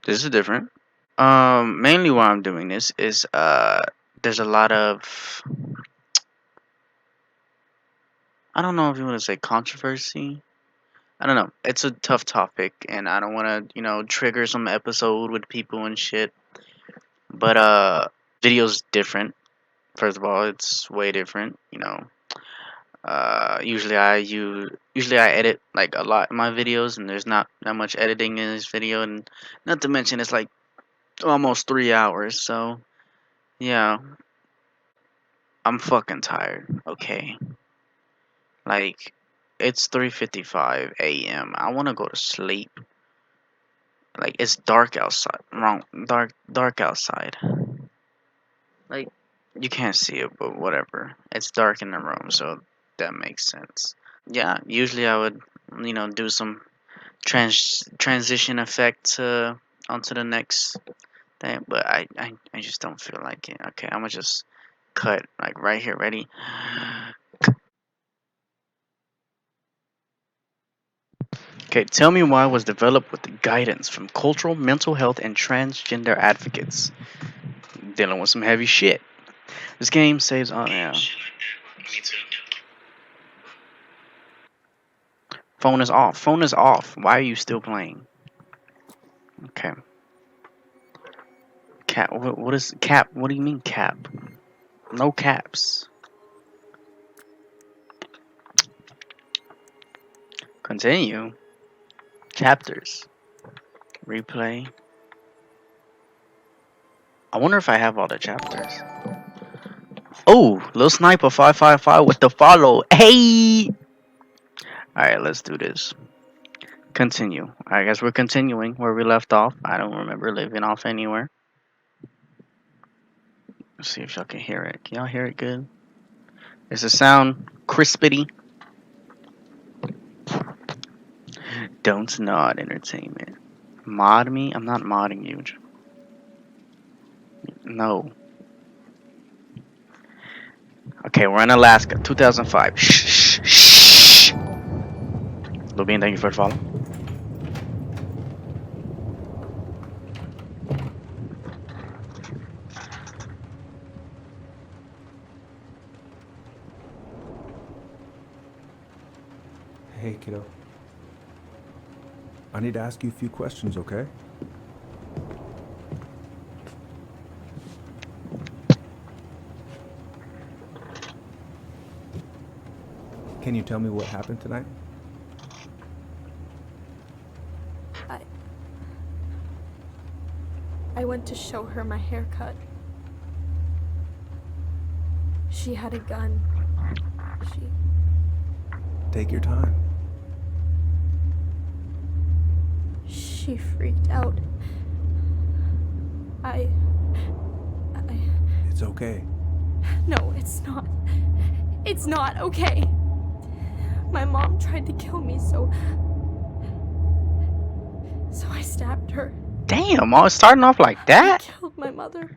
This is different. Mainly why I'm doing this is there's a lot of, I don't know if you want to say controversy. I don't know. It's a tough topic, and I don't want to, trigger some episode with people and shit. But video's different. First of all, it's way different. Usually I edit like a lot in my videos, and there's not that much editing in this video, and not to mention it's like almost 3 hours. So yeah, I'm fucking tired. Okay, like it's 3:55 a.m. I want to go to sleep. Like it's dark outside. Wrong, dark outside. Like you can't see it, but whatever. It's dark in the room, so that makes sense. Yeah, usually I would, do some transition effect onto the next thing, but I just don't feel like it. Okay, I'm gonna just cut like right here. Ready? Okay, tell me why it was developed with the guidance from cultural, mental health, and transgender advocates. Dealing with some heavy shit. This game saves on yeah. Phone is off. Phone is off. Why are you still playing? Okay. Cap. What is cap? What do you mean cap? No caps. Continue. Chapters. Replay. I wonder if I have all the chapters. Oh, little sniper 555 with the follow. Hey. All right, let's do this. Continue. I guess we're continuing where we left off. I don't remember leaving off anywhere. Let's see if y'all can hear it. Can y'all hear it good? Is the sound crispity? Don't nod entertainment. Mod me? I'm not modding you. No. Okay, we're in Alaska, 2005. Shh, shh, shh. Lubin, thank you for the follow. Hey, kiddo. I need to ask you a few questions, okay? Can you tell me what happened tonight? I went to show her my haircut. She had a gun. Take your time. She freaked out. It's okay. No, it's not. It's not okay. My mom tried to kill me, so I stabbed her. Damn, I was starting off like that? I killed my mother.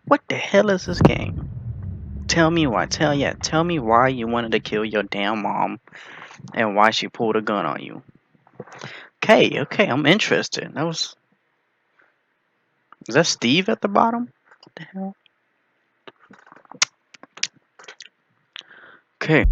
What the hell is this game? Tell me why. Tell me why you wanted to kill your damn mom and why she pulled a gun on you. Okay, I'm interested. Is that Steve at the bottom? What the hell? Okay.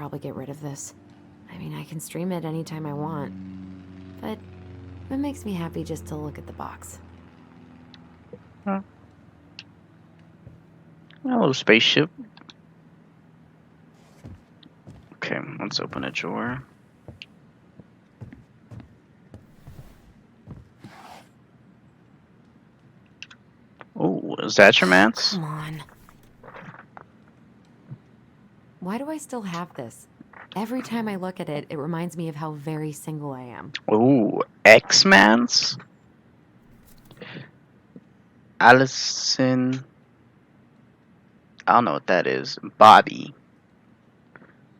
probably get rid of this. I mean, I can stream it anytime I want. But it makes me happy just to look at the box. Huh. A little spaceship. Okay, let's open a drawer. Oh, is that your man's? Come on. Why do I still have this? Every time I look at it, it reminds me of how very single I am. Oh, X-Man's? Allison. I don't know what that is. Bobby.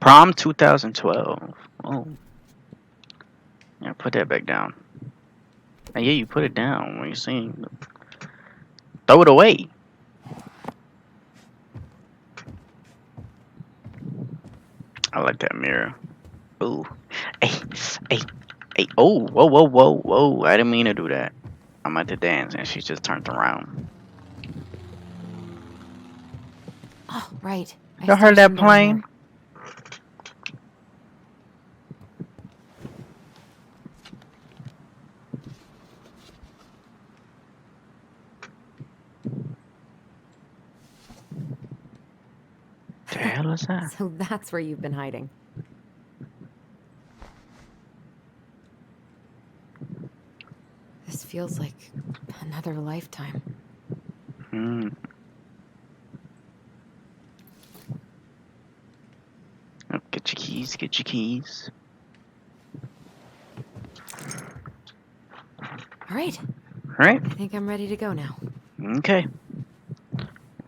Prom 2012. Oh. Yeah, put that back down. And yeah, you put it down when you're seeing. Throw it away. I like that mirror. Ooh. Hey, hey, hey. Oh, whoa, whoa, whoa, whoa. I didn't mean to do that. I'm at the dance and she just turned around. Oh, right. Y'all heard that plane? The hell is that? So that's where you've been hiding. This feels like another lifetime. Hmm. Oh, get your keys, get your keys. All right. Alright, I think I'm ready to go now. okay.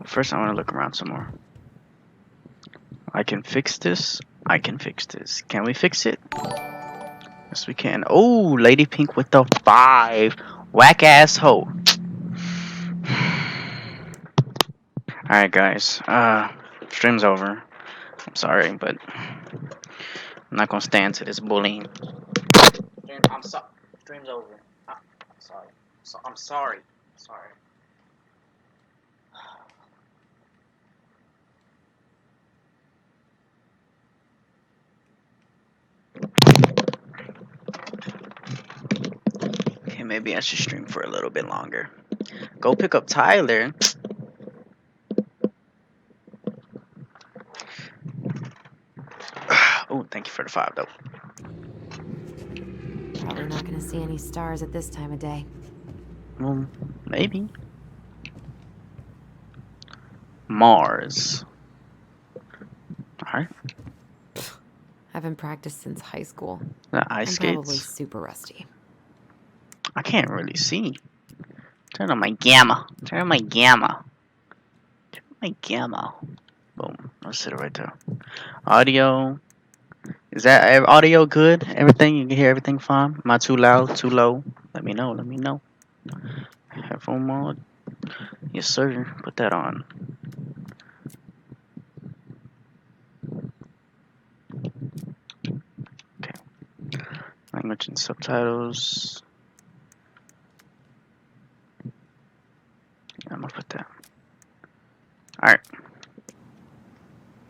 First, I want to look around some more. I can fix this. I can fix this. Can we fix it? Yes, we can. Oh, Lady Pink with the 5. Whack ass hoe. Alright, guys. Stream's over. I'm sorry, but I'm not gonna stand to this bullying. I'm sorry. Stream's over. I'm sorry. I'm sorry. Sorry. Okay, maybe I should stream for a little bit longer. Go pick up Tyler. Oh, thank you for the 5 though. Probably not gonna see any stars at this time of day. Well, maybe. Mars. Alright. Haven't practiced since high school. The ice I'm probably skates. super rusty. I can't really see. Turn on my gamma. Turn on my gamma. Turn on my gamma. Boom. Let's sit it right there. Audio. Is that audio good? Everything? You can hear everything fine? Am I too loud? Too low? Let me know. Let me know. Headphone mode. Yes, sir. Put that on. Okay. Language and subtitles. I'm gonna put that. Alright.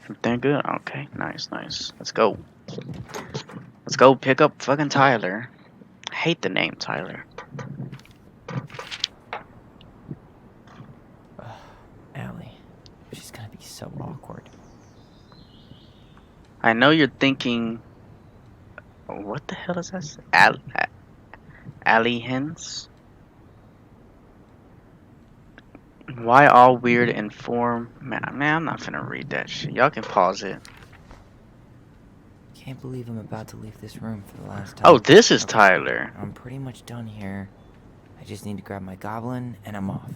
Everything good? Okay. Nice, nice. Let's go. Let's go pick up fucking Tyler. I hate the name Tyler. Allie, she's gonna be so awkward. I know you're thinking, what the hell is this? Allie Hens? Why all weird in form? Man, I'm not finna read that shit. Y'all can pause it. Can't believe I'm about to leave this room for the last time. Oh, this is Okay, Tyler. I'm pretty much done here. I just need to grab my goblin and I'm off.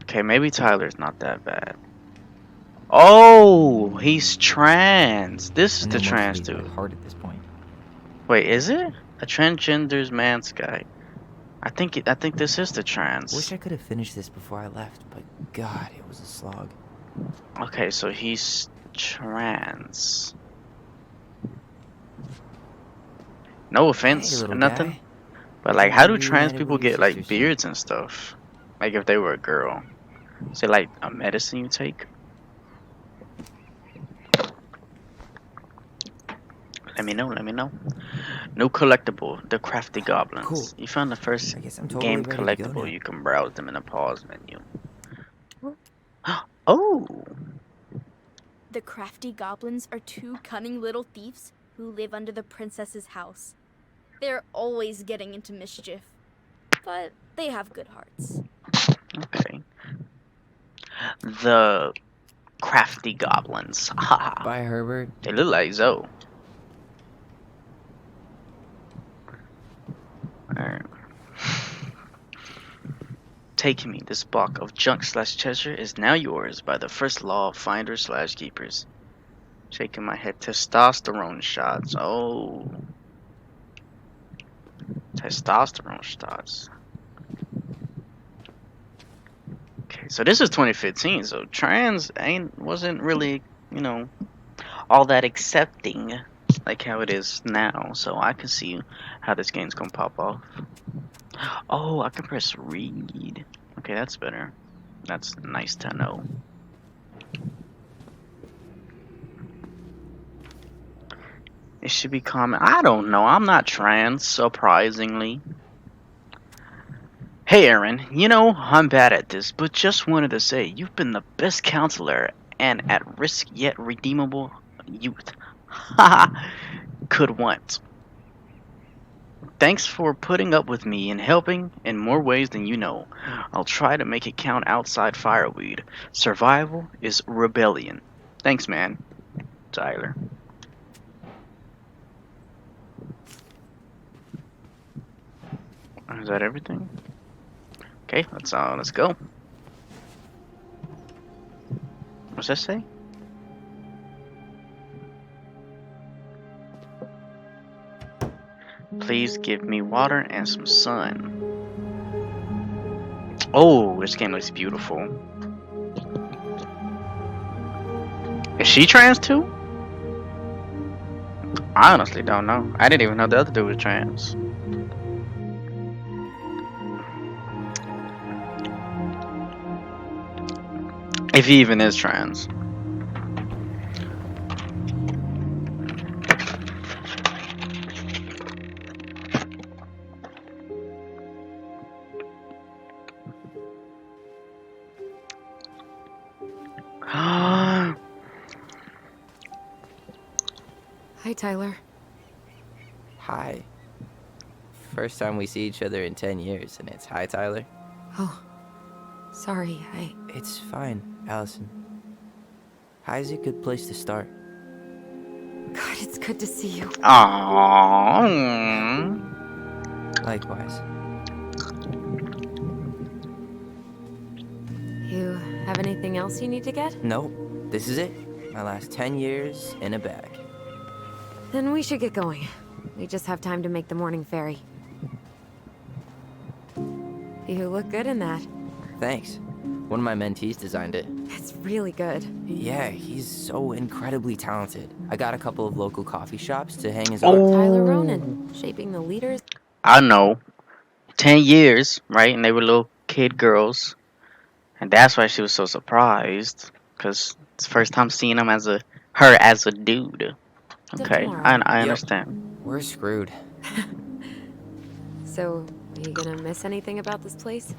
Okay, maybe Tyler's not that bad. Oh, he's trans. This is I the know most trans of these by dude. heart at this point. Wait, is it? A transgender's man's guy. I think this is the trans. Wish I could have finished this before I left, but God, it was a slog. Okay, so he's trans. No offense Hey, or little nothing, guy. but like, how do Maybe trans reunited people with your get like sister soon. beards and stuff? Like if they were a girl, is it like a medicine you take? me know. Let me know. New collectible, the Crafty Goblins. Cool. You found the first I guess I'm totally game ready to go collectible. now. You can browse them in the pause menu. Oh, The crafty goblins are two cunning little thieves who live under the princess's house. They're always getting into mischief, but they have good hearts. okay. The Crafty Goblins. Haha. Bye, Herbert. They look like Zoe. Alright. Take me. This block of junk / treasure is now yours by the first law of finders / keepers. Shaking my head. Testosterone shots. Oh. Testosterone shots. Okay, so this is 2015, so trans wasn't really, you know, all that accepting like how it is now. So I can see how this game's gonna pop off. Oh, I can press read. Okay, that's better. That's nice to know. It should be common. I don't know. I'm not trans, surprisingly. Hey, Aaron. You know, I'm bad at this, but just wanted to say you've been the best counselor and at risk yet redeemable youth. Haha. Could want. Thanks for putting up with me and helping in more ways than you know. I'll try to make it count outside Fireweed. Survival is rebellion. Thanks, man. Tyler. Is that everything? Okay, let's go. What's that say? Please give me water and some sun. Oh, this game looks beautiful. Is she trans too? I honestly don't know. I didn't even know the other dude was trans. If he even is trans. Hi, Tyler. Hi. First time we see each other in 10 years, and it's hi, Tyler. Oh, sorry, It's fine, Allison. Hi's a good place to start. God, it's good to see you. Aww. Likewise. You have anything else you need to get? Nope, this is it. My last 10 years in a bag. Then we should get going. We just have time to make the morning ferry. You look good in that. Thanks. One of my mentees designed it. It's really good. Yeah, he's so incredibly talented. I got a couple of local coffee shops to hang his Oh. art. Tyler Ronan, shaping the leaders. I know. 10 years, right? And they were little kid girls. And that's why she was so surprised. Because it's the first time seeing her as a dude. Okay, tomorrow. I Yep. understand. We're screwed. So, are you gonna miss anything about this place?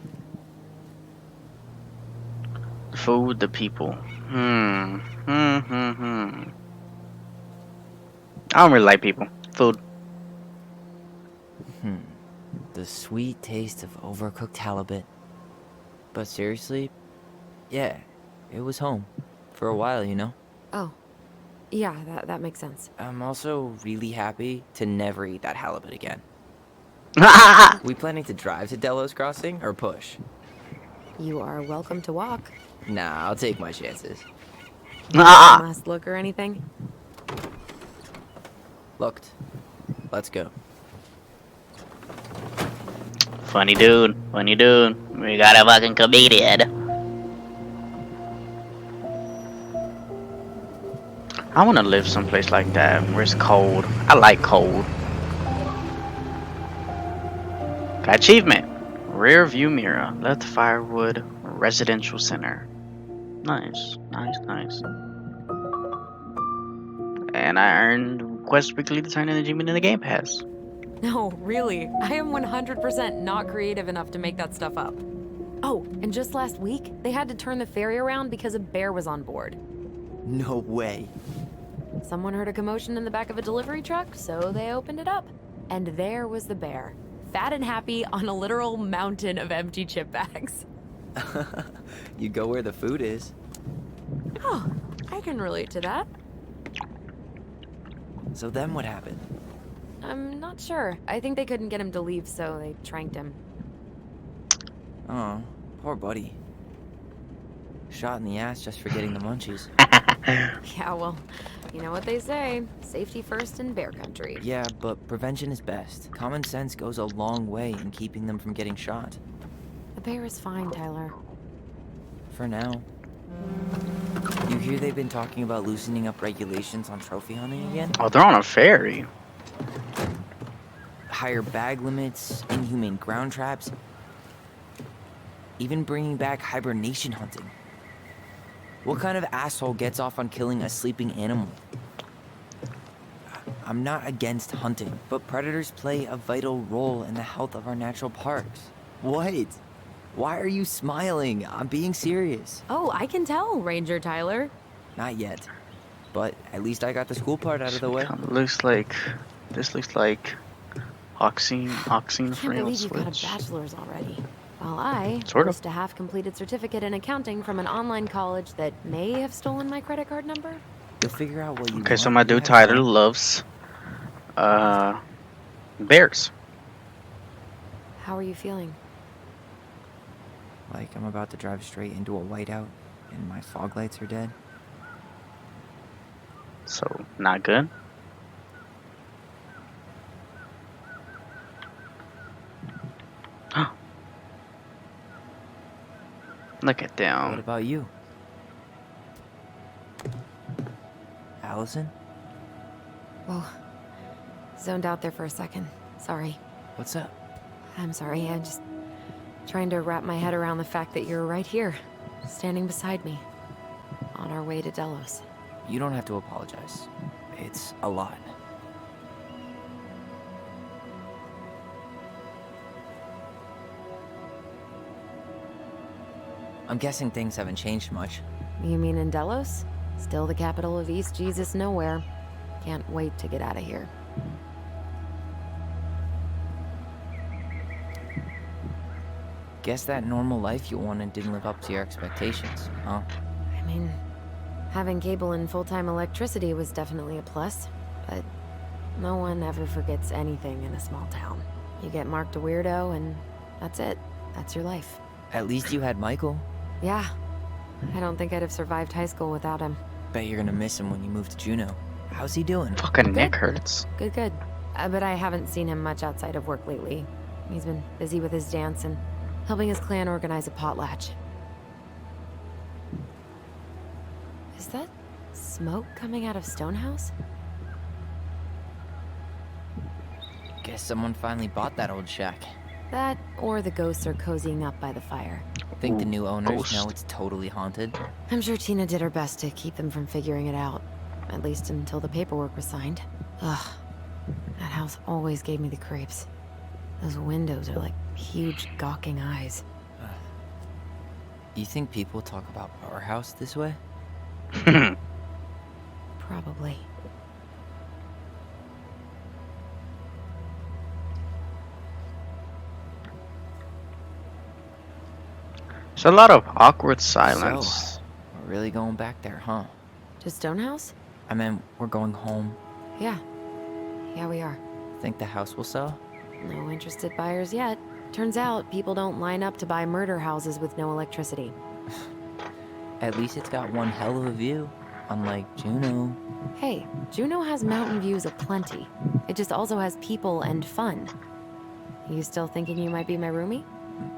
The food, the people. I don't really like people. Food. The sweet taste of overcooked halibut. But seriously, yeah, it was home. For a while, you know? Oh, yeah, that makes sense. I'm also really happy to never eat that halibut again. We planning to drive to Delos Crossing or push? You are welcome to walk. Nah, I'll take my chances. One last look or anything? Looked. Let's go. Funny dude. Funny dude. We got a fucking comedian. I want to live someplace like that where it's cold. I like cold. Achievement. Rear view mirror. Left firewood. Residential center. Nice. Nice, nice. And I earned Quest weekly to turn in the Demon in the Game Pass. No, really. I am 100% not creative enough to make that stuff up. Oh, and just last week, they had to turn the ferry around because a bear was on board. No way. Someone heard a commotion in the back of a delivery truck, so they opened it up. And there was the bear, fat and happy on a literal mountain of empty chip bags. You go where the food is. Oh, I can relate to that. So then what happened? I'm not sure. I think they couldn't get him to leave, so they tranked him. Oh, poor buddy. Shot in the ass just for getting the munchies. Yeah, well, you know what they say. Safety first in bear country. Yeah, but prevention is best. Common sense goes a long way in keeping them from getting shot. The bear is fine, Tyler. For now. You hear they've been talking about loosening up regulations on trophy hunting again? Oh, they're on a ferry. Higher bag limits, inhumane ground traps, even bringing back hibernation hunting. What kind of asshole gets off on killing a sleeping animal? I'm not against hunting, but predators play a vital role in the health of our natural parks. What? Why are you smiling? I'm being serious. Oh, I can tell, Ranger Tyler. Not yet. But at least I got the school part out of the way. Looks like this looks like Oxine Can't Frail believe you got a Switch. bachelor's already. While I Sort of. post a half-completed certificate in accounting from an online college that may have stolen my credit card number. You'll figure out what you Okay, so want, my you dude have Tyler fun. loves bears. How are you feeling? Like I'm about to drive straight into a whiteout and my fog lights are dead. So not good. Look at What them. about you? Allison? Whoa. Zoned out there for a second. Sorry. What's up? I'm sorry. I'm just trying to wrap my head around the fact that you're right here, standing beside me, on our way to Delos. You don't have to apologize. It's a lot. I'm guessing things haven't changed much. You mean in Delos? Still the capital of East Jesus Nowhere. Can't wait to get out of here. Guess that normal life you wanted didn't live up to your expectations, huh? I mean, having cable and full-time electricity was definitely a plus, but no one ever forgets anything in a small town. You get marked a weirdo and that's it. That's your life. At least you had Michael. Yeah. I don't think I'd have survived high school without him. Bet you're gonna miss him when you move to Juneau. How's he doing? Fucking neck hurts. Good, good. But I haven't seen him much outside of work lately. He's been busy with his dance and helping his clan organize a potlatch. Is that smoke coming out of Stonehouse? Guess someone finally bought that old shack. That, or the ghosts are cozying up by the fire. Think the Ooh, new owners ghost. know it's totally haunted? I'm sure Tina did her best to keep them from figuring it out. At least until the paperwork was signed. Ugh. That house always gave me the creeps. Those windows are like huge gawking eyes. You think people talk about our house this way? Probably. There's a lot of awkward silence. So, we're really going back there, huh? To Stonehouse? I mean, we're going home. Yeah. Yeah, we are. Think the house will sell? No interested buyers yet. Turns out people don't line up to buy murder houses with no electricity. At least it's got one hell of a view, unlike Juneau. Hey, Juneau has mountain views aplenty. It just also has people and fun. You still thinking you might be my roomie?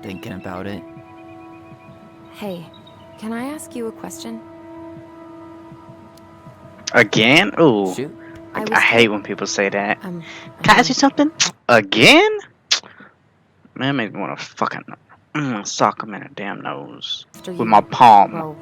Thinking about it. Hey, can I ask you a question? Again? Ooh. Shoot. I hate when people say that. Um, Can I ask you something? Again? Man, make me want to fucking sock him in a damn nose after with you, my palm. well,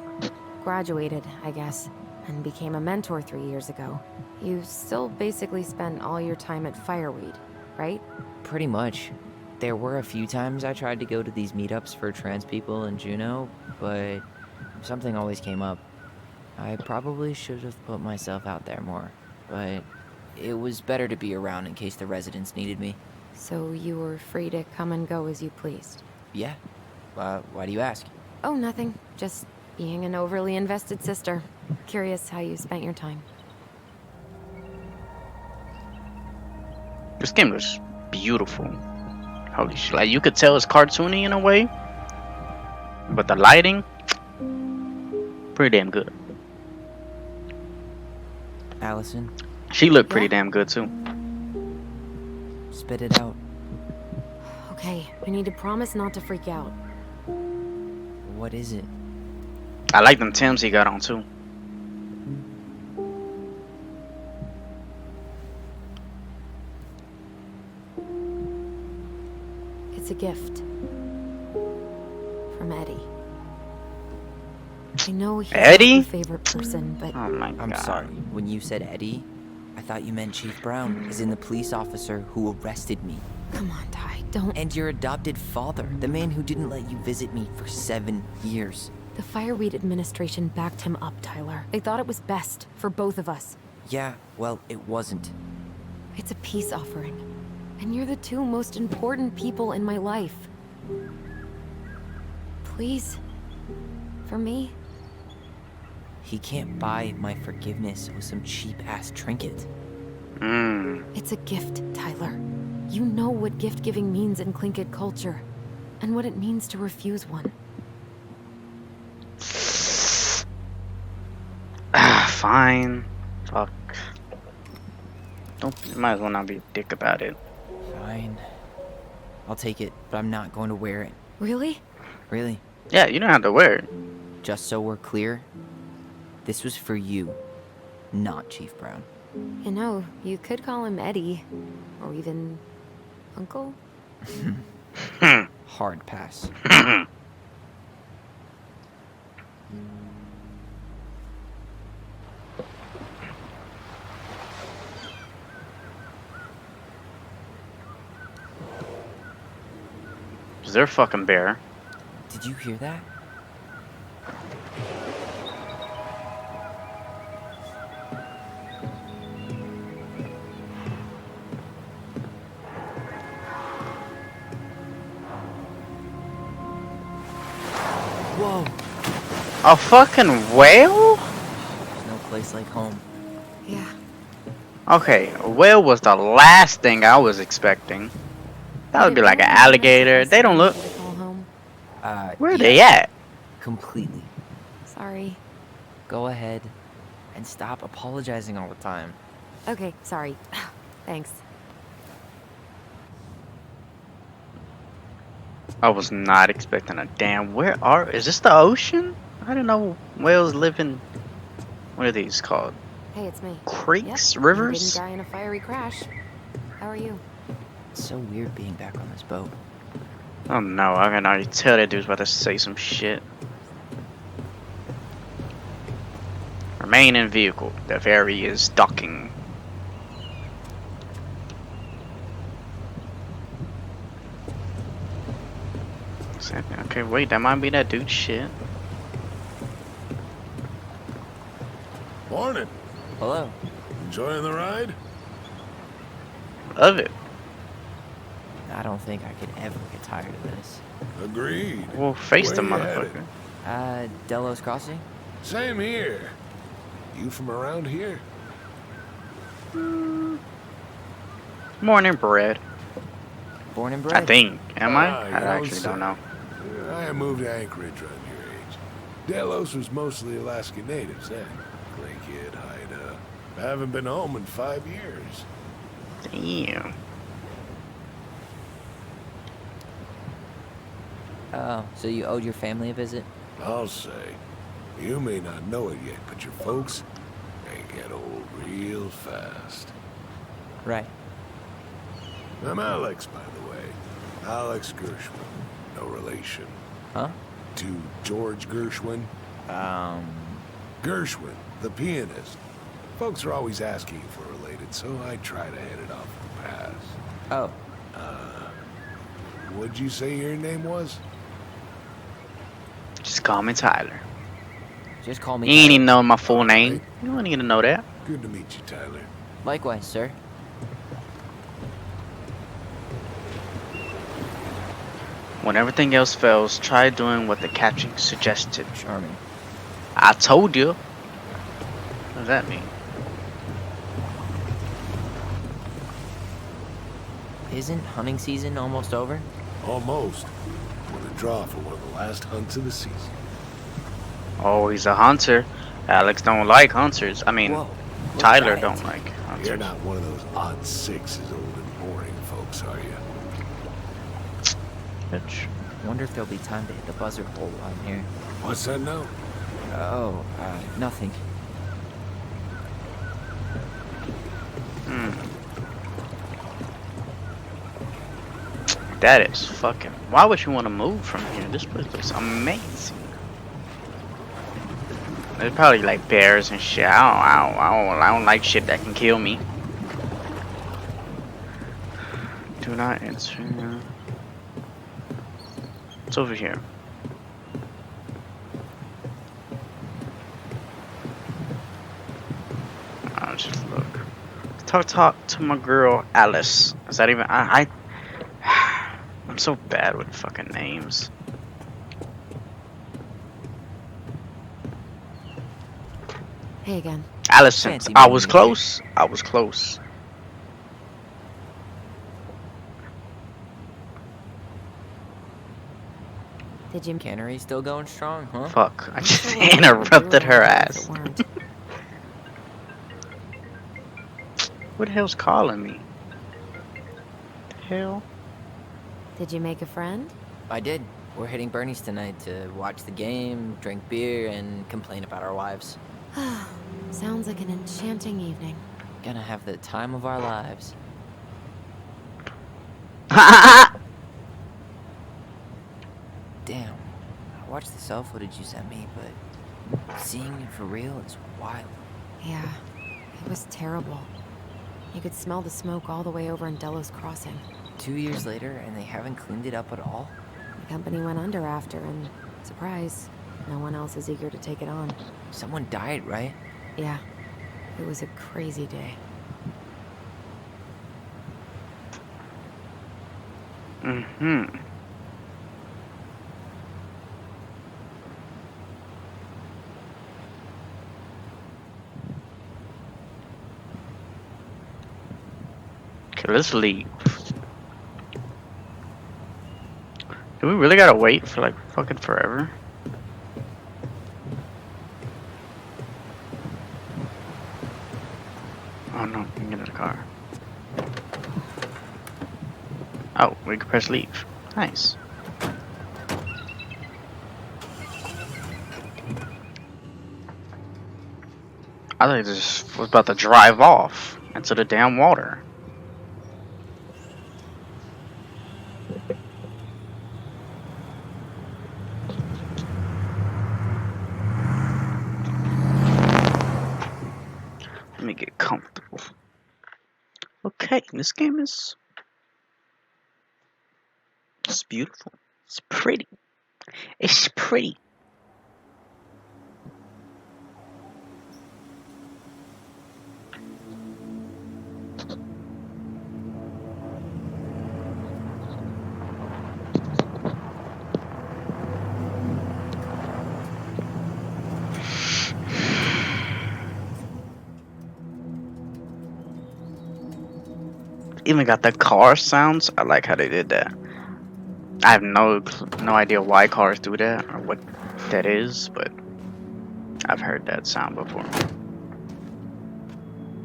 graduated, I guess. and became a mentor 3 years ago. You still basically spent all your time at Fireweed, right? Pretty much. There were a few times I tried to go to these meetups for trans people in Juneau, but something always came up. I probably should have put myself out there more, but it was better to be around in case the residents needed me. So you were free to come and go as you pleased? Yeah. Why do you ask? Oh, nothing. Just being an overly invested sister. Curious how you spent your time. This game was beautiful. Holy shit! Like you could tell it's cartoony in a way, but the lighting, pretty damn good. Allison, She looked pretty Yeah? damn good too. spit it out. Okay, I need to promise not to freak out. What is it? I like them Tims he got on too. It's a gift. From Eddie. I know he's not Eddie? your favorite person, but Oh my god. I'm sorry. When you said Eddie, I thought you meant Chief Brown, as in the police officer who arrested me. come on, Ty, don't. And your adopted father, the man who didn't let you visit me for 7 years. The Fireweed administration backed him up, Tyler. They thought it was best for both of us. Yeah, well, it wasn't. It's a peace offering. And you're the two most important people in my life. Please? For me? He can't buy my forgiveness with some cheap-ass trinket. It's a gift, Tyler. You know what gift-giving means in Tlingit culture. And what it means to refuse one. Fine. Fuck. Don't. Might as well not be a dick about it. Fine. I'll take it, but I'm not going to wear it. Really? Really. Yeah, you don't have to wear it. Just so we're clear, this was for you, not Chief Brown. You know, you could call him Eddie. Or even... Uncle? Hard pass. Is there a fucking bear? Did you hear that? Whoa! A fucking whale? There's no place like home. Yeah. Okay, a whale was the last thing I was expecting. That would be like an alligator. They don't look. To call home. Where are Yeah, they at? completely. Sorry. Go ahead and stop apologizing all the time. Okay, sorry. Thanks. I was not expecting a damn. Is this the ocean? I didn't know whales live in. What are these called? Hey, it's me. Creeks? Yep, Rivers? I didn't die in a fiery crash. How are you? It's so weird being back on this boat. Oh no, I can already tell that dude's about to say some shit. Remain in vehicle. The ferry is docking. Okay, wait, that might be that dude's shit. Morning. Hello. Enjoying the ride? Love it. I don't think I could ever get tired of this. Agreed. Well, face the Where you headed? motherfucker. Delos Crossing? Same here. You from around here? Morning bread. Born and I bred. think. Am I? Ah, I you actually don't don't know. I moved to Anchorage around your age. Delos was mostly Alaskan natives then. Clay Kid, Haida. I haven't been home in 5 years. Damn. Oh, so you owed your family a visit? I'll say. You may not know it yet, but your folks, they get old real fast. Right. I'm Alex, by the way. Alex Gershwin. No relation. Huh? To George Gershwin. Gershwin, the pianist. Folks are always asking if we're related, so I try to head it off the pass. Oh, What'd you say your name was? Just call me Tyler. just call me You ain't Tyler. even know my full Alright. name. You don't need to know that. Good to meet you, Tyler. Likewise, sir. When everything else fails, try doing what the caption suggested. Charming. I told you. What does that mean? Isn't hunting season almost over? Almost. We're the draw for one of the last hunts of the season. Oh, he's a hunter. Alex don't like hunters. I mean, Whoa. look Tyler at it. don't like You're hunters. not one of those odd sixes, old and boring folks, are you? Bitch. Wonder if there'll be time to hit the buzzard hole while I'm here. What's that now? Oh, nothing. That is fucking. Why would you want to move from here? This place looks amazing. There's probably like bears and shit. I don't like shit that can kill me. Do not answer. It's over here. I'll just look. Talk to my girl Alice. Is that even? I'm so bad with fucking names. Hey again. Allison. Fancy I meeting was you. close. I was close. Did you Cannery still going strong, huh? Fuck. I just So what happened? interrupted You were her right, if ass. it weren't. Who the hell's calling me? The hell? Did you make a friend? I did. We're hitting Bernie's tonight to watch the game, drink beer, and complain about our wives. Sounds like an enchanting evening. Gonna have the time of our lives. Damn. I watched the cell footage you sent me, but seeing it for real is wild. Yeah, it was terrible. You could smell the smoke all the way over in Delos Crossing. 2 years later, and they haven't cleaned it up at all? The company went under after, and surprise, no one else is eager to take it on. Someone died, right? Yeah, it was a crazy day. Mm-hmm. Okay, let's leave. Do we really gotta wait for like fucking forever? Oh no, we can get in the car. Oh, we can press leave. Nice. I thought he just was about to drive off into the damn water. Let me get comfortable. Okay, this game is... It's beautiful. It's pretty. It's pretty. Even got the car sounds. I like how they did that. I have no idea why cars do that or what that is, but I've heard that sound before.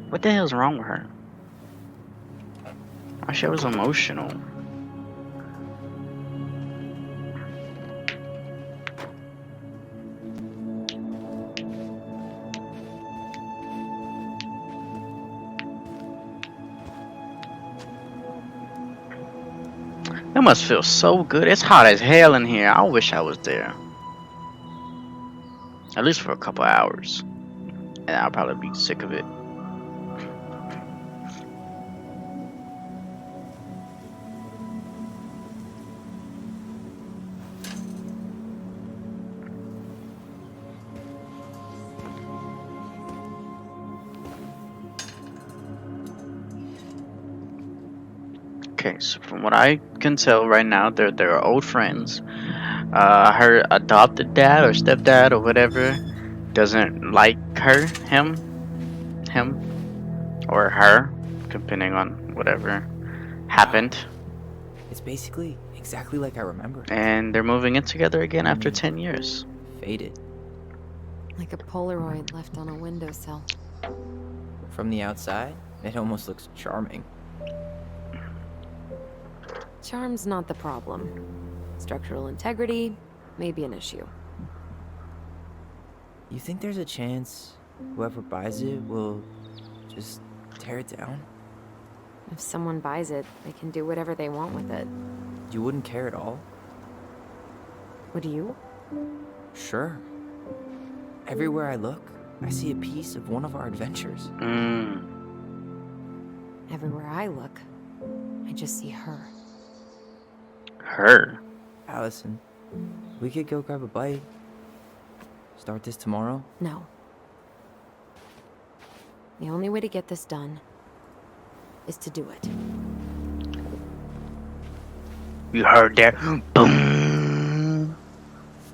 What the hell's wrong with her? My shit was emotional. That must feel so good. It's hot as hell in here. I wish I was there. At least for a couple hours. And I'll probably be sick of it. Okay, so from what I can tell right now, they're old friends. Her adopted dad or stepdad or whatever doesn't like him, or her, depending on whatever happened. It's basically exactly like I remember. And they're moving in together again after 10 years. Faded. Like a Polaroid left on a windowsill. From the outside, it almost looks charming. Charm's not the problem. Structural integrity may be an issue. You think there's a chance whoever buys it will just tear it down? If someone buys it, they can do whatever they want with it. You wouldn't care at all? Would you? Sure. Everywhere I look, I see a piece of one of our adventures. Everywhere I look, I just see her. Her. Allison, we could go grab a bite. Start this tomorrow? No. The only way to get this done is to do it. You heard that? Boom.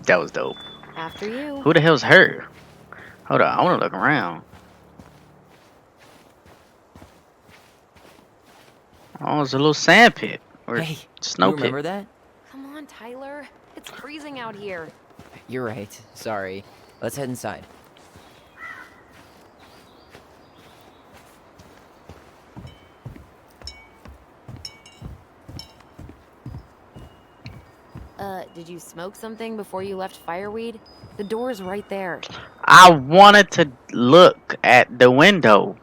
That was dope. After you. Who the hell's her? Hold on, I want to look around. Oh, it's a little sand pit or Hey, snow you pit. remember that? Come on, Tyler. It's freezing out here. You're right. Sorry. Let's head inside. Did you smoke something before you left Fireweed? The door's right there. I wanted to look at the window.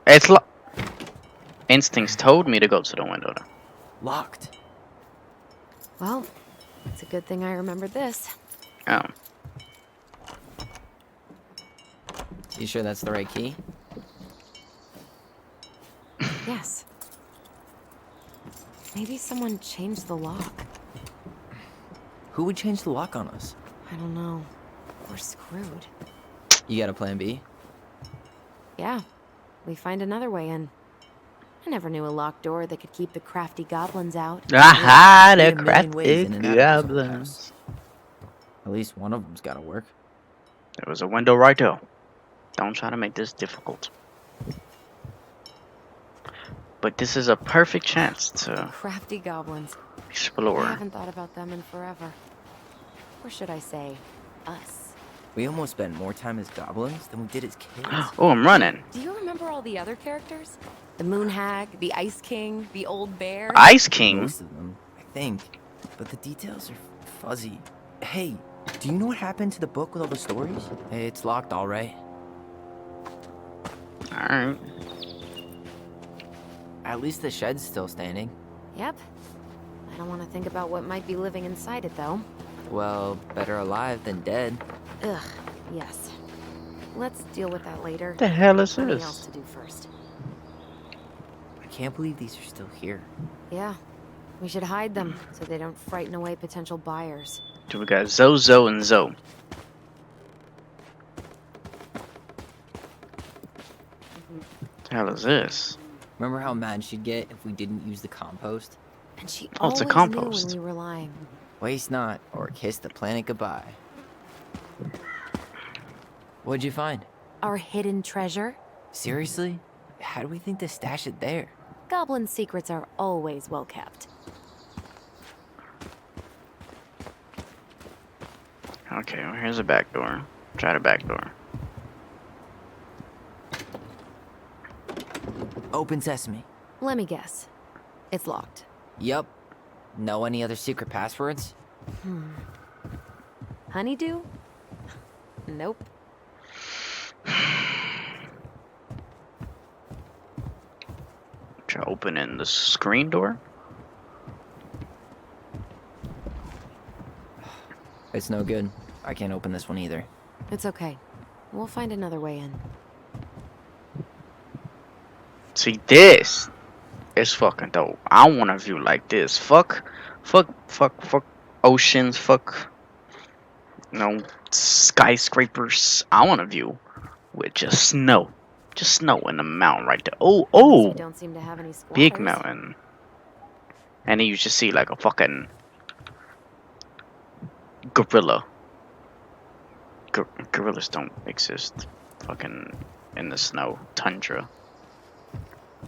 It's instincts told me to go to the window. Locked. Well, it's a good thing I remembered this. You sure that's the right key? Yes. Maybe someone changed the lock. Who would change the lock on us? I don't know. We're screwed. You got a plan B? Yeah. We find another way in. I never knew a locked door that could keep the crafty goblins out. Aha, Be the a million ways crafty in and out of this old goblins. house. At least one of them's gotta work. There was a window right there. Don't try to make this difficult. But this is a perfect chance to Crafty goblins. I explore. haven't thought about them in forever. Or should I say, us. We almost spent more time as goblins than we did as kids. Oh, I'm running. Do you remember all the other characters? The Moon Hag, the Ice King, the Old Bear? Ice King. Most of them, I think. But the details are fuzzy. Hey, do you know what happened to the book with all the stories? It's locked, all right. Alright. At least the shed's still standing. Yep. I don't want to think about what might be living inside it, though. Well, better alive than dead. Ugh, yes. Let's deal with that later. What the hell is Something else this? to do first. I can't believe these are still here. Yeah. We should hide them so they don't frighten away potential buyers. So we got Zozo and Zo. What the hell is this? Remember how mad she'd get if we didn't use the compost? And she Oh, it's always a knew compost. when we were lying. Waste not, or kiss the planet goodbye. What'd you find? Our hidden treasure? Seriously? How do we think to stash it there? Goblin secrets are always well kept. Okay, well, here's a back door. Try the back door. Open sesame. Let me guess. It's locked. Yup. Know any other secret passwords? Honeydew? Nope. Try opening the screen door. It's no good. I can't open this one either. It's okay. We'll find another way in. See, this is fucking dope. I want a view like this. Fuck oceans. Fuck, you know, skyscrapers. I want a view with just snow. Just snow in the mountain right there. At least Oh, we don't seem to have any squatters. big mountain. And then you just see like a fucking gorilla. Gorillas don't exist. Fucking in the snow tundra.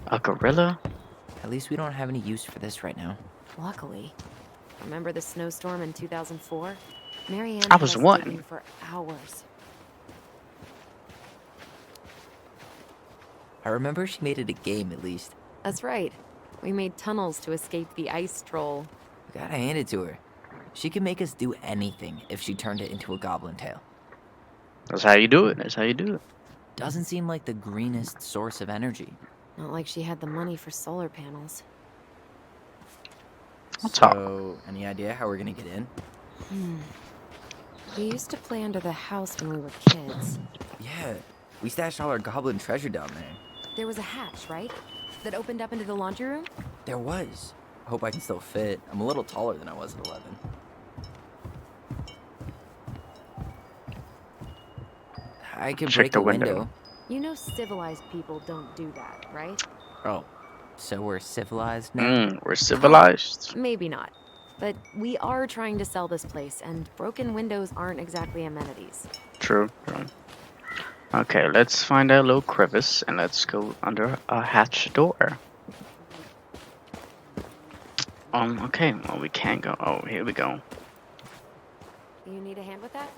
A gorilla? At least we don't have any use for this right now. Luckily. Remember the snowstorm in 2004? Marianne I had was us one. digging for hours. I remember she made it a game at least. That's right. We made tunnels to escape the ice troll. Gotta hand it to her. She could make us do anything if she turned it into a goblin tail. That's how you do it. That's how you do it. Doesn't seem like the greenest source of energy. Not like she had the money for solar panels. I'll talk. So, any idea how we're gonna get in? We used to play under the house when we were kids. Yeah, we stashed all our goblin treasure down there. There was a hatch, right? That opened up into the laundry room? There was. I hope I can still fit. I'm a little taller than I was at 11. I could Check break the a window. window. You know civilized people don't do that, right? Oh, so we're civilized now? We're civilized. Maybe not. But we are trying to sell this place, and broken windows aren't exactly amenities. True. Okay, let's find that little crevice and let's go under a hatch door. Okay, well we can't go. Oh, here we go. You need a hand with that?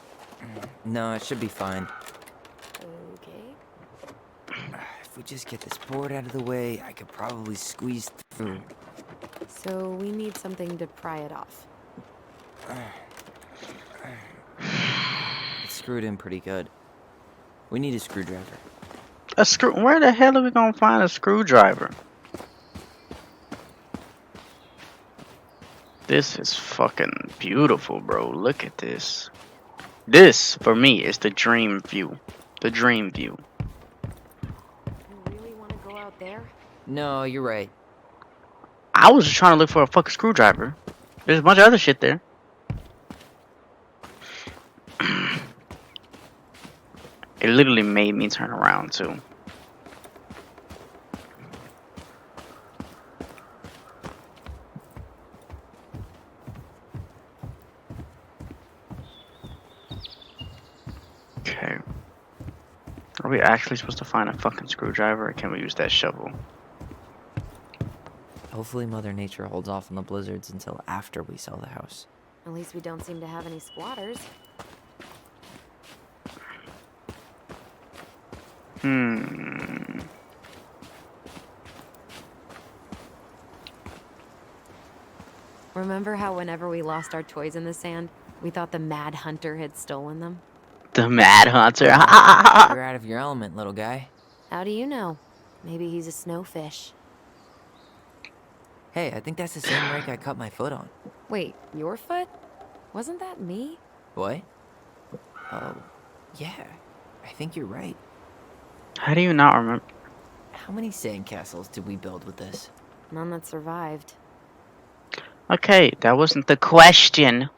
No, it should be fine. Okay. If we just get this board out of the way, I could probably squeeze through. So we need something to pry it off. It's screwed in pretty good. We need a screwdriver. A screw? Where the hell are we gonna find a screwdriver? This is fucking beautiful, bro. Look at this. This, for me, is the dream view. The dream view. You really want to go out there? No, you're right. I was just trying to look for a fucking screwdriver. There's a bunch of other shit there. It literally made me turn around too. Okay. Are we actually supposed to find a fucking screwdriver, or can we use that shovel? Hopefully Mother Nature holds off on the blizzards until after we sell the house. At least we don't seem to have any squatters. Remember how whenever we lost our toys in the sand, we thought the Mad Hunter had stolen them? The Mad Hunter. You're out of your element, little guy. How do you know? Maybe he's a snowfish. Hey, I think that's the same rake I cut my foot on. Wait, your foot? Wasn't that me? What? Oh, yeah. I think you're right. How do you not remember? How many sandcastles did we build with this? None that survived. Okay, that wasn't the question.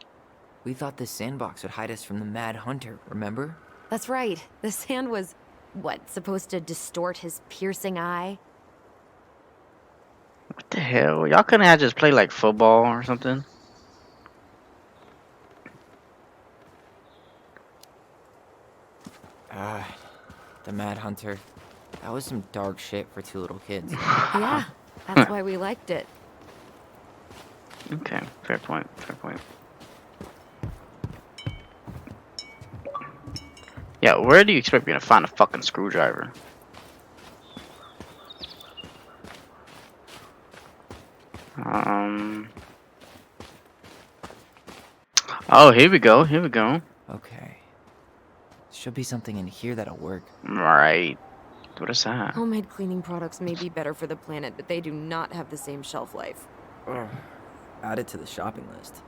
We thought this sandbox would hide us from the Mad Hunter, remember? That's right. The sand was, what, supposed to distort his piercing eye? What the hell? Y'all couldn't have just played like football or something? The Mad Hunter. That was some dark shit for two little kids. Yeah, that's why we liked it. Okay, fair point, fair point. Yeah, where do you expect me to find a fucking screwdriver? Oh, here we go, here we go. Okay. Should be something in here that'll work. Right. What is that? Homemade cleaning products may be better for the planet, but they do not have the same shelf life. Add it to the shopping list.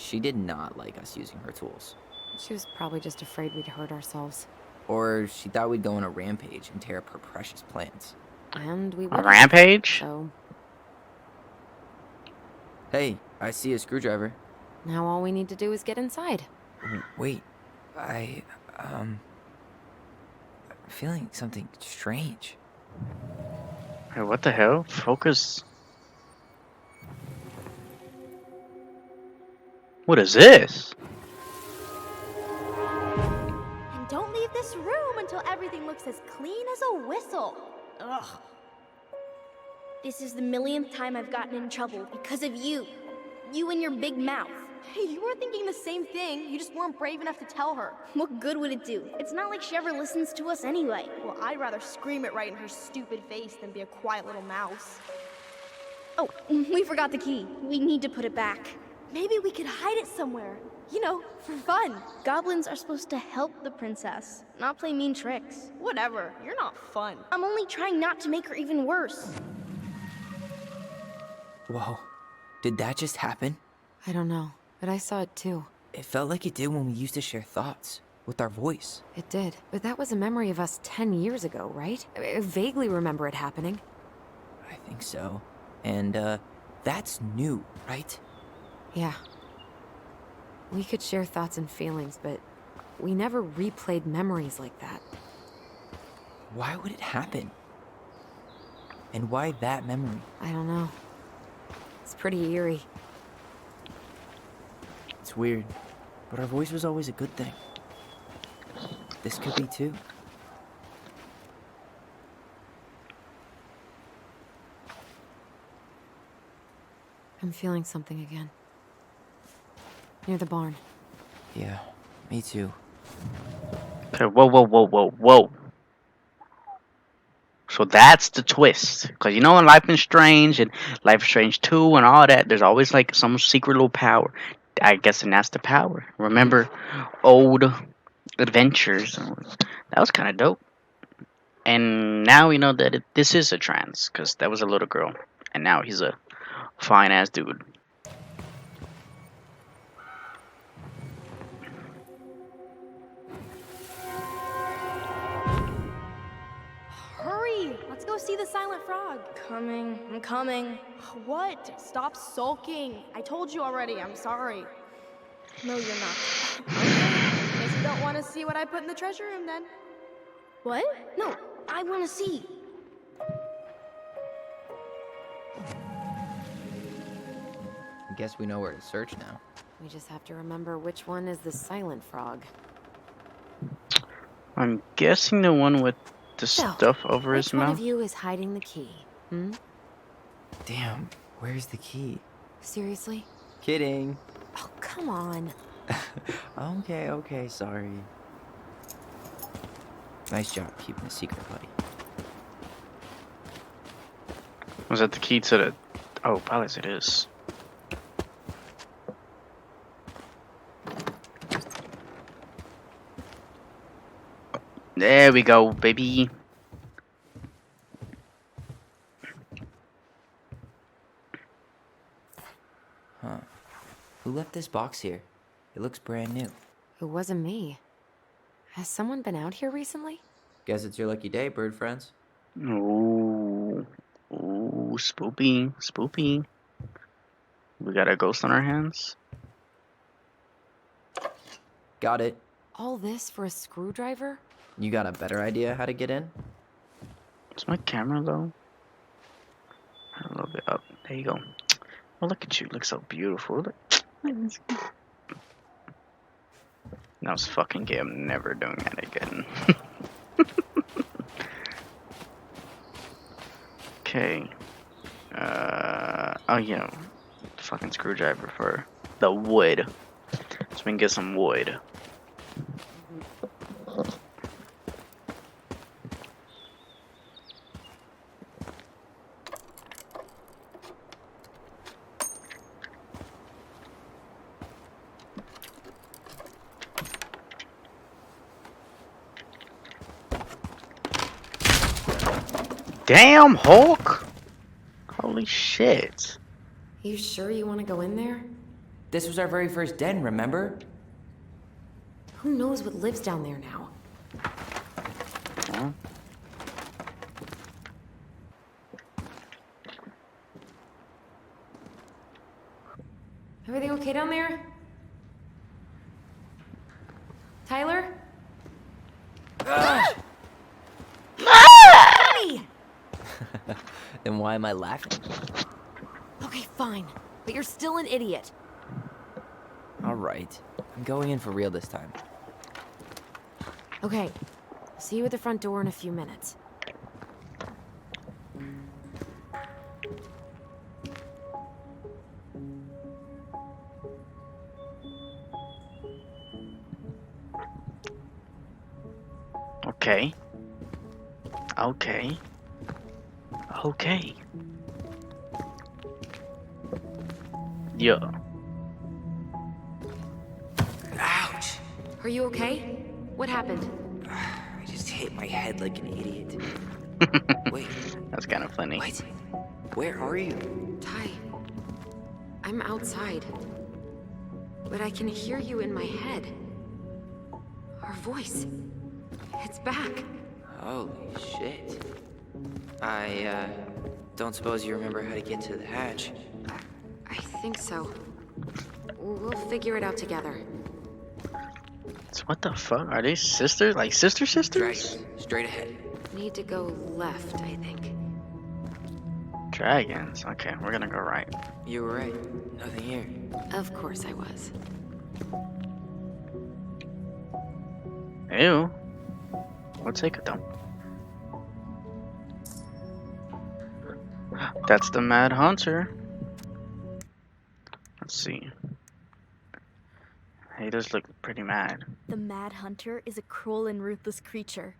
She did not like us using her tools. She was probably just afraid we'd hurt ourselves. Or she thought we'd go on a rampage and tear up her precious plants. And we A would. rampage? So Hey, I see a screwdriver. now all we need to do is get inside. Wait, I'm feeling something strange. Hey, what the hell? Focus. What is this? And don't leave this room until everything looks as clean as a whistle. Ugh. This is the millionth time I've gotten in trouble because of you. You and your big mouth. Hey, you were thinking the same thing. You just weren't brave enough to tell her. What good would it do? It's not like she ever listens to us anyway. Well, I'd rather scream it right in her stupid face than be a quiet little mouse. Oh, we forgot the key. We need to put it back. Maybe we could hide it somewhere. You know, for fun. Goblins are supposed to help the princess, not play mean tricks. Whatever. You're not fun. I'm only trying not to make her even worse. Whoa, did that just happen? I don't know, but I saw it too. It felt like it did when we used to share thoughts with our voice. It did. But that was a memory of us 10 years ago, right? I vaguely remember it happening. I think so. And, that's new, right? Yeah. We could share thoughts and feelings, but we never replayed memories like that. Why would it happen? And why that memory? I don't know. It's pretty eerie. It's weird, but our voice was always a good thing. This could be too. I'm feeling something again. Near the barn. Yeah, me too. Okay, whoa. So that's the twist. Because you know in Life is Strange and Life is Strange 2 and all that, there's always like some secret little power. I guess and that's the power. Remember old adventures? That was kind of dope. And now we know that this is a trans. Because that was a little girl. And now he's a fine ass dude. Hurry! Let's go see the silent frog. I'm coming. What? Stop sulking. I told you already. I'm sorry. No, you're not. Guess you don't want to see what I put in the treasure room then. What? No, I want to see. I guess we know where to search now. We just have to remember which one is the silent frog. I'm guessing the one with the So, stuff over his Which one mouth. of you is hiding the key? Hmm? Damn, where's the key? Seriously? Kidding. Oh, come on. Okay, sorry. Nice job keeping a secret, buddy. Was that the key to the... Oh, probably it is. There we go, baby. Huh. Who left this box here? It looks brand new. It wasn't me. Has someone been out here recently? Guess it's your lucky day, bird friends. Ooh. Spoopy. We got a ghost on our hands. Got it. All this for a screwdriver? You got a better idea how to get in? Is my camera low? A little bit up. There you go. Oh, look at you. Look so beautiful. Look. That was fucking gay. I'm never doing that again. Okay. Oh yeah. Fucking screwdriver for the wood. So we can get some wood. Damn, Hulk! Holy shit. You sure you want to go in there? This was our very first den, remember? Who knows what lives down there now? Huh? Everything okay down there? Tyler? Honey! Then why am I laughing? Okay, fine. But you're still an idiot. Alright. I'm going in for real this time. Okay. See you at the front door in a few minutes. Okay. Okay. Okay. Yeah. Ouch! Are you okay? What happened? I just hit my head like an idiot. Wait, That's kind of funny. what? Where are you? Ty, I'm outside. But I can hear you in my head. Our voice. It's back. Holy shit. I, don't suppose you remember how to get to the hatch. I think so. We'll figure it out together. So what the fuck? Are they sisters? Like sisters? Dragons, straight ahead. Need to go left, I think. Dragons. Okay, we're gonna go right. You were right. Nothing here. Of course I was. Ew. We'll take it though. That's the Mad Hunter. Let's see. He does look pretty mad. The Mad Hunter is a cruel and ruthless creature.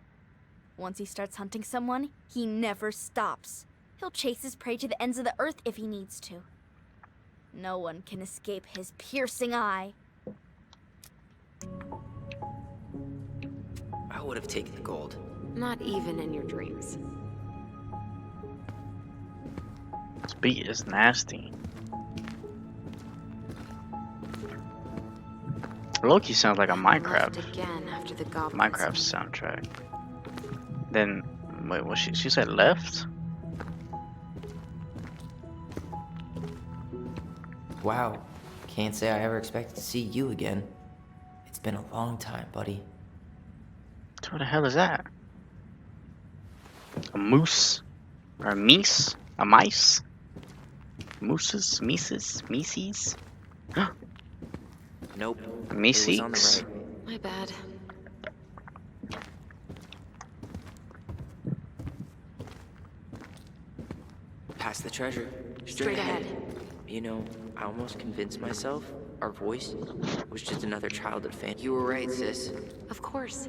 Once he starts hunting someone, he never stops. He'll chase his prey to the ends of the earth if he needs to. No one can escape his piercing eye. I would have taken the gold. Not even in your dreams. This beat is nasty. Loki sounds like a Minecraft. Left again after the goblins. Minecraft soundtrack. Then, wait, what she said left? Wow. Can't say I ever expected to see you again. It's been a long time, buddy. What the hell is that? A moose? Or a meese? A mice? Mooses? Mises? Mises? Nope. Meeseeks? It was on the right. My bad. Past the treasure. Straight ahead. You know, I almost convinced myself our voice was just another childhood fan. You were right, sis. Of course.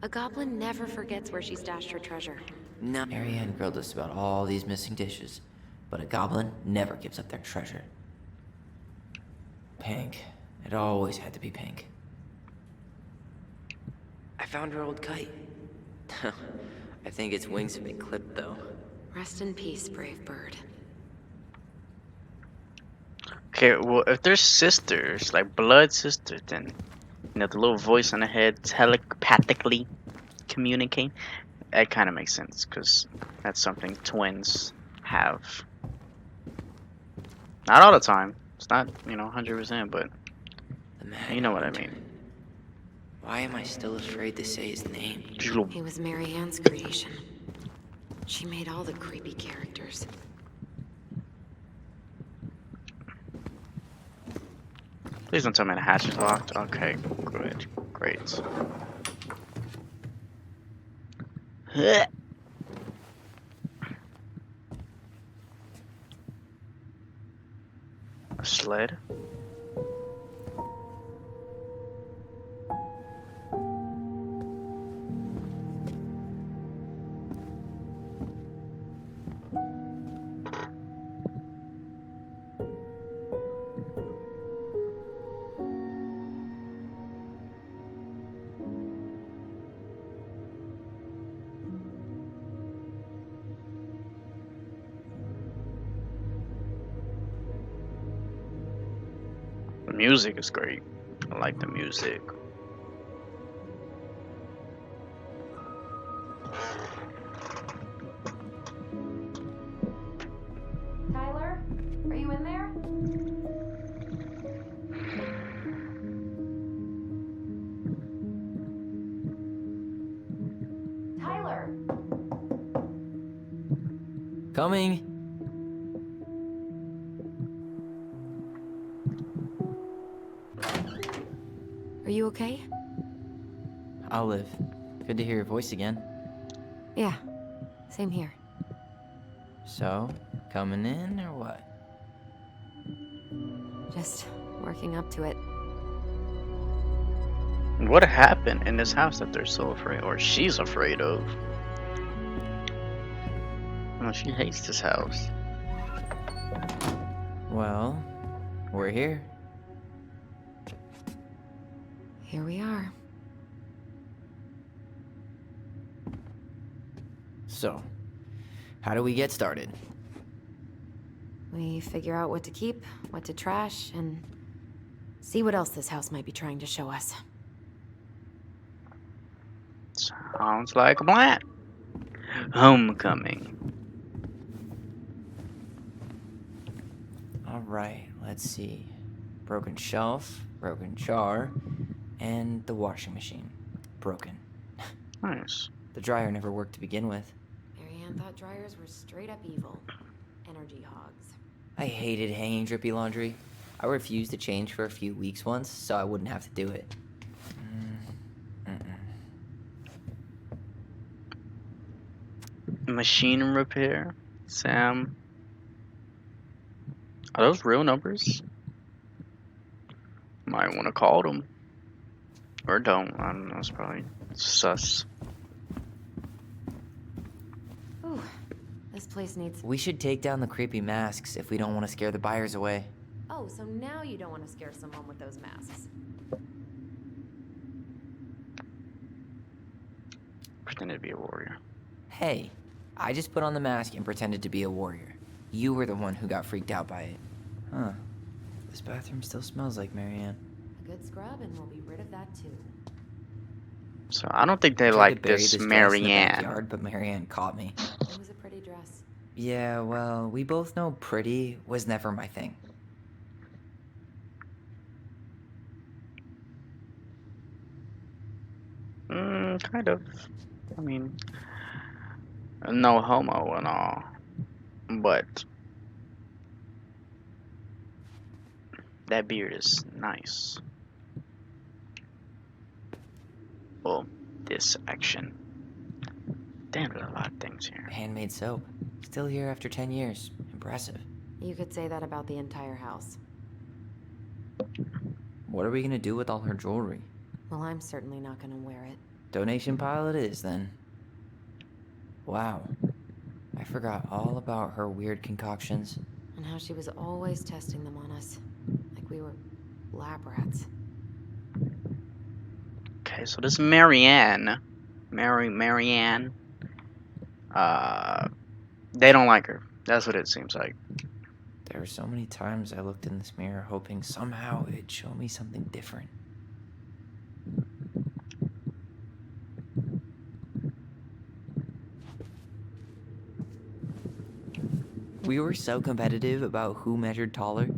A goblin never forgets where she stashed her treasure. No. Marianne grilled us about all these missing dishes, but a goblin never gives up their treasure. Pink. It always had to be pink. I found her old kite. I think its wings have been clipped, though. Rest in peace, brave bird. Okay, well, if they're sisters, like blood sisters, then, you know, the little voice on the head telepathically communicate, that kind of makes sense, because that's something twins have. Not all the time. It's not, you know, 100%, but The Mad you know what I Hunter. mean. Why am I still afraid to say his name? He was Mary Ann's creation. She made all the creepy characters. Please don't tell me the hatch is locked. Okay, good. Great. A sled? music is great. I like the music. Tyler, are you in there? Tyler! Coming. Are you okay? Olive, good to hear your voice again. Yeah, same here. So, coming in or what? Just working up to it. What happened in this house that they're so afraid, or she's afraid of? Oh, she hates this house. Well, we're here. Here we are. So, how do we get started? We figure out what to keep, what to trash, and see what else this house might be trying to show us. Sounds like a plan. Homecoming. Alright, let's see. Broken shelf, broken jar, and the washing machine. Broken. Nice. The dryer never worked to begin with. Marianne thought dryers were straight up evil. Energy hogs. I hated hanging drippy laundry. I refused to change for a few weeks once, so I wouldn't have to do it. Machine repair. Sam. Are those real numbers? Might want to call them. Or don't. I don't know. It's probably sus. Ooh, this place needs... We should take down the creepy masks if we don't want to scare the buyers away. Oh, so now you don't want to scare someone with those masks. Pretended to be a warrior. Hey, I just put on the mask and pretended to be a warrior. You were the one who got freaked out by it. Huh. This bathroom still smells like Marianne. A good scrub and we'll be rid of that too. So I don't think they Tried like to bury this dress in the Marianne. backyard, but Marianne caught me. It was a pretty dress. Yeah, well, we both know pretty was never my thing. Kind of. I mean, no homo and all, but that beard is nice. Well, this action. Damn, there's a lot of things here. Handmade soap. Still here after 10 years. Impressive. You could say that about the entire house. What are we gonna do with all her jewelry? Well, I'm certainly not gonna wear it. Donation pile it is, then. Wow. I forgot all about her weird concoctions. And how she was always testing them on us. Like we were lab rats. Okay, so this Marianne, Marianne, they don't like her. That's what it seems like. There were so many times I looked in this mirror hoping somehow it'd show me something different. We were so competitive about who measured taller.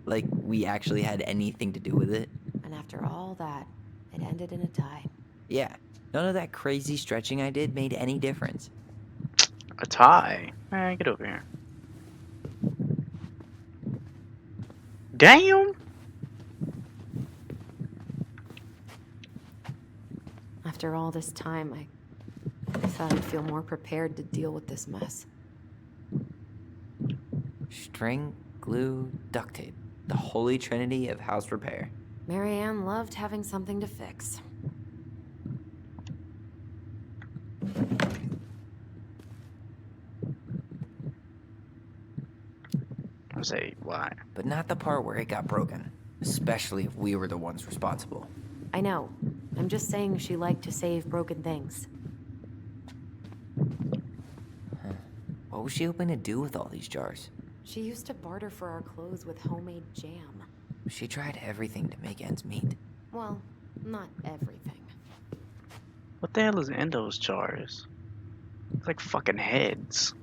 Like we actually had anything to do with it. And after all that, it ended in a tie. Yeah, none of that crazy stretching I did made any difference. A tie. Man, get over here. Damn. After all this time, I thought I'd feel more prepared to deal with this mess. String, glue, duct tape. The holy trinity of house repair. Marianne loved having something to fix. I say why? But not the part where it got broken. Especially if we were the ones responsible. I know. I'm just saying she liked to save broken things. What was she hoping to do with all these jars? She used to barter for our clothes with homemade jam. She tried everything to make ends meet. Well, not everything. What the hell is in those jars? It's like fucking heads.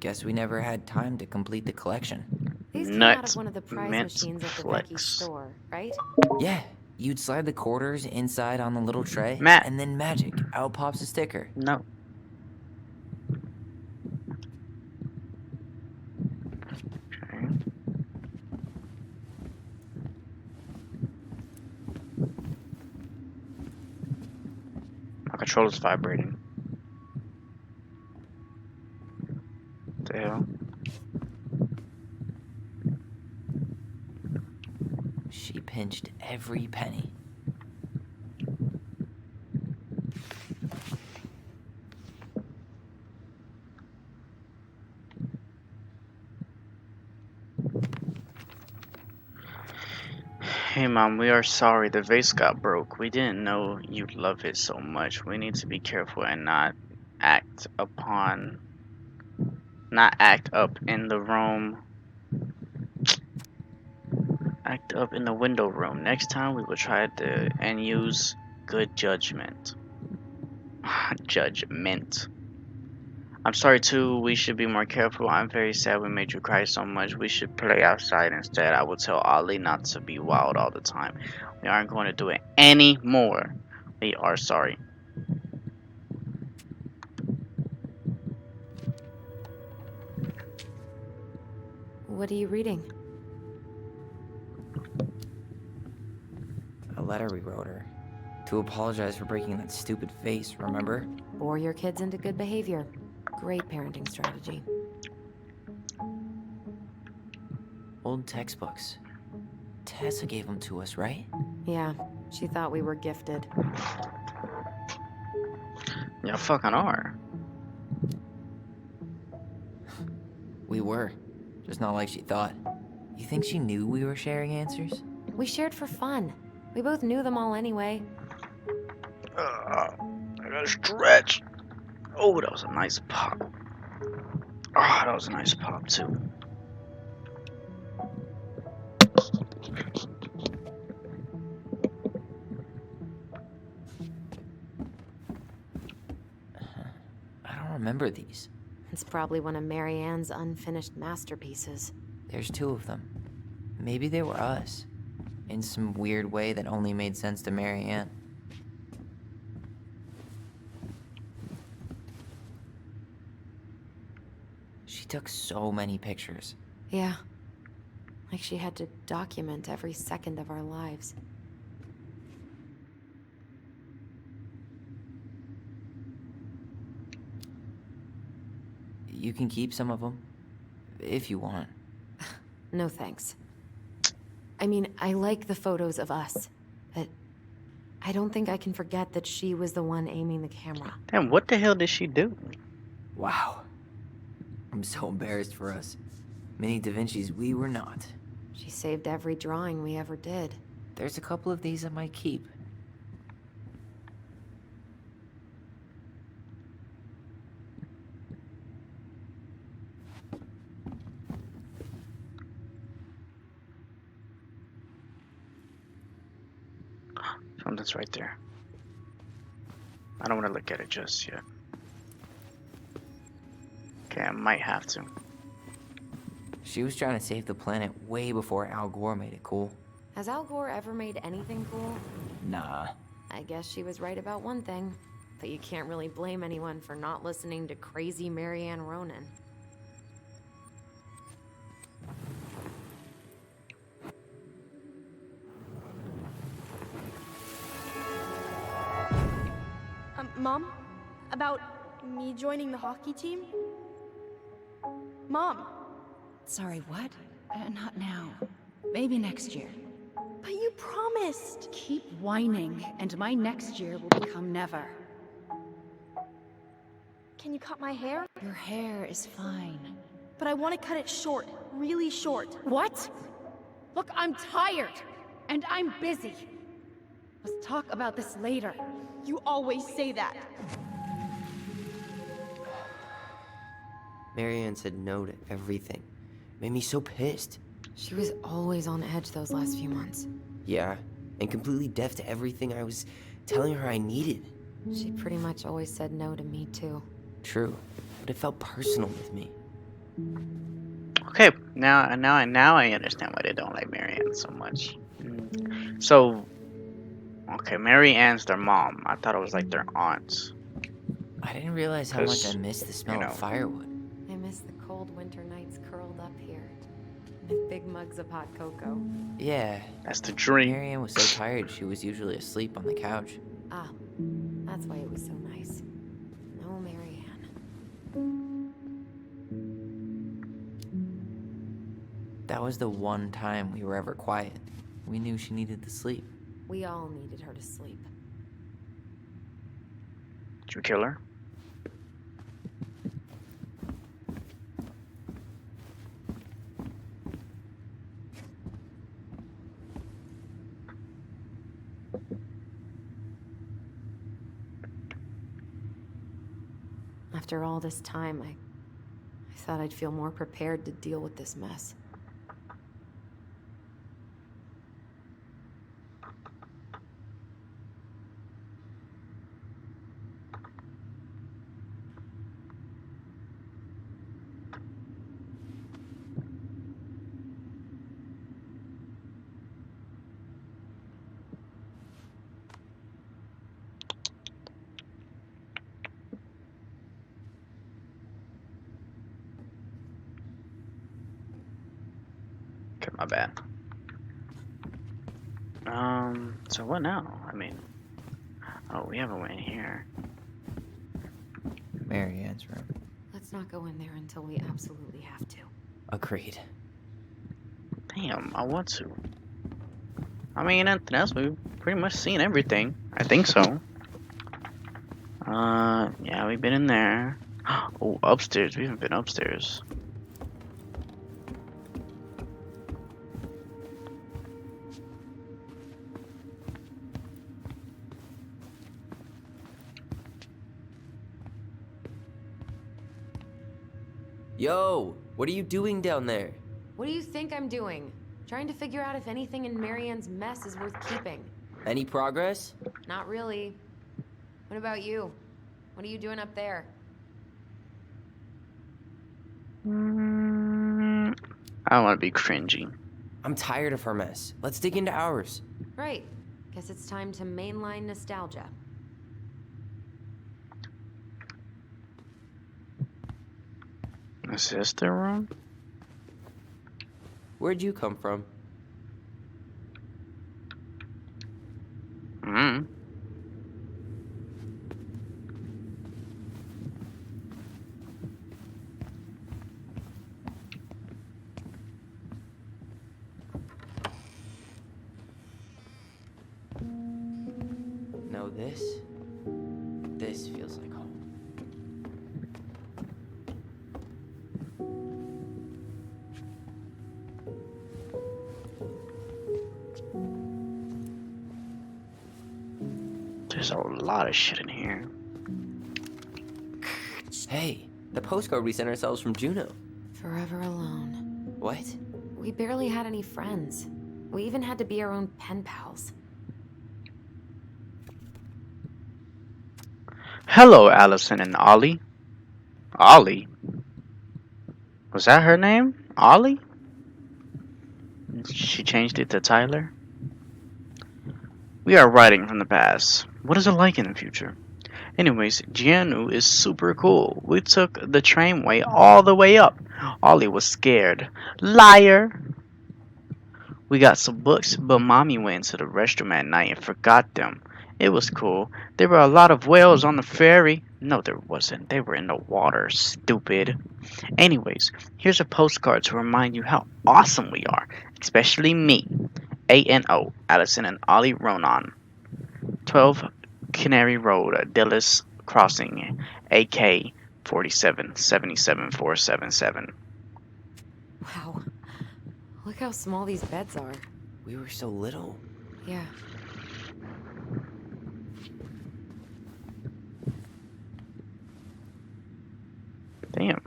Guess we never had time to complete the collection. These came out Nuts, of one of the prize mint machines at the flex. Becky store, right? Yeah, you'd slide the quarters inside on the little tray, Matt. and then magic, out pops a sticker. No. Okay. My controller's vibrating. What the hell? She pinched every penny. Hey mom, we are sorry. The vase got broke. We didn't know you love it so much. We need to be careful and not act up in the room. Act up in the window room. Next time we will try to and use good judgment. Judgment. I'm sorry too. We should be more careful. I'm very sad we made you cry so much. We should play outside instead. I will tell Ollie not to be wild all the time. We aren't going to do it anymore. We are sorry. What are you reading? A letter we wrote her. To apologize for breaking that stupid vase, remember? Bore your kids into good behavior. Great parenting strategy. Old textbooks. Tessa gave them to us, right? Yeah, she thought we were gifted. Yeah, fucking are. We were. Just not like she thought. You think she knew we were sharing answers? We shared for fun. We both knew them all anyway. I gotta stretch. Oh, that was a nice pop. Oh, that was a nice pop too. I don't remember these. It's probably one of Marianne's unfinished masterpieces. There's 2 of them. Maybe they were us. In some weird way that only made sense to Marianne. She took so many pictures. Yeah. Like she had to document every second of our lives. You can keep some of them, if you want. No thanks. I mean, I like the photos of us, but I don't think I can forget that she was the one aiming the camera. Damn, what the hell did she do? Wow. I'm so embarrassed for us. Mini Da Vinci's we were not. She saved every drawing we ever did. There's a couple of these I might keep. Something's right there. I don't want to look at it just yet. Okay, I might have to. She was trying to save the planet way before Al Gore made it cool. Has Al Gore ever made anything cool? Nah. I guess she was right about one thing, but you can't really blame anyone for not listening to crazy Marianne Ronan. Mom? About me joining the hockey team? Mom! Sorry, what? Not now. Maybe next year. But you promised! Keep whining, and my next year will become never. Can you cut my hair? Your hair is fine. But I want to cut it short. Really short. What? Look, I'm tired, and I'm busy. Let's talk about this later. You always say that. Marianne said no to everything. Made me so pissed. She was always on edge those last few months. Yeah, and completely deaf to everything I was telling her I needed. She pretty much always said no to me, too. True, but it felt personal with me. Okay, now I understand why they don't like Marianne so much. So, okay, Marianne's their mom. I thought it was like their aunt. I didn't realize how much I 'Cause, missed the smell know. of firewood. I miss the cold winter nights curled up here with big mugs of hot cocoa. Yeah, That's the dream. Marianne was so tired she was usually asleep on the couch. Ah, that's why it was so nice. No Marianne. That was the one time we were ever quiet. We knew she needed to sleep. We all needed her to sleep. Did you kill her? After all this time, I thought I'd feel more prepared to deal with this mess. Okay, my bad. So what now? I mean, oh, we haven't went in here. Marianne's room. Let's not go in there until we absolutely have to. Agreed. Damn, I want to. I mean, anything else? We've pretty much seen everything. I think so. Yeah, we've been in there. Oh, upstairs. We haven't been upstairs. Yo, what are you doing down there? What do you think I'm doing? Trying to figure out if anything in Marianne's mess is worth keeping. Any progress? Not really. What about you? What are you doing up there? I don't want to be cringy. I'm tired of her mess. Let's dig into ours. Right. Guess it's time to mainline nostalgia. Is this their room? Where'd you come from? Hmm. No, this feels like home. There's a lot of shit in here. Hey, the postcard we sent ourselves from Juno. Forever alone. What? We barely had any friends. We even had to be our own pen pals. Hello, Allison and Ollie. Ollie? Was that her name? Ollie? She changed it to Tyler? We are writing from the past. What is it like in the future? Anyways, Jianu is super cool. We took the trainway all the way up. Ollie was scared. Liar! We got some books, but Mommy went into the restroom at night and forgot them. It was cool. There were a lot of whales on the ferry. No, there wasn't. They were in the water, stupid. Anyways, here's a postcard to remind you how awesome we are. Especially me. ANO, Allison and Ollie Ronan. 12 Canary Road, Dillis Crossing, AK 47 77477. Wow. Look how small these beds are. We were so little. Yeah. Damn.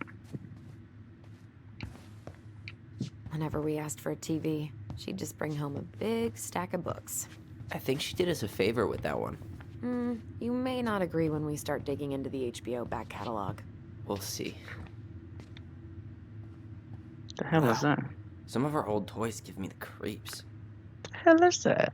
asked for a TV, she'd just bring home a big stack of books. I think she did us a favor with that one. You may not agree when we start digging into the HBO back catalog. We'll see. The hell is that? Some of our old toys give me the creeps. The hell is that?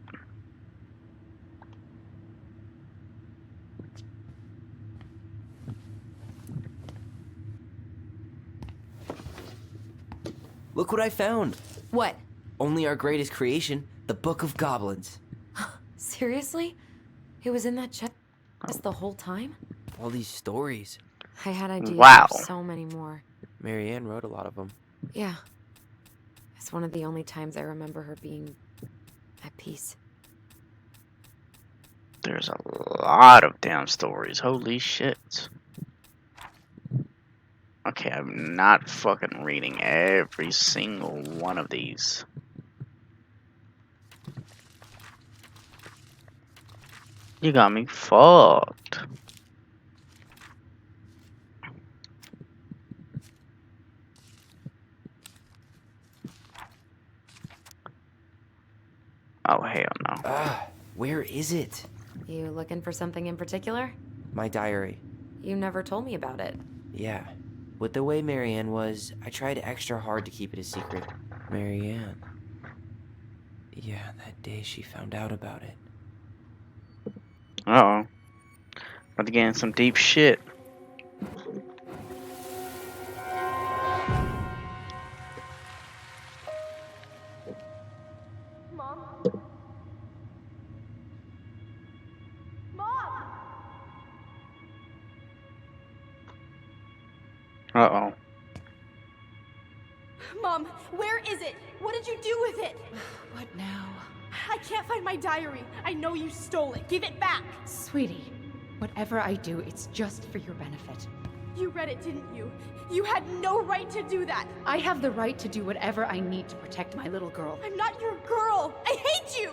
Look what I found! What? Only our greatest creation, the Book of Goblins. Seriously? It was in that chest the whole time? All these stories. I had ideas Wow. for so many more. Marianne wrote a lot of them. Yeah. It's one of the only times I remember her being at peace. There's a lot of damn stories. Holy shit. Okay, I'm not fucking reading every single one of these. You got me fucked. Oh, hell no. Where is it? You looking for something in particular? My diary. You never told me about it. Yeah. With the way Marianne was, I tried extra hard to keep it a secret. Marianne. Yeah, that day she found out about it. Uh-oh. About to get in some deep shit. Mom? Mom! Uh-oh. Mom, where is it? What did you do with it? What now? I can't find my diary. I know you stole it. Give it back. Sweetie, whatever I do, it's just for your benefit. You read it, didn't you? You had no right to do that. I have the right to do whatever I need to protect my little girl. I'm not your girl. I hate you.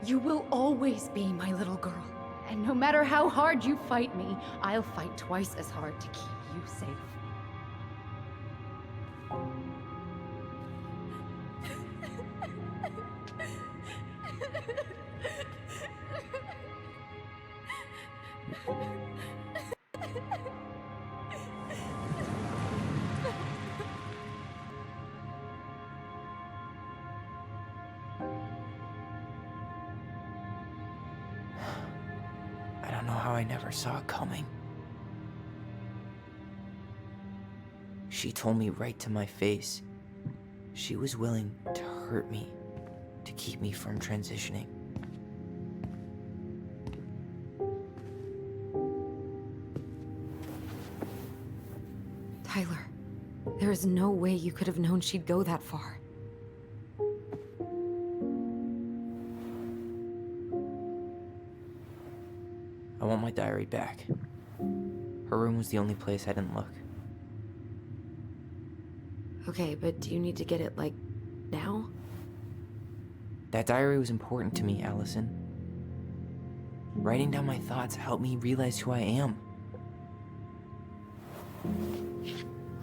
You will always be my little girl. And no matter how hard you fight me, I'll fight twice as hard to keep you safe. I don't know how I never saw it coming. She told me right to my face. She was willing to hurt me, to keep me from transitioning. Tyler, there is no way you could have known she'd go that far. I want my diary back. Her room was the only place I didn't look. Okay, but do you need to get it, like, now? That diary was important to me, Allison. Writing down my thoughts helped me realize who I am.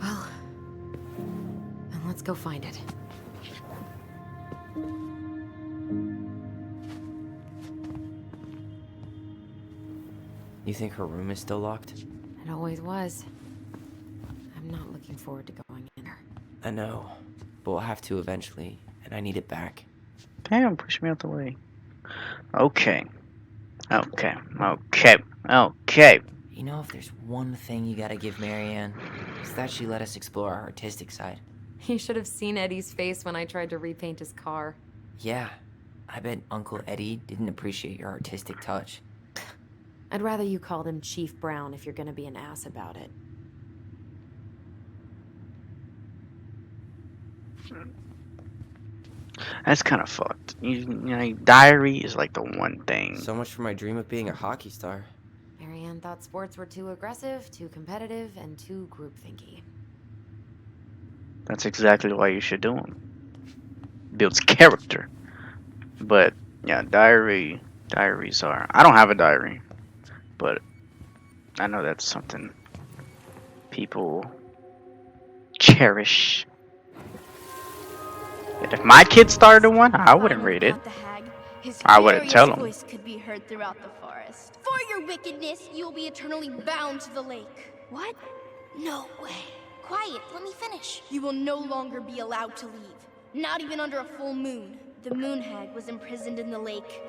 Well, then let's go find it. You think her room is still locked? It always was. I'm not looking forward to going in there. I know, but we'll have to eventually, and I need it back. Damn, push me out the way. Okay. Okay. Okay. Okay. You know, if there's one thing you gotta give Marianne, it's that she let us explore our artistic side. You should have seen Eddie's face when I tried to repaint his car. Yeah, I bet Uncle Eddie didn't appreciate your artistic touch. I'd rather you called him Chief Brown if you're gonna be an ass about it. That's kind of fucked. You know, diary is like the one thing. So much for my dream of being a hockey star. Marianne thought sports were too aggressive, too competitive, and too groupthinky. That's exactly why you should do them. Builds character. But yeah, diaries are. I don't have a diary, but I know that's something people cherish. If my kid started one, I wouldn't Finally read it. caught the hag. His I wouldn't tell furious him. voice could be heard throughout the forest. For your wickedness, you will be eternally bound to the lake. What? No way. Quiet, let me finish. You will no longer be allowed to leave. Not even under a full moon. The moon hag was imprisoned in the lake,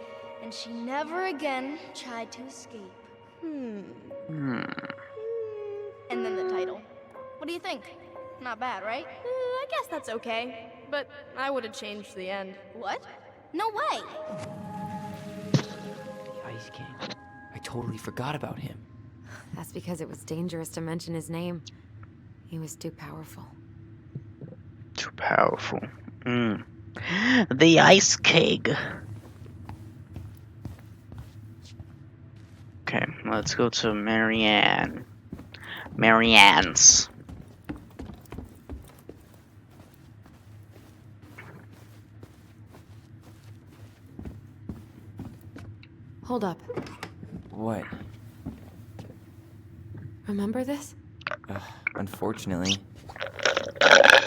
and she never again tried to escape. And then the title. What do you think? Not bad, right? I guess that's okay. But I would have changed the end. What? No way! The Ice King. I totally forgot about him. That's because it was dangerous to mention his name. He was too powerful. Too powerful. The Ice King. Okay, let's go to Marianne. Marianne's. Hold up. What? Remember this? Unfortunately.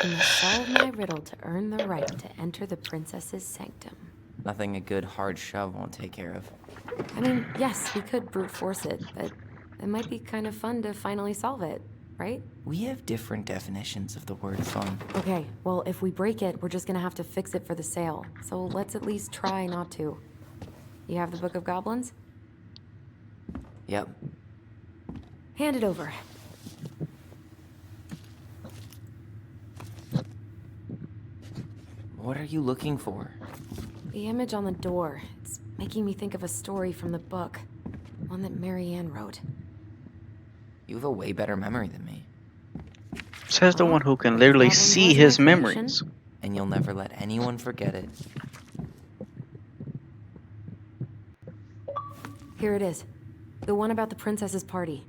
You must solve my riddle to earn the right to enter the princess's sanctum. Nothing a good hard shove won't take care of. I mean, yes, we could brute force it, but it might be kind of fun to finally solve it, right? We have different definitions of the word fun. Okay, well, if we break it, we're just gonna have to fix it for the sale. So let's at least try not to. You have the Book of Goblins? Yep. Hand it over. What are you looking for? The image on the door. It's making me think of a story from the book. One that Marianne wrote. You have a way better memory than me. Says the one who can literally Goblin see has his information? memories. And you'll never let anyone forget it. Here it is. The one about the princess's party.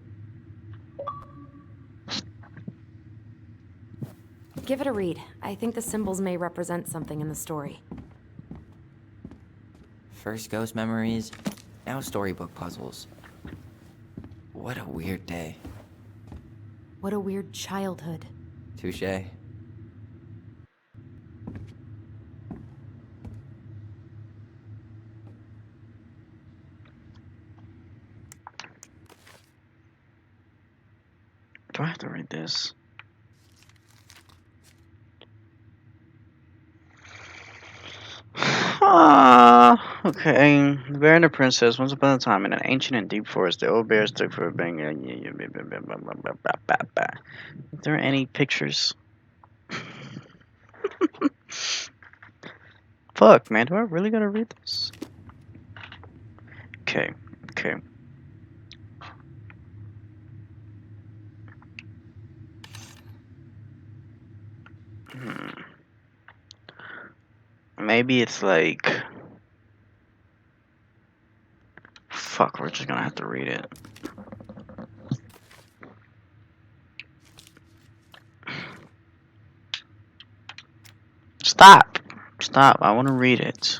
Give it a read. I think the symbols may represent something in the story. First ghost memories, now storybook puzzles. What a weird day. What a weird childhood. Touché. Do I have to read this? Okay. The Bear and the Princess. Once upon a time, in an ancient and deep forest, the old bear stood for a bang. Is there any pictures? Fuck, man. Do I really gotta read this? Okay. Okay. Maybe it's like... Fuck, we're just gonna have to read it. Stop! Stop, I wanna read it.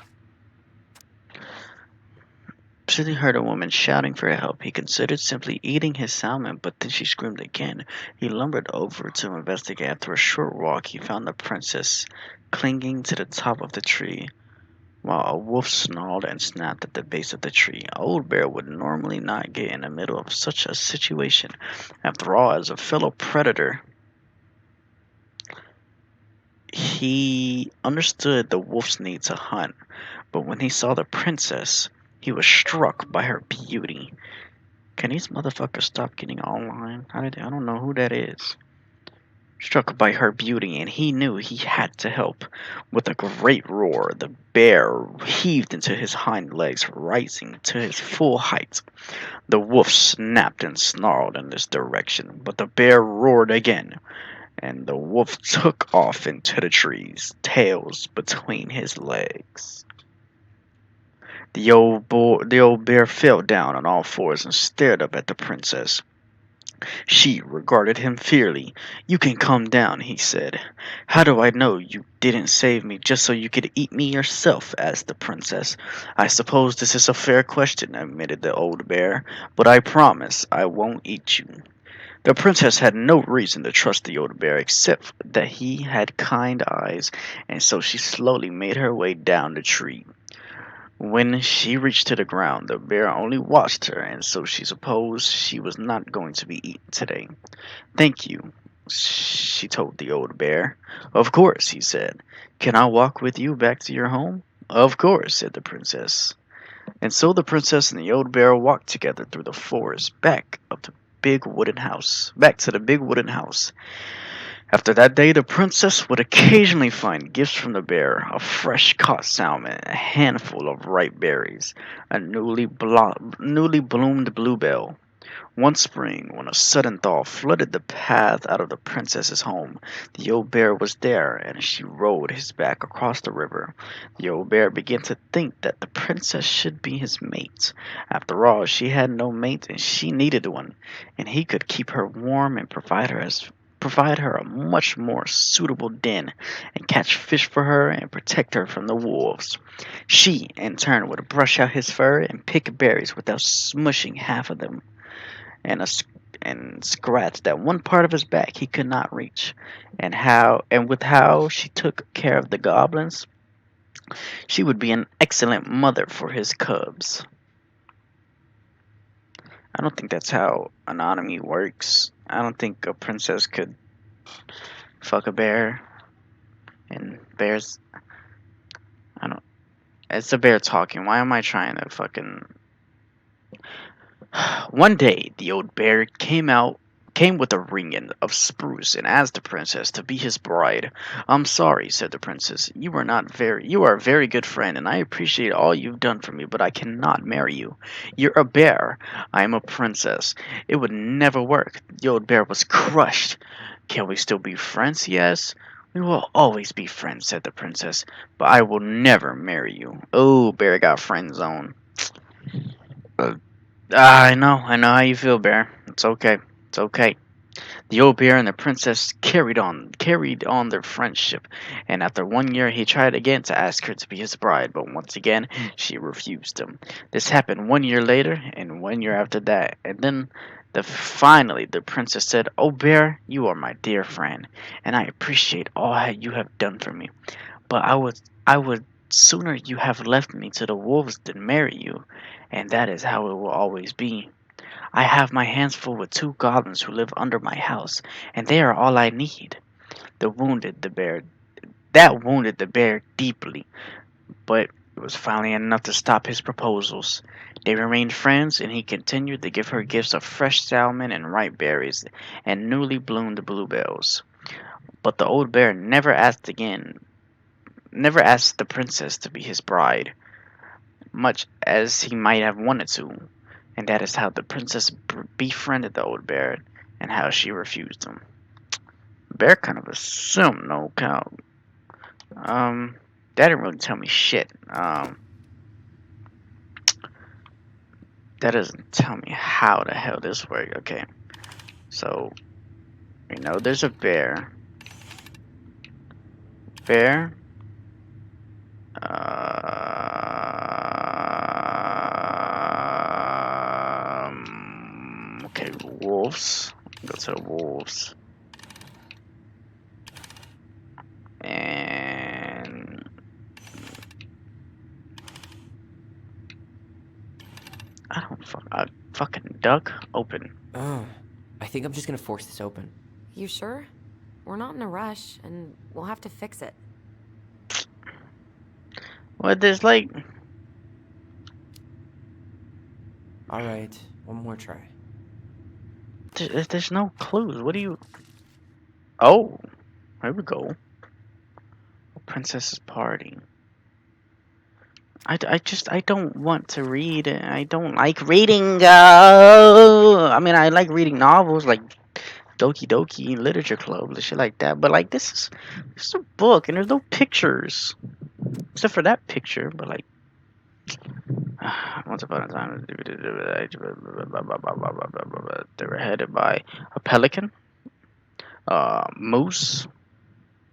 Suddenly heard a woman shouting for help. He considered simply eating his salmon, but then she screamed again. He lumbered over to investigate. After a short walk, he found the princess clinging to the top of the tree, while a wolf snarled and snapped at the base of the tree. Old Bear would normally not get in the middle of such a situation. After all, as a fellow predator, he understood the wolf's need to hunt. But when he saw the princess, he was struck by her beauty. Can these motherfuckers stop getting online? I don't know who that is. Struck by her beauty, and he knew he had to help. With a great roar, the bear heaved into his hind legs, rising to his full height. The wolf snapped and snarled in this direction, but the bear roared again, and the wolf took off into the trees, tails between his legs. The old bear fell down on all fours and stared up at the princess. She regarded him fiercely. "You can come down," he said. "How do I know you didn't save me just so you could eat me yourself?" asked the princess. "I suppose this is a fair question," admitted the old bear, "but I promise I won't eat you." The princess had no reason to trust the old bear except that he had kind eyes, and so she slowly made her way down the tree. When she reached to the ground, the bear only watched her, and so she supposed she was not going to be eaten today. Thank you, she told the old bear. Of course, he said. Can I walk with you back to your home? Of course, said the princess. And so the princess and the old bear walked together through the forest back to the big wooden house. After that day, the princess would occasionally find gifts from the bear, a fresh caught salmon, a handful of ripe berries, a newly bloomed bluebell. One spring, when a sudden thaw flooded the path out of the princess's home, the old bear was there, and she rode his back across the river. The old bear began to think that the princess should be his mate. After all, she had no mate, and she needed one, and he could keep her warm and provide her a much more suitable den, and catch fish for her and protect her from the wolves. She, in turn, would brush out his fur and pick berries without smushing half of them, and scratch that one part of his back he could not reach. And with how she took care of the goblins, she would be an excellent mother for his cubs. I don't think that's how anatomy works. I don't think a princess could fuck a bear. And bears. I don't. It's a bear talking. Why am I trying to fucking. One day, the old bear came with a ring of spruce and asked the princess to be his bride. I'm sorry, said the princess. You are a very good friend, and I appreciate all you've done for me, but I cannot marry you. You're a bear. I am a princess. It would never work. The old bear was crushed. Can we still be friends? He asked. We will always be friends, said the princess, but I will never marry you. Oh, bear got friend zone. I know how you feel, bear. It's okay. It's okay. The old bear and the princess carried on their friendship, and after 1 year he tried again to ask her to be his bride, but once again she refused him. This happened 1 year later, and 1 year after that, and then finally the princess said, "Oh bear, you are my dear friend, and I appreciate all you have done for me. But I would sooner you have left me to the wolves than marry you, and that is how it will always be. I have my hands full with 2 goblins who live under my house, and they are all I need." The wounded the bear that wounded the bear deeply, but it was finally enough to stop his proposals. They remained friends, and he continued to give her gifts of fresh salmon and ripe berries and newly bloomed bluebells. But the old bear never asked the princess to be his bride, much as he might have wanted to. And that is how the princess befriended the old bear, and how she refused him. Bear kind of assumed no count. That didn't really tell me shit. That doesn't tell me how the hell this works. Okay, so there's a bear. Bear. Okay, wolves. Go to the wolves. And fucking duck open. Oh, I think I'm just gonna force this open. You sure? We're not in a rush, and we'll have to fix it. Well, there's like. Alright, one more try. There's no clues. What do you? Oh, here we go. Princess's party. I don't want to read. I don't like reading. I mean, I like reading novels like Doki Doki Literature Club and shit like that. But like this is a book, and there's no pictures except for that picture. But like, once upon a time, they were headed by a pelican, moose,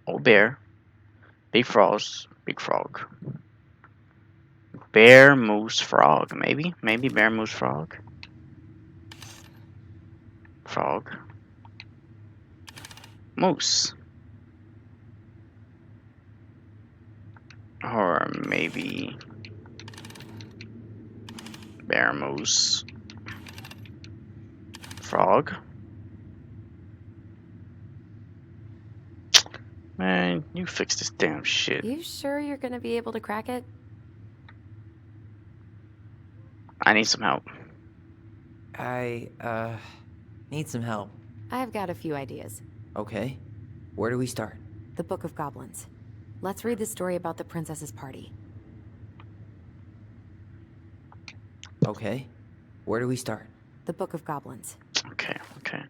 old bear, big frog. Bear, moose, frog. Maybe bear, moose, frog. Frog. Moose. Or maybe bear moose. Frog. Man, you fix this damn shit. You sure you're gonna be able to crack it? I need some help. I, need some help. I've got a few ideas. Okay. Where do we start? The Book of Goblins. Let's read the story about the princess's party. Okay. Where do we start? The Book of Goblins. Okay, okay.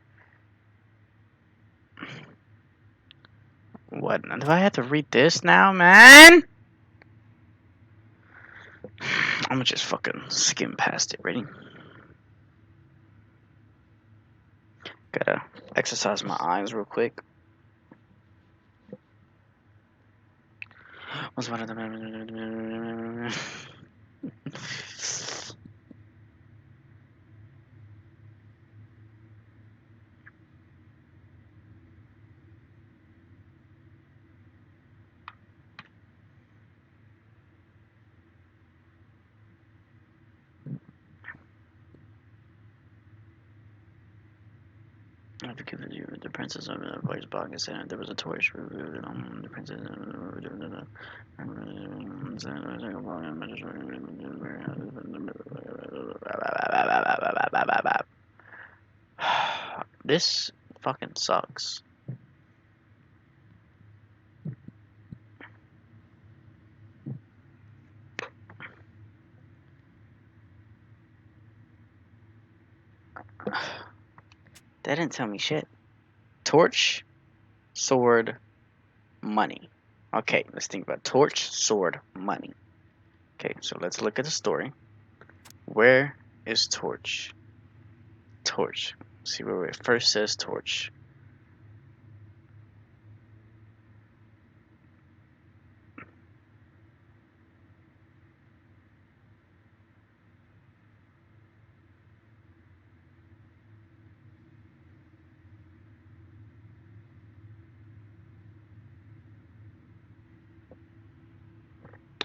What? Do I have to read this now, man? I'm gonna just fucking skim past it. Ready? Gotta exercise my eyes real quick. What's one of them? After giving you the princess of the voice box and said there was a torch removed on the princess. This fucking sucks. That didn't tell me shit. Torch, sword, money. Okay, let's think about torch, sword, money. Okay, so let's look at the story. Where is torch? Torch. See where it first says torch.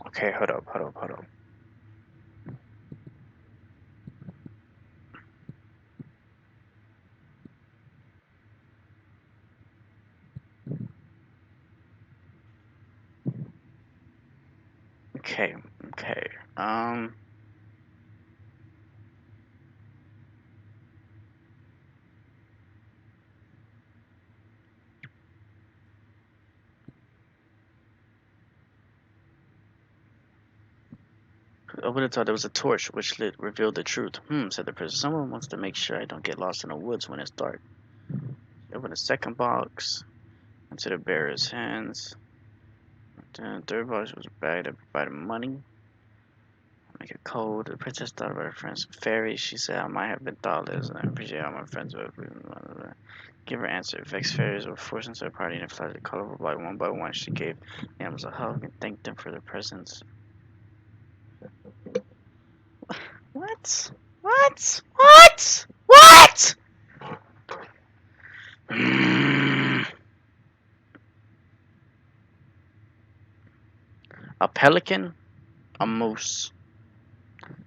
Okay, hold up. Okay. I would have thought there was a torch which revealed the truth. Said the person. Someone wants to make sure I don't get lost in the woods when it's dark. Open the second box. Into the bearer's hands. The third box was a bag that provided money. Make a code. The princess thought about her friends fairies. She said I might have been thoughtless and I appreciate all my friends would give her answer. Vexed fairies were forced into the party and flashed the colorful light one by one. She gave the animals a hug and thanked them for their presence. What? A pelican? A moose.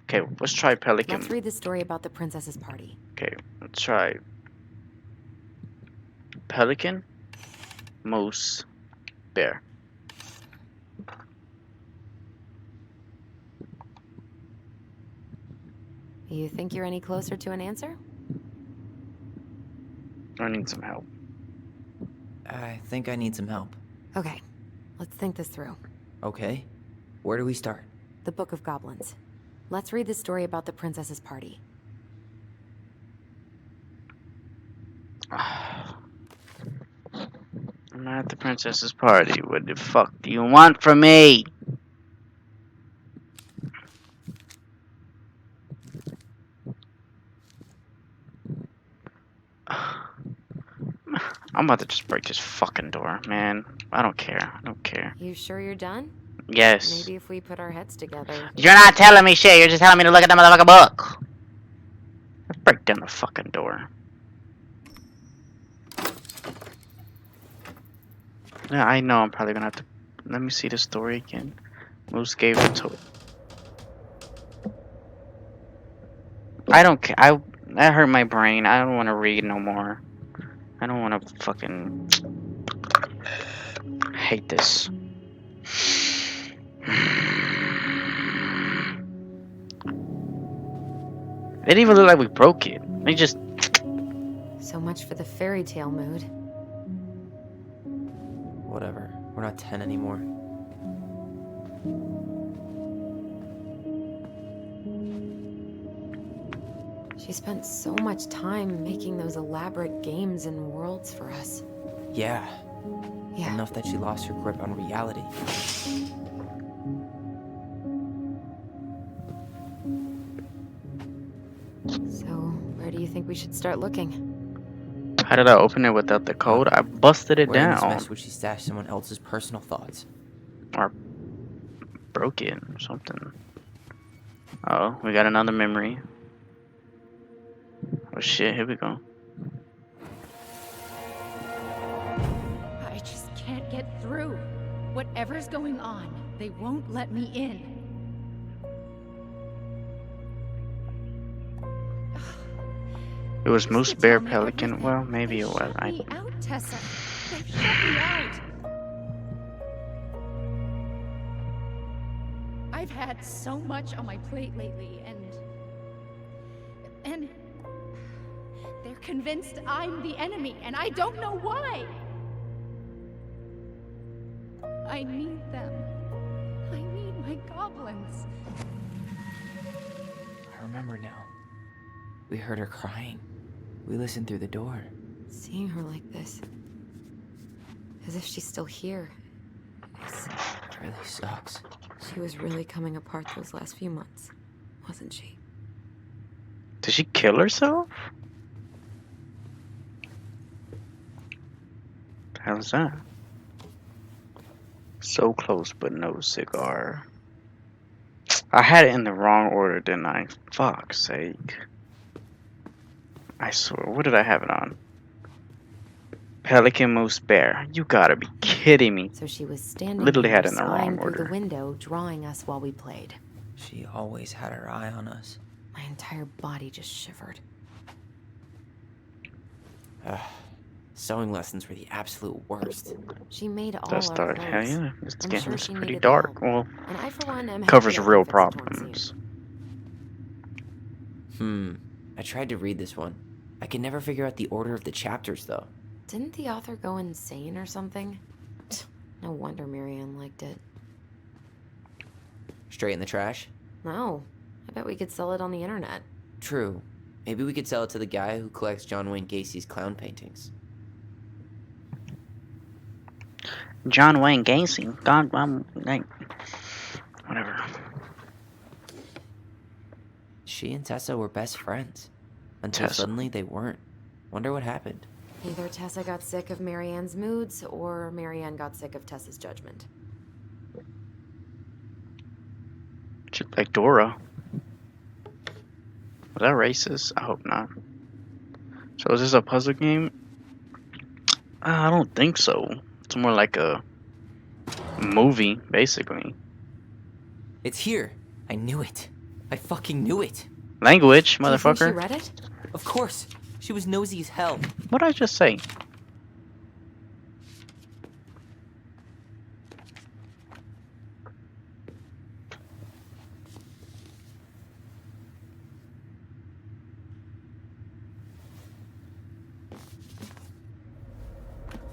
Okay, let's try pelican. Let's read the story about the princess's party. Okay, let's try pelican, moose, bear. You think you're any closer to an answer? I need some help. I think I need some help. Okay, let's think this through. Okay. Where do we start? The Book of Goblins. Let's read the story about the princess's party. I'm at the princess's party. What the fuck do you want from me? I'm about to just break this fucking door, man. I don't care. You sure you're done? Yes. Maybe if we put our heads together. You're not telling me shit. You're just telling me to look at the motherfucking book. Let's break down the fucking door. Yeah, I know. I'm probably gonna have to. Let me see the story again. Moose gave it to. I don't care. That hurt my brain. I don't want to read no more. I don't want to fucking hate this. It didn't even look like we broke it. We just. So much for the fairy tale mood. Whatever. We're not 10 anymore. She spent so much time making those elaborate games and worlds for us. Yeah. Yeah. Enough that she lost her grip on reality. So, where do you think we should start looking? How did I open it without the code? I busted it Where in this down. mess would she stash someone else's personal thoughts? Or broke it or something. Oh, we got another memory. Oh shit, here we go. I just can't get through. Whatever's going on, they won't let me in. It was Used Moose, to Bear, tell me Pelican. everything. Well, maybe They it was. shut me out, Tessa. They shut me out. I've had so much on my plate lately, and they're convinced I'm the enemy, and I don't know why. I need them. I need my goblins. I remember now. We heard her crying. We listened through the door. Seeing her like this. As if she's still here. It really sucks. She was really coming apart those last few months, wasn't she? Did she kill herself? How's that? So close, but no cigar. I had it in the wrong order, didn't I? Fuck's sake. I swear, what did I have it on? Pelican, Moose, Bear. You gotta be kidding me. So she was standing Literally here, had it in the wrong spying through order. the window, drawing us while we played. She always had her eye on us. My entire body just shivered. Sewing lessons were the absolute worst. She made all Let's our start. clothes. Hell yeah, it's I'm getting sure it's she pretty needed dark. help. Well, And I, for one, am covers happy I real can fix a torn problems. seam. I tried to read this one. I can never figure out the order of the chapters, though. Didn't the author go insane or something? No wonder Marianne liked it. Straight in the trash? No, I bet we could sell it on the internet. True. Maybe we could sell it to the guy who collects John Wayne Gacy's clown paintings. John Wayne Gacy. God, like, whatever. She and Tessa were best friends. Until Tessa. suddenly they weren't. Wonder what happened. Either Tessa got sick of Marianne's moods, or Marianne got sick of Tessa's judgment. She looked like Dora. Was that racist? I hope not. So is this a puzzle game? I don't think so. It's more like a movie, basically. It's here. I knew it. I fucking knew it. Language, Do you think she motherfucker. read it? Of course. She was nosy as hell. What did I just say?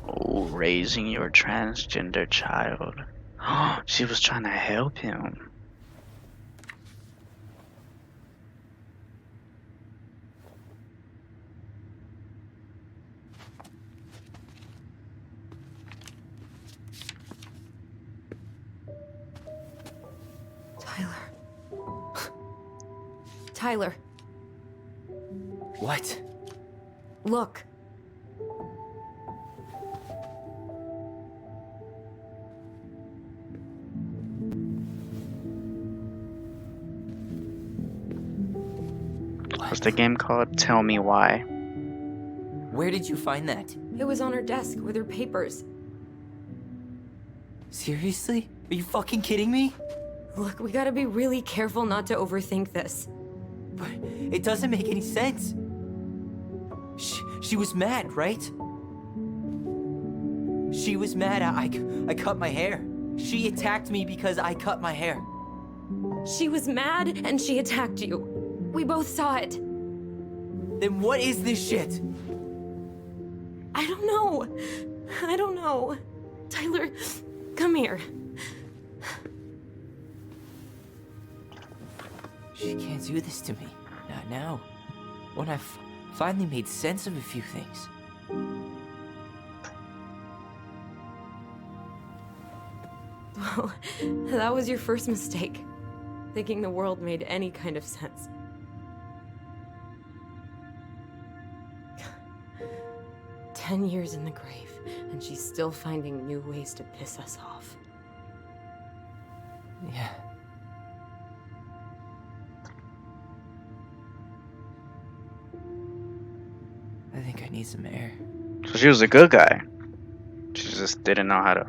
Oh, raising your transgender child. She was trying to help him. Tyler, What? look. What's the game called? Tell me why. Where did you find that? It was on her desk with her papers. Seriously? Are you fucking kidding me? Look, we gotta be really careful not to overthink this. But it doesn't make any sense. She was mad, right? She was mad I cut my hair. She attacked me because I cut my hair. She was mad and she attacked you. We both saw it. Then what is this shit? I don't know. I don't know. Tyler, come here. She can't do this to me. Not now. When I finally made sense of a few things. Well, that was your first mistake. Thinking the world made any kind of sense. "10 years in the grave, and she's still finding new ways to piss us off." Yeah. I think I need some air. So she was a good guy. She just didn't know how to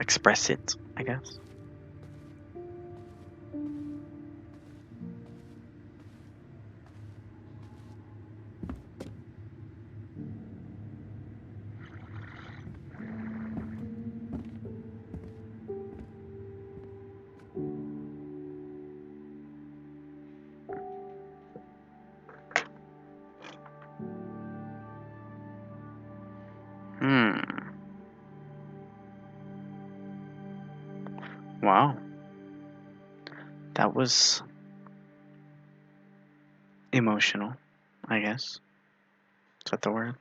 express it, I guess. Wow. That was emotional, I guess. Is that the word?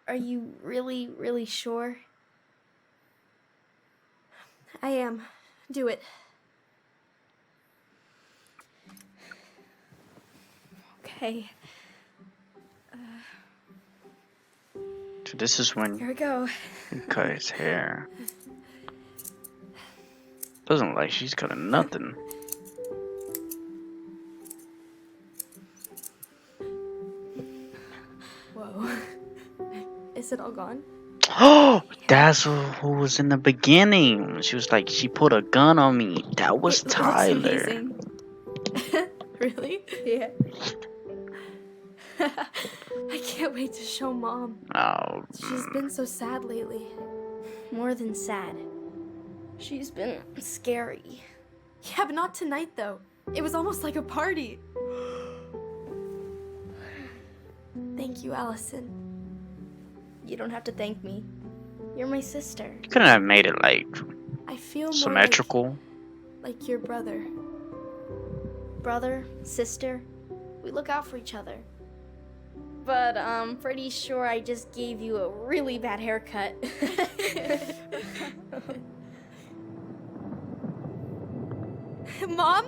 Are you really, really sure? I am. Do it. Okay. So this is when Here we go. he cut his hair. Doesn't look like she's cutting nothing. Whoa. Is it all gone? Oh, that's who was in the beginning. She was like, she put a gun on me. That was It looks Tyler. amazing. Really? Yeah. I can't wait to show Mom. Oh, She's been so sad lately. More than sad. She's been scary. Yeah, but not tonight, though. It was almost like a party. Thank you, Allison. You don't have to thank me. You're my sister. you couldn't have made it like I feel more symmetrical. like your brother. Brother, sister, we look out for each other. But I'm pretty sure I just gave you a really bad haircut. Mom?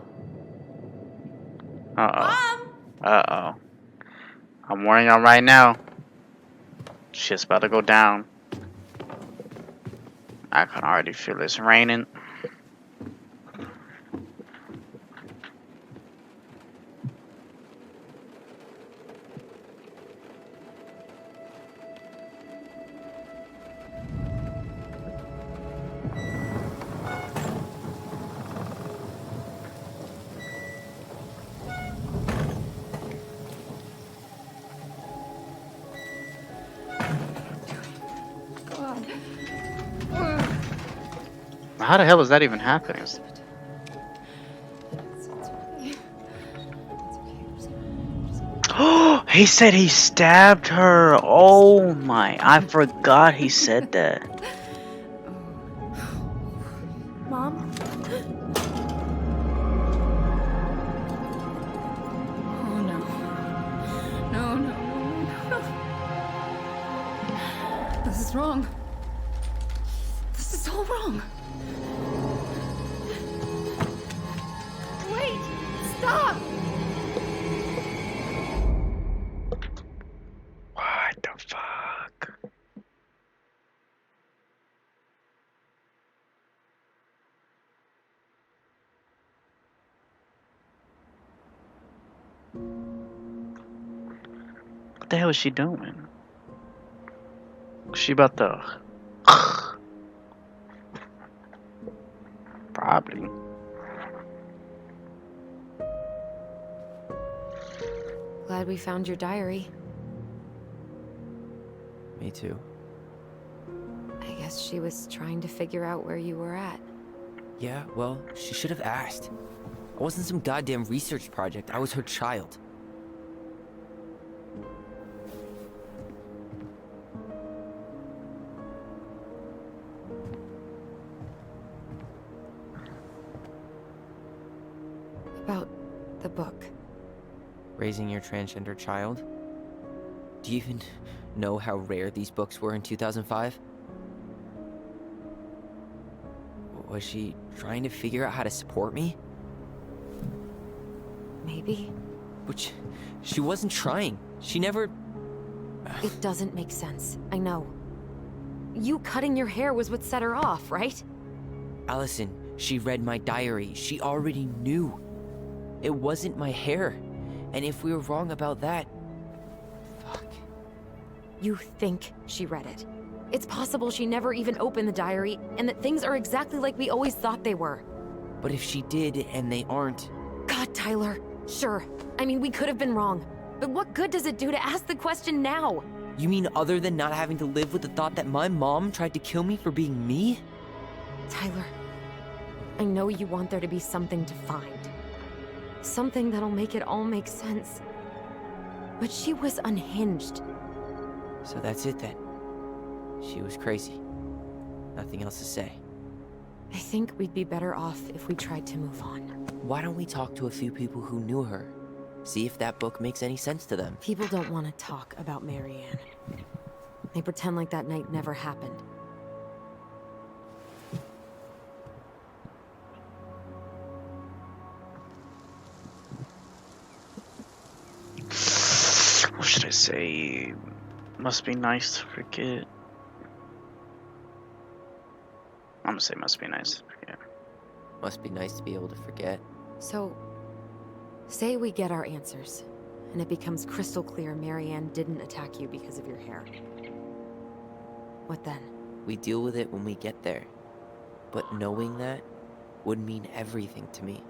Uh-oh. Uh-oh. I'm warning y'all right now. Shit's about to go down. I can already feel it's raining. How the hell is that even happening? Oh, he said he stabbed her. Oh my, I forgot he said that. Mom? Oh no. No, no, no, no. This is wrong. This is all wrong. Wait! Stop! What the fuck? the hell is she doing? She about to... Probably. Glad we found your diary. Me too. I guess she was trying to figure out where you were at. Yeah, well, she should have asked. I wasn't some goddamn research project. I was her child. About the book. Raising your transgender child? Do you even know how rare these books were in 2005? Was she trying to figure out how to support me? Maybe. But she wasn't trying. She never... It doesn't make sense. I know. You cutting your hair was what set her off, right? Allison, she read my diary. She already knew. It wasn't my hair. And if we were wrong about that... Fuck. You think she read it. It's possible she never even opened the diary, and that things are exactly like we always thought they were. But if she did, and they aren't... God, Tyler. Sure. I mean, we could have been wrong. But what good does it do to ask the question now? You mean other than not having to live with the thought that my mom tried to kill me for being me? Tyler, I know you want there to be something to find. Something that'll make it all make sense. But she was unhinged. So that's it then. She was crazy. Nothing else to say. I think we'd be better off if we tried to move on. Why don't we talk to a few people who knew her? See if that book makes any sense to them. People don't want to talk about Marianne. They pretend like that night never happened. What should I say? Must be nice to forget. I'm gonna say must be nice to forget. Must be nice to be able to forget. So, say we get our answers, and it becomes crystal clear Marianne didn't attack you because of your hair. What then? We deal with it when we get there. But knowing that would mean everything to me.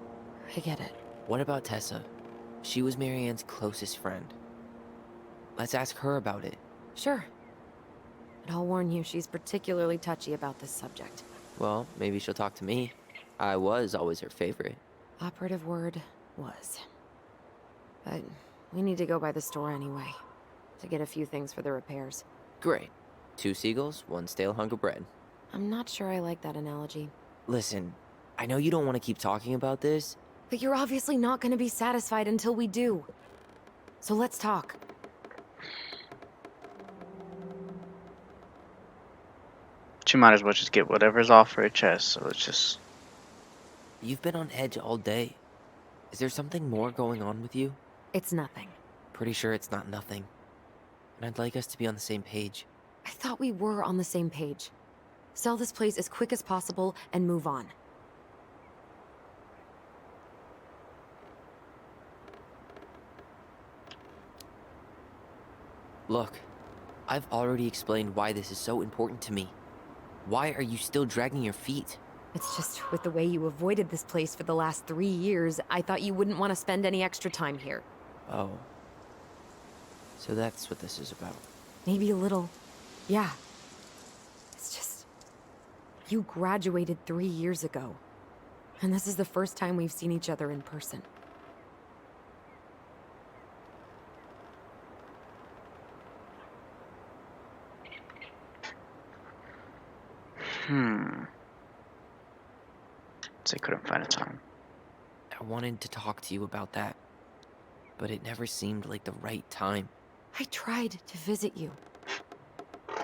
I get it. What about Tessa? She was Marianne's closest friend. Let's ask her about it. Sure. But I'll warn you, she's particularly touchy about this subject. Well, maybe she'll talk to me. I was always her favorite. Operative word was. But we need to go by the store anyway, to get a few things for the repairs. Great. 2 seagulls, 1 stale hunk of bread. I'm not sure I like that analogy. Listen, I know you don't want to keep talking about this. But you're obviously not going to be satisfied until we do. So let's talk. She might as well just get whatever's off her chest, so it's just... You've been on edge all day. Is there something more going on with you? It's nothing. Pretty sure it's not nothing. And I'd like us to be on the same page. I thought we were on the same page. Sell this place as quick as possible and move on. Look, I've already explained why this is so important to me. Why are you still dragging your feet? It's just with the way you avoided this place for the last 3 years, I thought you wouldn't want to spend any extra time here. Oh. So that's what this is about. Maybe a little. Yeah. It's just... You graduated 3 years ago. And this is the first time we've seen each other in person. They couldn't find a time. I wanted to talk to you about that, but it never seemed like the right time. I tried to visit you.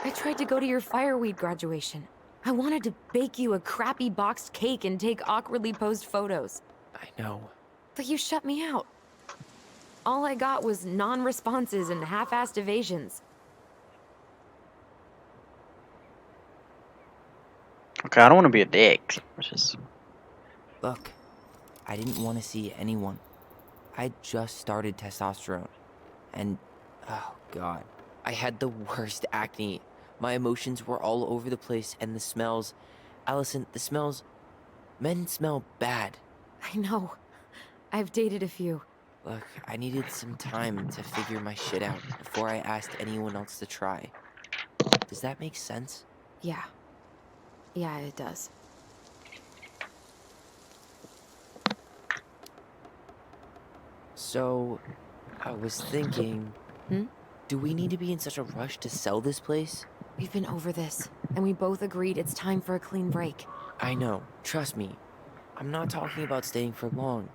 I tried to go to your fireweed graduation. I wanted to bake you a crappy boxed cake and take awkwardly posed photos. I know. But you shut me out. All I got was non-responses and half-assed evasions. Okay, I don't want to be a dick. It's just... Look, I didn't want to see anyone. I just started testosterone, and Oh, God. I had the worst acne. My emotions were all over the place, and the smells... Allison, the smells... Men smell bad. I know. I've dated a few. Look, I needed some time to figure my shit out before I asked anyone else to try. Does that make sense? Yeah. Yeah, it does. So, I was thinking... Do we need to be in such a rush to sell this place? We've been over this, and we both agreed it's time for a clean break. I know. Trust me. I'm not talking about staying for long.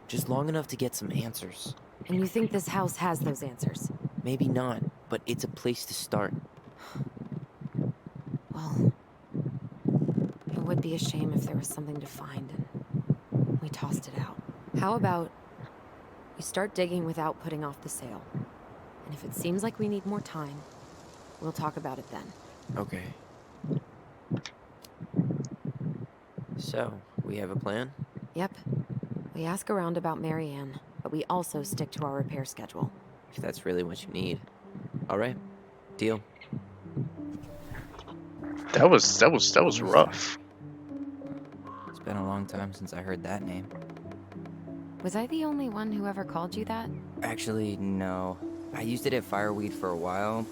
Just long enough to get some answers. And you think this house has those answers? Maybe not, but it's a place to start. Well, it would be a shame if there was something to find and we tossed it out. How about we start digging without putting off the sale? And if it seems like we need more time, we'll talk about it then. Okay. So, we have a plan? Yep. We ask around about Marianne, but we also stick to our repair schedule. If that's really what you need. Alright. Deal. That was rough. It's been a long time since I heard that name. Was I the only one who ever called you that? Actually, no. I used it at Fireweed for a while,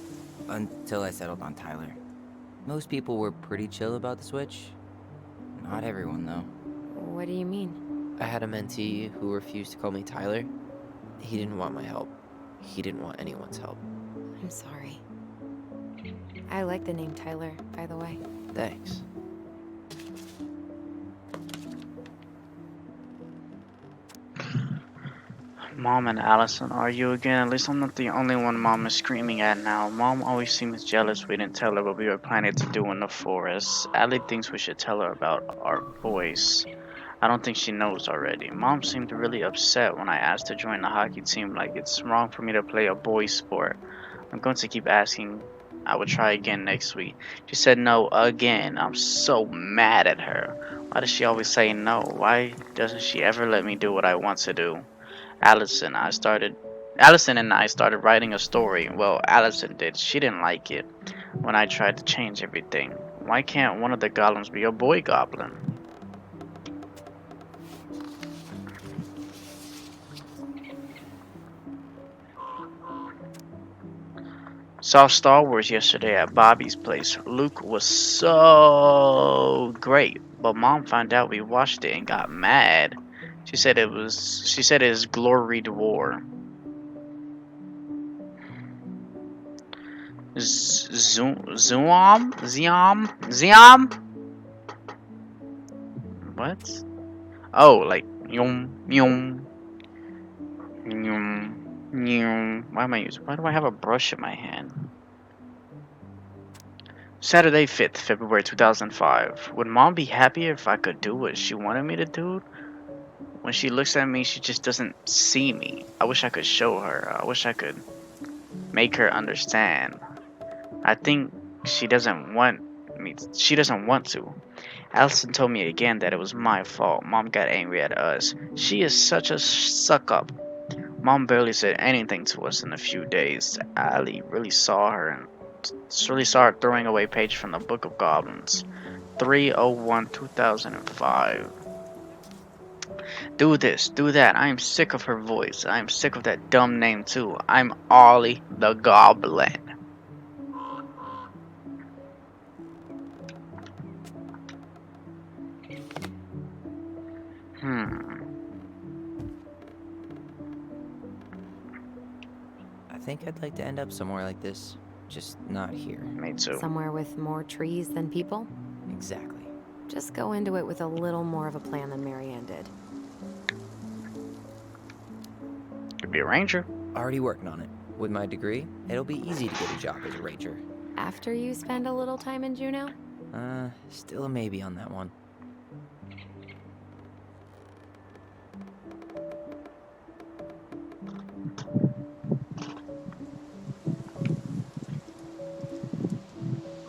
until I settled on Tyler. Most people were pretty chill about the switch. Not everyone, though. What do you mean? I had a mentee who refused to call me Tyler. He didn't want my help. He didn't want anyone's help. I'm sorry. I like the name Tyler, by the way. Thanks. Mom and Allison argue again. At least I'm not the only one Mom is screaming at now. Mom always seems jealous we didn't tell her what we were planning to do in the forest. Allie thinks we should tell her about our boys. I don't think she knows already. Mom seemed really upset when I asked to join the hockey team, like it's wrong for me to play a boys sport. I'm going to keep asking. I will try again next week. She said no again. I'm so mad at her. Why does she always say no? Why doesn't she ever let me do what I want to do? Allison and I started writing a story. Well, Allison did. She didn't like it when I tried to change everything. Why can't one of the goblins be a boy goblin? Saw Star Wars yesterday at Bobby's place. Luke was so great, but Mom found out we watched it and got mad. She said it is gloried war. Ziam? What? Oh, like yum. Why do I have a brush in my hand? Saturday 5th, February 2005. Would Mom be happier if I could do what she wanted me to do? When she looks at me, she just doesn't see me. I wish I could show her. I wish I could make her understand. I think she doesn't want me. She doesn't want to. Allison told me again that it was my fault. Mom got angry at us. She is such a suck-up. Mom barely said anything to us in a few days. Allie really saw her throwing away page from the Book of Goblins. 3/01/2005. Do this, do that. I am sick of her voice. I am sick of that dumb name too. I'm Ollie the Goblin. I think I'd like to end up somewhere like this. Just not here. Me too. Somewhere with more trees than people? Exactly. Just go into it with a little more of a plan than Marianne did. Could be a ranger. Already working on it. With my degree, it'll be easy to get a job as a ranger. After you spend a little time in Juneau? Still a maybe on that one.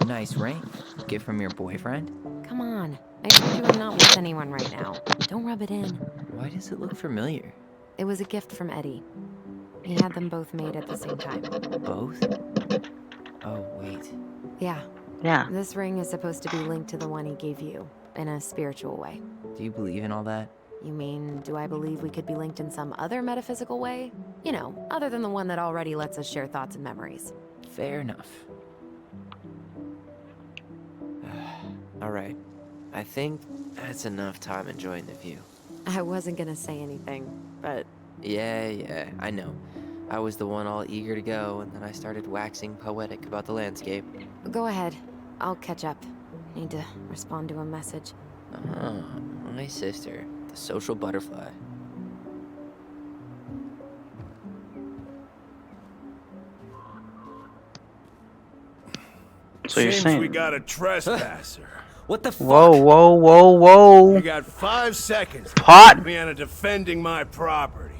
Nice ring. Gift from your boyfriend? Come on. I told you I'm not with anyone right now. Don't rub it in. Why does it look familiar? It was a gift from Eddie. He had them both made at the same time. Both? Oh, wait. Yeah, Yeah. this ring is supposed to be linked to the one he gave you, in a spiritual way. Do you believe in all that? You mean, do I believe we could be linked in some other metaphysical way? You know, other than the one that already lets us share thoughts and memories. Fair enough. Alright. I think that's enough time enjoying the view. I wasn't gonna say anything, but Yeah, I know. I was the one all eager to go, and then I started waxing poetic about the landscape. go ahead. I'll catch up. Need to respond to a message. Ah, my sister, the social butterfly. So you're Seems saying? we got a trespasser. What the fuck? Whoa, whoa, whoa, whoa! You got 5 seconds to Pot. get me out of defending my property.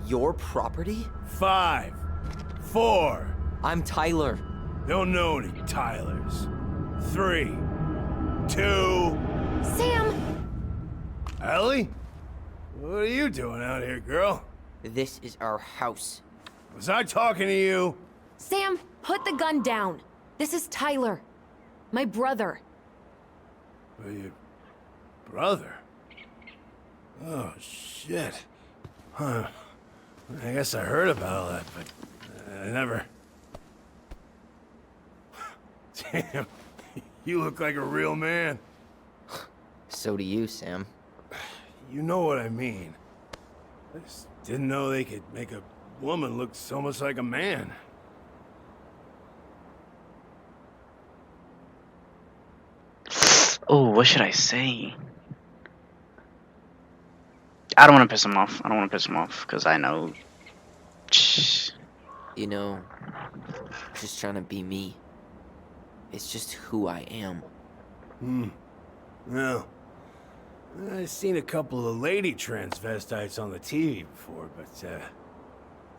Your property? 5, 4. I'm Tyler. Don't know any Tylers. 3, 2. Sam! Ellie? What are you doing out here, girl? This is our house. Was I talking to you? Sam, put the gun down. This is Tyler. My brother. Well, your brother? Oh, shit. Huh. I guess I heard about all that, but I never... Damn, you look like a real man. So do you, Sam. You know what I mean. I just didn't know they could make a woman look so much like a man. Oh, what should I say? I don't want to piss him off. I don't want to piss him off because I know. You know, just trying to be me. It's just who I am. Well, I've seen a couple of lady transvestites on the TV before, but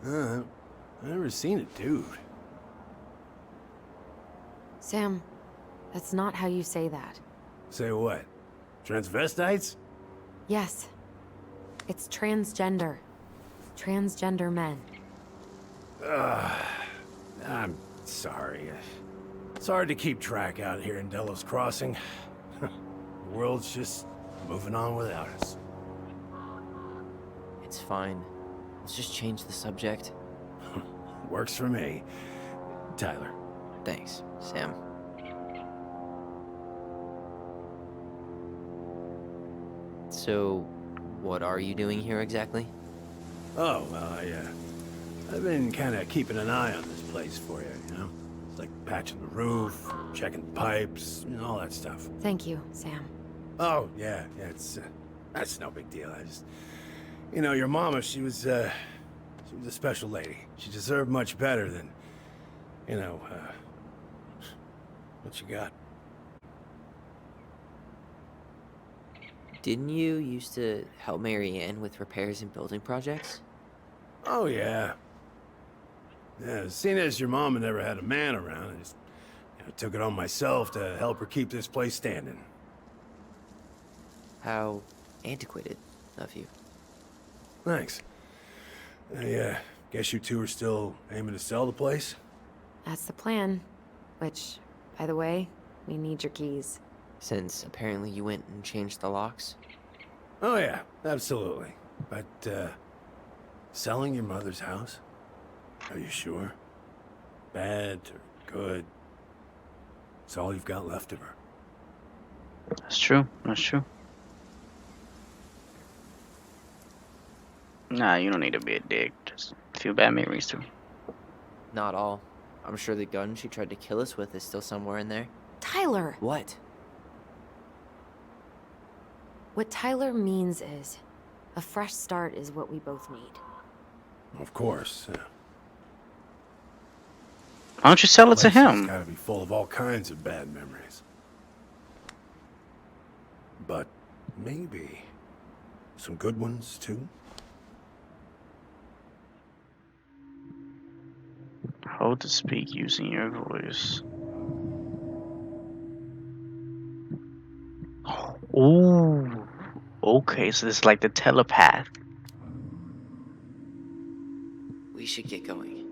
I've never seen a dude. Sam, that's not how you say that. Say what? Transvestites? Yes. It's transgender. Transgender men. I'm sorry. It's hard to keep track out here in Delos Crossing. The world's just moving on without us. It's fine. Let's just change the subject. Works for me. Tyler. Thanks, Sam. So, what are you doing here exactly? Oh, well, I've been kind of keeping an eye on this place for you, you know? It's like patching the roof, checking pipes, you know, all that stuff. Thank you, Sam. Oh, yeah, it's, that's no big deal. I just, you know, your mama, she was a special lady. She deserved much better than, you know, what you got. Didn't you used to help Mary Ann with repairs and building projects? Oh, yeah. Yeah, seeing as your mama never had a man around, I just took it on myself to help her keep this place standing. How antiquated of you. Thanks. I guess you two are still aiming to sell the place? That's the plan. Which, by the way, we need your keys. Since apparently you went and changed the locks? Oh, yeah, absolutely. But, selling your mother's house? Are you sure? Bad or good? It's all you've got left of her. That's true. That's true. Nah, you don't need to be a dick. Just a few bad memories too. Not all. I'm sure the gun she tried to kill us with is still somewhere in there. Tyler! What? What Tyler means is, a fresh start is what we both need. Of course. Why don't you sell it to Place has him? gotta be full of all kinds of bad memories. But maybe some good ones, too? Hold to speak using your voice. Ooh. Okay, so this is like the telepath. We should get going.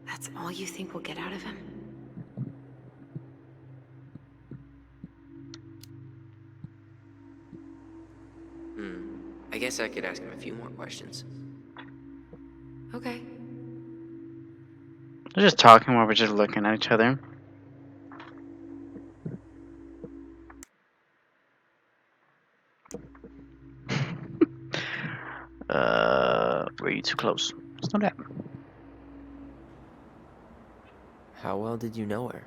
That's all you think we'll get out of him? I guess I could ask him a few more questions. Okay. We're just talking while we're just looking at each other. Were you too close? Let's do that. How well did you know her?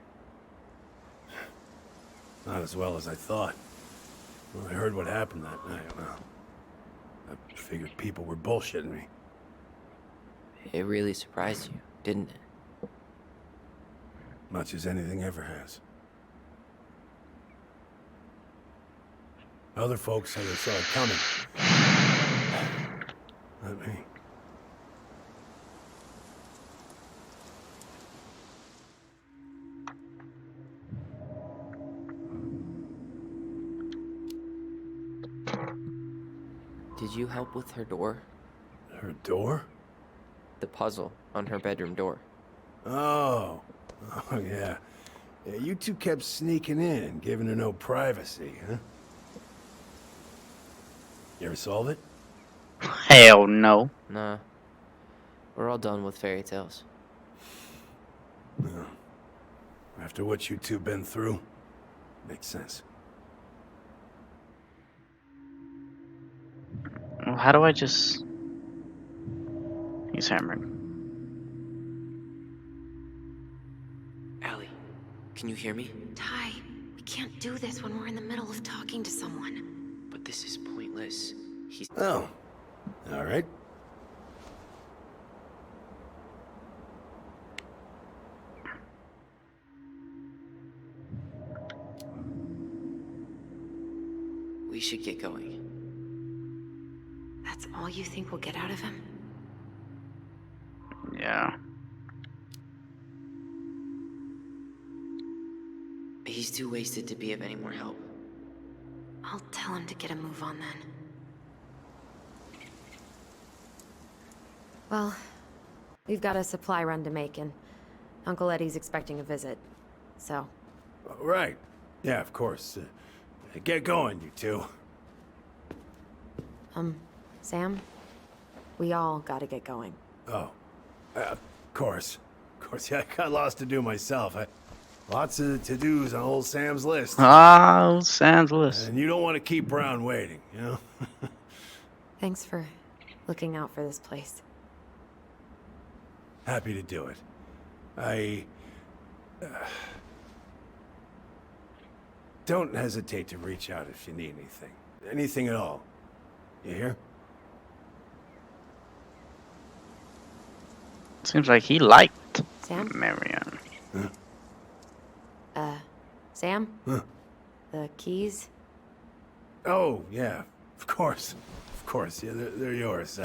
Not as well as I thought. When I heard what happened that night, well, I figured people were bullshitting me. It really surprised you, didn't it? Much as anything ever has. Other folks said they saw it coming. Not me. Did you help with her door? Her door? The puzzle on her bedroom door. Oh. Oh, yeah. Yeah, you two kept sneaking in, giving her no privacy, huh? You ever solve it? Hell no. Nah. We're all done with fairy tales. No. After what you two been through, makes sense. Well, how do I just... He's hammering. Allie, can you hear me? Ty, we can't do this when we're in the middle of talking to someone. But this is pointless. He's... Oh. All right. We should get going. That's all you think we'll get out of him? Yeah. He's too wasted to be of any more help. I'll tell him to get a move on then. Well, we've got a supply run to make, and Uncle Eddie's expecting a visit. So... Right. Yeah, of course. Get going, you two. Sam? We all gotta get going. Oh. Of course. Of course, yeah, I got lots to do myself. Lots of to-dos on old Sam's list. Oh, Sam's list. And you don't want to keep Brown waiting, you know? Thanks for looking out for this place. Happy to do it. Don't hesitate to reach out if you need anything. Anything at all. You hear? Seems like he liked Sam? Marianne. Sam? Huh? The keys? Oh, yeah. Of course. Of course. Yeah, they're yours.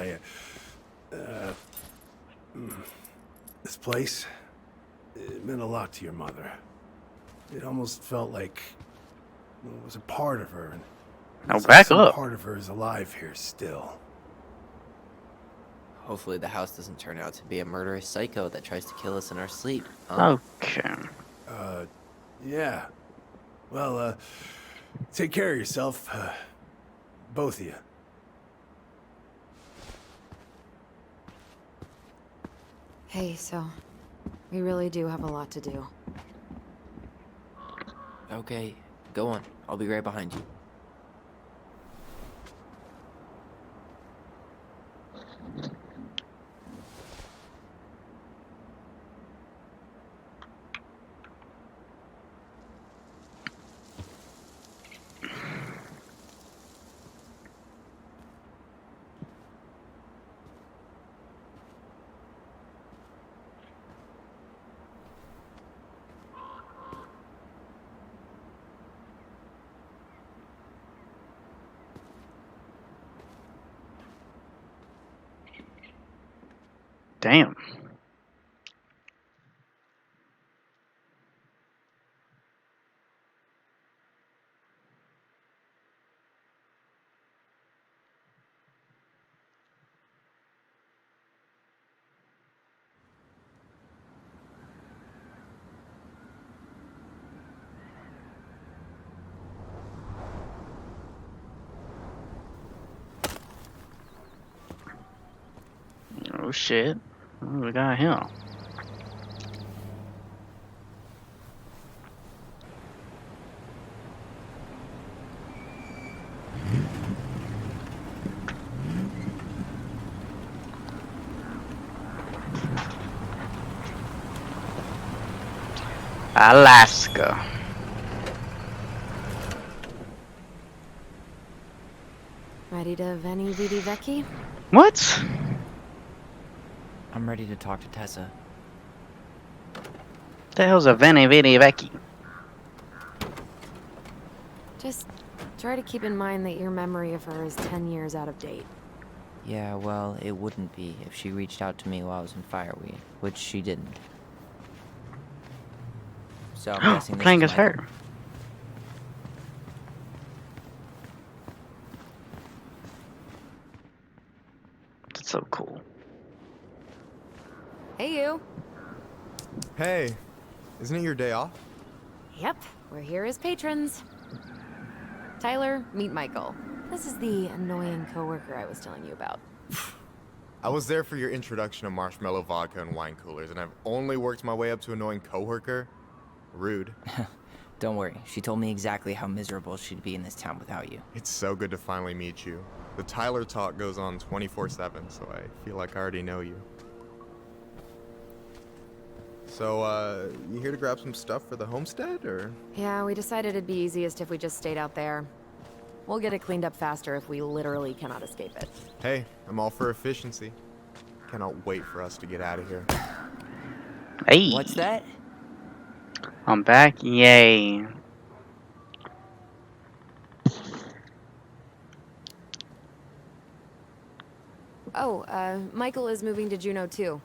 This place, it meant a lot to your mother. It almost felt like it was a part of her. And Now it's like back some up. part of her is alive here still. Hopefully the house doesn't turn out to be a murderous psycho that tries to kill us in our sleep. Okay. Yeah. Well, take care of yourself. Both of you. Hey, so... we really do have a lot to do. Okay, go on. I'll be right behind you. Damn. shit. What do we got here? Alaska. Ready to Veni Vidi Vici? What? I'm ready to talk to Tessa. The hell's a Veni Vidi Vici? Just try to keep in mind that your memory of her is 10 years out of date. Yeah, well, it wouldn't be if she reached out to me while I was in Fireweed, which she didn't. So I'm guessing this Playing is as Michael. her. That's so cool. Hey, you. Hey, isn't it your day off? Yep, we're here as patrons. Tyler, meet Michael. This is the annoying coworker I was telling you about. I was there for your introduction to marshmallow vodka and wine coolers, and I've only worked my way up to annoying coworker. Rude. Don't worry, she told me exactly how miserable she'd be in this town without you. It's so good to finally meet you. The Tyler talk goes on 24/7, so I feel like I already know you. So, you here to grab some stuff for the homestead, or? Yeah, we decided it'd be easiest if we just stayed out there. We'll get it cleaned up faster if we literally cannot escape it. Hey, I'm all for efficiency. Cannot wait for us to get out of here. Hey. What's that? I'm back. Yay. Oh, Michael is moving to Juneau too.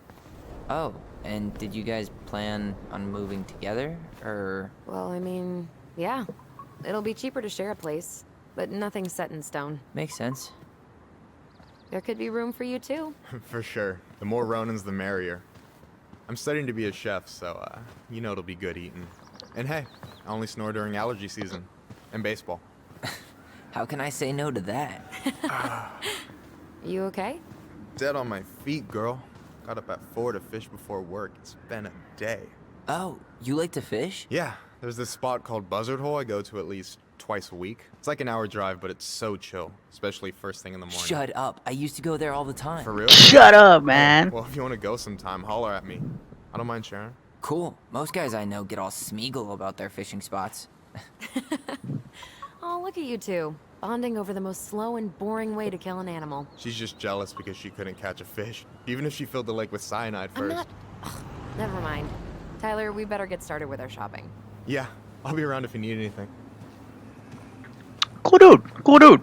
Oh, and did you guys plan on moving together, or? Well, I mean, yeah. It'll be cheaper to share a place, but nothing's set in stone. Makes sense. There could be room for you too. For sure. The more Ronins, the merrier. I'm studying to be a chef, so, you know it'll be good eating. And hey, I only snore during allergy season. And baseball. How can I say no to that? You okay? Dead on my feet, girl. Got up at 4 to fish before work. It's been a day. Oh, you like to fish? Yeah, there's this spot called Buzzard Hole I go to at least twice a week. It's like an hour drive, but it's so chill, especially first thing in the morning. Shut up. I used to go there all the time. For real? Shut up, man. Well, if you want to go sometime, holler at me. I don't mind sharing. Cool. Most guys I know get all Smeagol about their fishing spots. Oh, look at you two. Bonding over the most slow and boring way to kill an animal. She's just jealous because she couldn't catch a fish, even if she filled the lake with cyanide I'm first. not... Ugh, never mind. Tyler, we better get started with our shopping. Yeah, I'll be around if you need anything. Cool dude. Cool dude.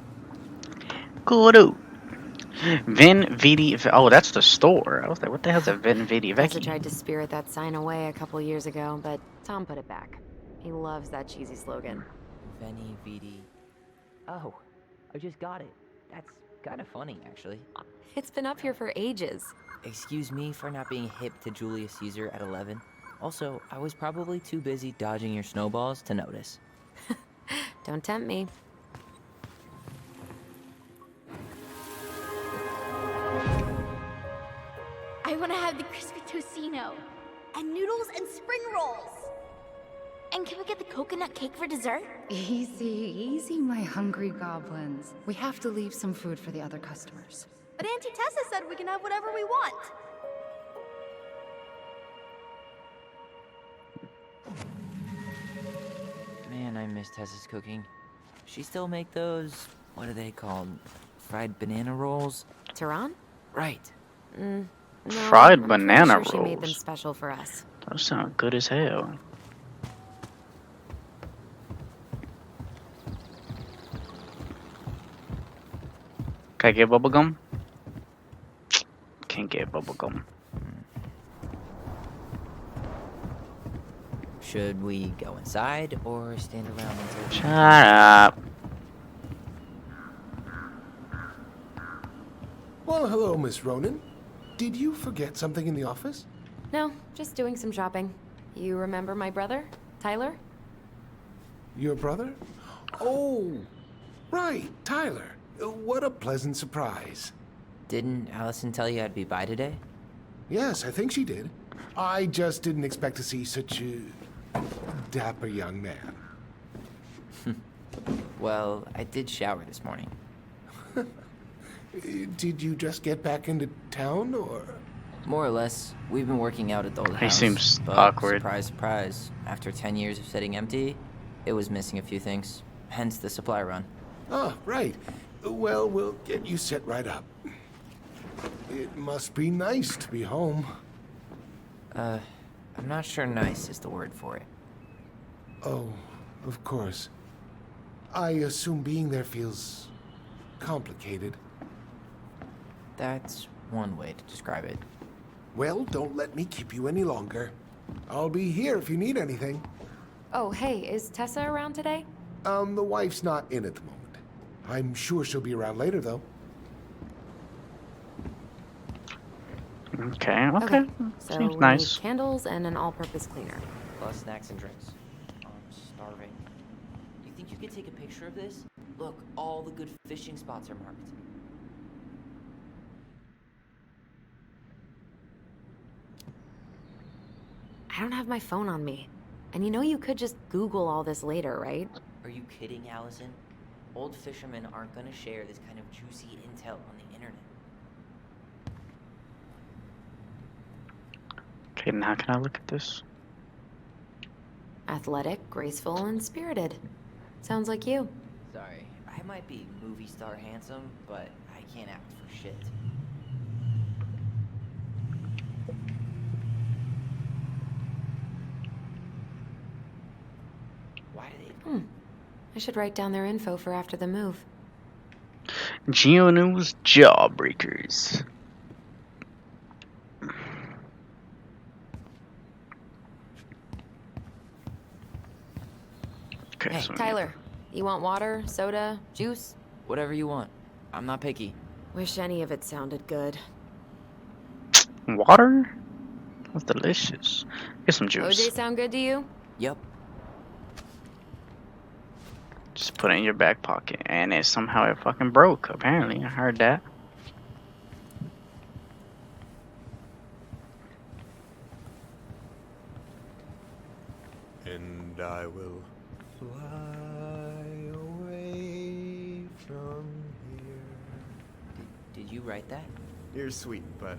Cool dude. Vin Vidi. Oh, that's the store. I was like, what the hell's a Vin Vidi Tessa Vici? tried to spirit that sign away a couple years ago, but Tom put it back. He loves that cheesy slogan. Veni Vidi. Oh, I just got it. That's kind of funny, actually. It's been up here for ages. Excuse me for not being hip to Julius Caesar at 11. Also, I was probably too busy dodging your snowballs to notice. Don't tempt me. I want to have the crispy tocino. And noodles and spring rolls. And can we get the coconut cake for dessert? Easy, easy, my hungry goblins. We have to leave some food for the other customers. But Auntie Tessa said we can have whatever we want. Man, I miss Tessa's cooking. She still make those, what are they called? Fried banana rolls? Tehran? Right. No, Fried I'm banana pretty sure she made them rolls. special for us. Those sound good as hell. Can I get bubblegum? Can't get bubblegum. Should we go inside or stand around until... Shut up. Well, hello, Miss Ronan. Did you forget something in the office? No, just doing some shopping. You remember my brother, Tyler? Your brother? Oh, right, Tyler. What a pleasant surprise. Didn't Allison tell you I'd be by today? Yes, I think she did. I just didn't expect to see such a dapper young man. Well, I did shower this morning. Did you just get back into town, or? More or less, we've been working out at the old He house. seems but awkward. Surprise, surprise. After 10 years of sitting empty, it was missing a few things. Hence the supply run. Ah, right. Well, we'll get you set right up. It must be nice to be home. I'm not sure nice is the word for it. Oh, of course. I assume being there feels complicated. That's one way to describe it. Well, don't let me keep you any longer. I'll be here if you need anything. Oh, hey, is Tessa around today? The wife's not in at the moment. I'm sure she'll be around later, though. Okay. So Seems we nice. need candles and an all-purpose cleaner. Plus snacks and drinks. I'm starving. You think you could take a picture of this? Look, all the good fishing spots are marked. I don't have my phone on me. And you know you could just Google all this later, right? Are you kidding, Allison? Old fishermen aren't gonna share this kind of juicy intel on the internet. Okay, now can I look at this? Athletic, graceful, and spirited. Sounds like you. Sorry, I might be movie star handsome, but I can't act for shit. Why do they... I should write down their info for after the move. Geonews Jawbreakers. Okay, Hey, so Tyler, you want water, soda, juice? Whatever you want. I'm not picky. Wish any of it sounded good. water? That's delicious. Get some juice. OJ sound good to you? Yep. Just put it in your back pocket. And it somehow it fucking broke, apparently. I heard that. And I will fly away from here. Did you write that? You're sweet, but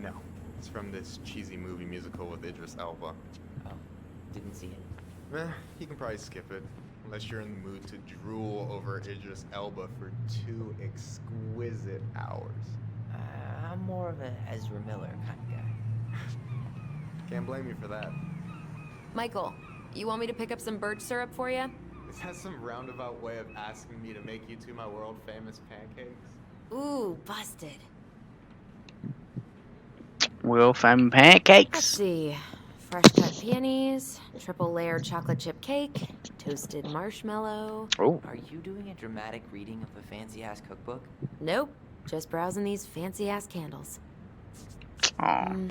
no. It's from this cheesy movie musical with Idris Elba. Oh, didn't see it. You can probably skip it. Unless you're in the mood to drool over Idris Elba for 2 exquisite hours. I'm more of a Ezra Miller kind of guy. Can't blame you for that. Michael, you want me to pick up some birch syrup for you? Is that some roundabout way of asking me to make you 2 my world famous pancakes? Ooh, busted. Will fam Let's pancakes. see. Fresh cut peonies, triple layered chocolate chip cake, toasted marshmallow. Oh, Are you doing a dramatic reading of a fancy-ass cookbook? Nope, just browsing these fancy ass candles. oh,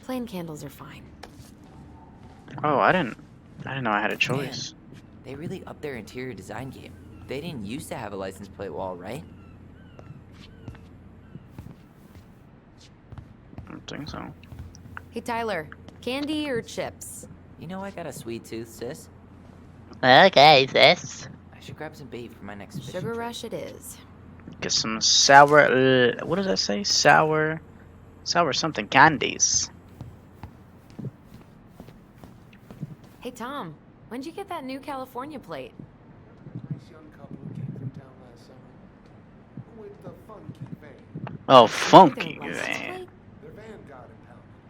Plain candles are fine. oh! I didn't know I had a choice. They really upped their interior design game. They didn't used to have a license plate wall, right? I don't think so. Hey Tyler, candy or chips? You know I got a sweet tooth, sis. Okay, sis. I should grab some bait for my next fishing Sugar trip. rush it is. Get some sour. What does that say? Sour something candies. Hey Tom, when'd you get that new California plate? Nice young couple who came through town last summer. With the funky van. Oh, funky Anything license man. plate? Their van got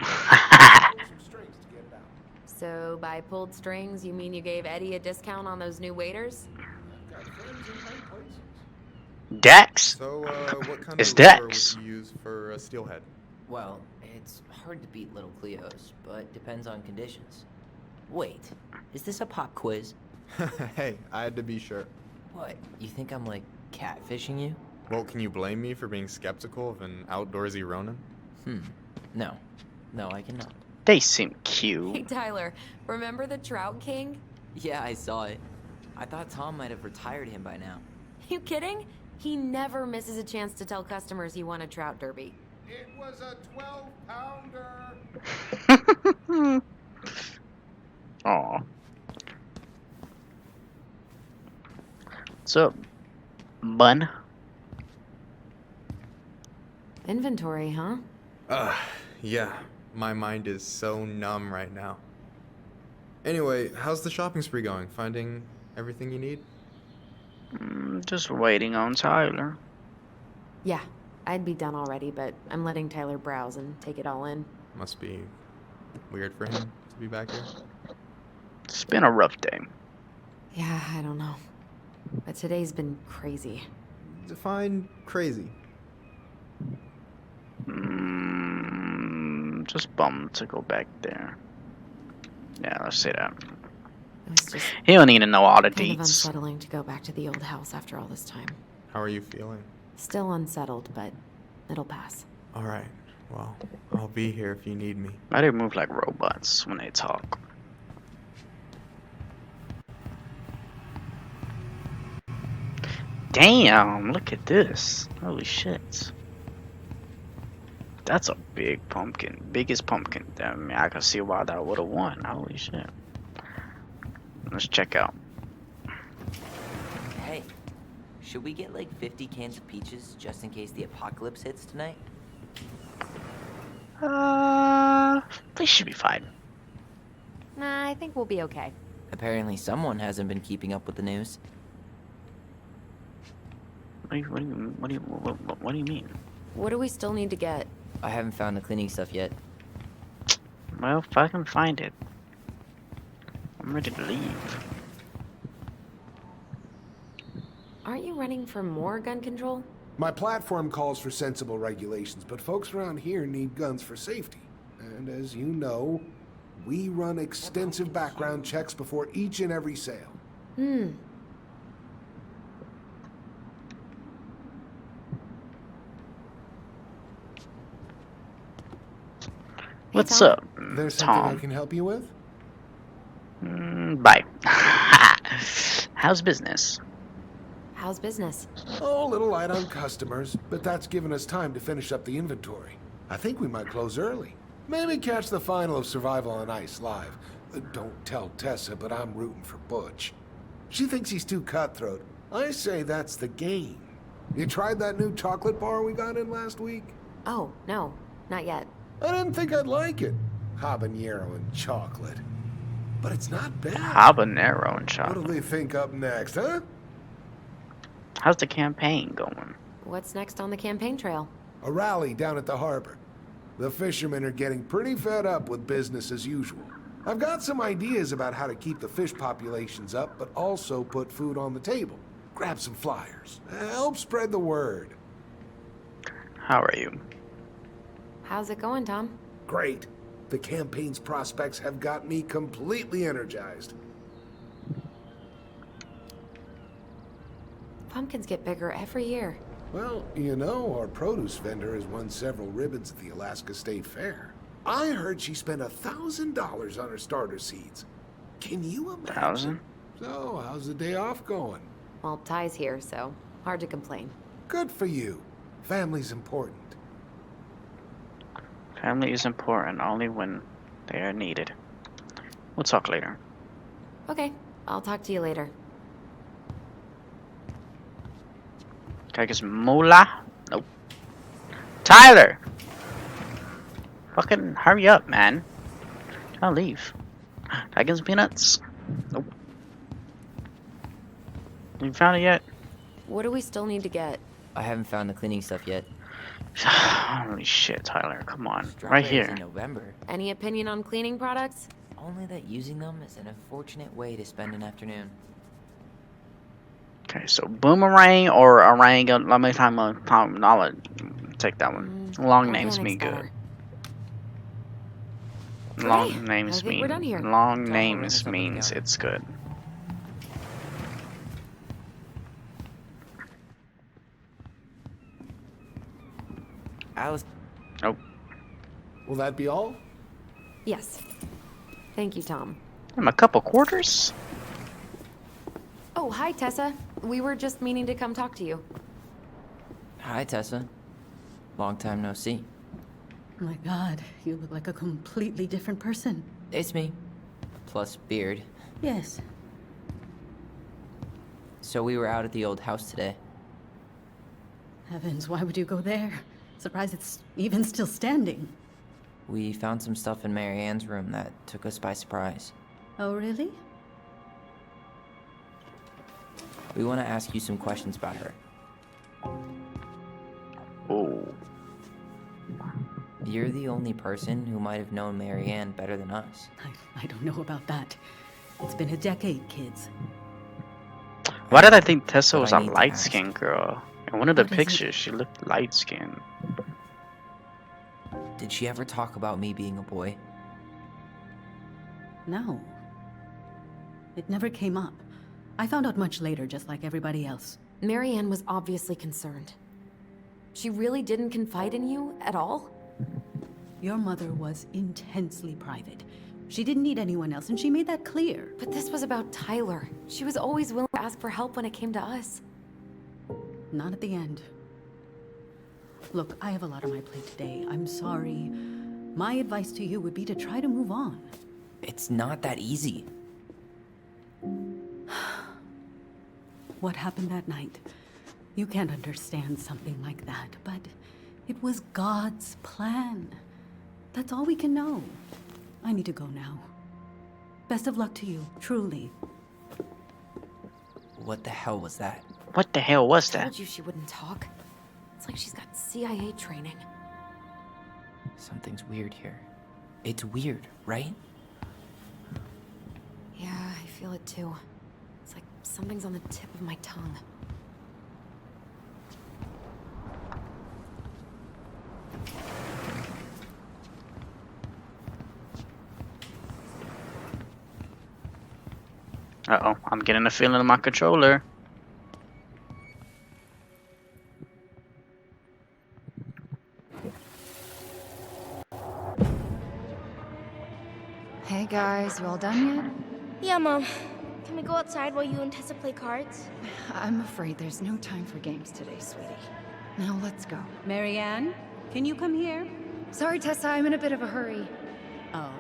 impounded. Pulled some strings to get it out. So by pulled strings, you mean you gave Eddie a discount on those new waiters? I've got friends in high places. Dex. So, what kind It's of lure Dex. would you use for a steelhead? Well, it's hard to beat Little Cleo's, but depends on conditions. Wait, is this a pop quiz? Hey, I had to be sure. What, you think I'm like catfishing you? Well, can you blame me for being skeptical of an outdoorsy Ronin? No, I cannot. They seem Hey cute. Tyler, remember the Trout King? Yeah, I saw it. I thought Tom might have retired him by now. You kidding? He never misses a chance to tell customers he won a trout derby. It was a 12-pounder. Aw. What's up, bun? Inventory, huh? Yeah. My mind is so numb right now. Anyway, how's the shopping spree going? Finding everything you need? Just waiting on Tyler. Yeah, I'd be done already, but I'm letting Tyler browse and take it all in. Must be weird for him to be back here. It's been a rough day. Yeah, I don't know. But today's been crazy. Define crazy. Just bummed to go back there. Yeah, let's say that. It was just He don't need to know all the kind of deets. unsettling to go back to the old house after all this time. How are you feeling? Still unsettled, but it'll pass. Alright, well, I'll be here if you need me. Why they move like robots when they talk? Damn, look at this. Holy shit. That's a big pumpkin. Biggest pumpkin. I mean, I can see why that would have won. Holy shit. Let's check out. Hey, should we get like 50 cans of peaches just in case the apocalypse hits tonight? We should be fine. Nah, I think we'll be okay. Apparently someone hasn't been keeping up with the news. What do you mean? What do we still need to get? I haven't found the cleaning stuff yet. Well, if I can find it, I'm ready to leave. Aren't you running for more gun control? My platform calls for sensible regulations, but folks around here need guns for safety. And as you know, we run extensive background checks before each and every sale. What's Tom. up, There's something I Tom? can help you with? Bye. How's business? How's business? Oh, a little light on customers, but that's given us time to finish up the inventory. I think we might close early. Maybe catch the final of Survival on Ice live. Don't tell Tessa, but I'm rooting for Butch. She thinks he's too cutthroat. I say that's the game. You tried that new chocolate bar we got in last week? Oh, no, not yet. I didn't think I'd like it. Habanero and chocolate. But it's not bad. Habanero and What'll chocolate. they think up next, huh? How's the campaign going? What's next on the campaign trail? A rally down at the harbor. The fishermen are getting pretty fed up with business as usual. I've got some ideas about how to keep the fish populations up, but also put food on the table. Grab some flyers. Help spread the word. How are you? How's it going, Tom? Great. The campaign's prospects have got me completely energized. Pumpkins get bigger every year. Well, you know, our produce vendor has won several ribbons at the Alaska State Fair. I heard she spent $1,000 on her starter seeds. Can you imagine? 1,000? So, how's the day off going? Well, Ty's here, so hard to complain. Good for you. Family's important. Family is important only when they are needed. We'll talk later. Okay, I'll talk to you later. Can I get some moolah? Nope. Tyler! Fucking hurry up, man. I'll leave. Can I get some peanuts? Nope. You found it yet? What do we still need to get? I haven't found the cleaning stuff yet. Holy shit, Tyler. Come on. Right Strawberries here. in November. Any opinion on cleaning products? Only that using them is an unfortunate way to spend an afternoon. Okay, so boomerang or orang. Let me time I'll take that one. Long names mean Organic's good. better. Long Okay, names I think mean we're done here. long Tom, names we're gonna means go. it's good. Alice, Nope. Will that be all? Yes. Thank you, Tom. A couple quarters? Oh, hi, Tessa. We were just meaning to come talk to you. hi Tessa. Long time no see. My God, you look like a completely different person. It's me. Plus beard. Yes. So we were out at the old house today. Heavens, why would you go there? Surprised it's even still standing. We found some stuff in Mary Ann's room that took us by surprise. Oh, really? We want to ask you some questions about her. Oh. You're the only person who might have known Mary Ann better than us. I don't know about that. It's been a decade, kids. Why did I think Tessa But was I a need to light-skinned girl? In one of the What is it? pictures, she looked light-skinned. Did she ever talk about me being a boy? No. It never came up. I found out much later, just like everybody else. Mary Ann was obviously concerned. She really didn't confide in you at all? Your mother was intensely private. She didn't need anyone else, and she made that clear. But this was about Tyler. She was always willing to ask for help when it came to us. Not at the end. Look, I have a lot on my plate today. I'm sorry. My advice to you would be to try to move on. It's not that easy. What happened that night? You can't understand something like that, but it was God's plan. That's all we can know. I need to go now. Best of luck to you, truly. What the hell was that? What the hell was I that? told you she wouldn't talk. It's like she's got CIA training. Something's weird here. It's weird, right? Yeah, I feel it too. It's like something's on the tip of my tongue. Uh-oh, I'm getting a feeling in my controller. Hey guys, you all done yet? Yeah, Mom. Can we go outside while you and Tessa play cards? I'm afraid there's no time for games today, sweetie. Now let's go. Mary Ann, can you come here? Sorry, Tessa, I'm in a bit of a hurry. Oh,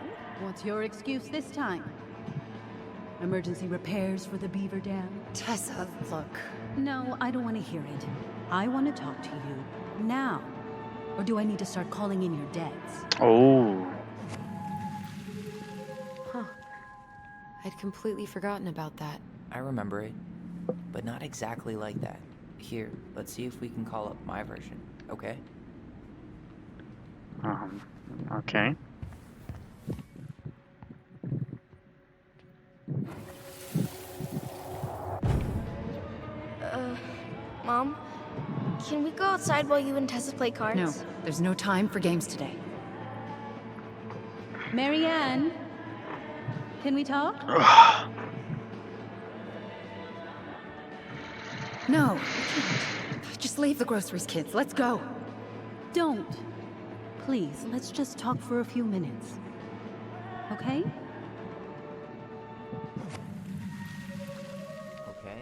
what's your excuse this time? Emergency repairs for the beaver dam? Tessa, look. No, I don't want to hear it. I want to talk to you now. Or do I need to start calling in your debts? Oh. Huh. I'd completely forgotten about that. I remember it, but not exactly like that. Here, let's see if we can call up my version, okay? Okay. Mom? Can we go outside while you and Tessa play cards? No, there's no time for games today. Mary Ann, can we talk? No, we can't. Just leave the groceries, kids. Let's go. Don't. Please, let's just talk for a few minutes. Okay? Okay.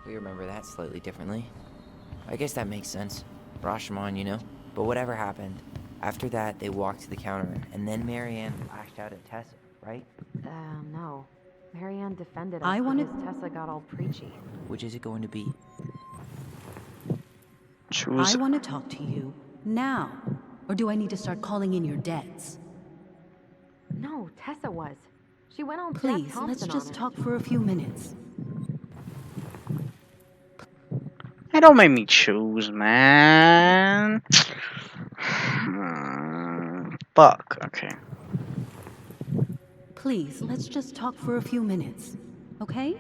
We remember that slightly differently. I guess that makes sense. Rashomon, you know? But whatever happened, after that, they walked to the counter, and then Mary Ann lashed out at Tessa, right? No. Mary Ann defended us I wanted- because Tessa got all preachy. Which is it going to be? Choose. I want to talk to you now. Or do I need to start calling in your debts? No, Tessa was. She went on Please, Jack Thompson let's on just us. talk for a few minutes. Hey, don't make me choose, man. Fuck. Okay. Please, let's just talk for a few minutes. Okay?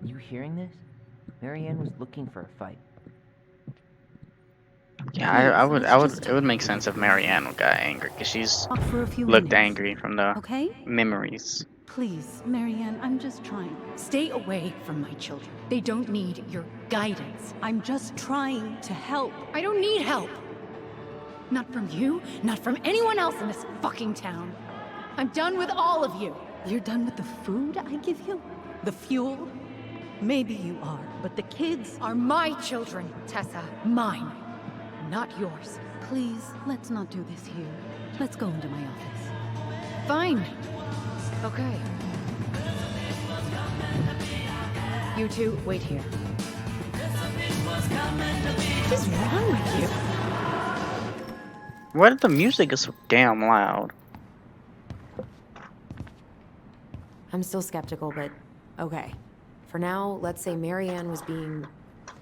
You hearing this? Mary Ann was looking for a fight. Yeah, I would. It would make sense if Mary Ann got angry because she's Talk for a few looked minutes. angry from the Okay? memories. Please, Mary Ann, I'm just trying. Stay away from my children. They don't need your guidance. I'm just trying to help. I don't need help. Not from you, not from anyone else in this fucking town. I'm done with all of you. You're done with the food I give you? The fuel? Maybe you are, but the kids Are my children, Tessa. Mine. not yours. Please, let's not do this here. Let's go into my office. Fine. Okay. You two, wait here. What is wrong with you? Why the music is so damn loud? I'm still skeptical, but okay. For now, let's say Marianne was being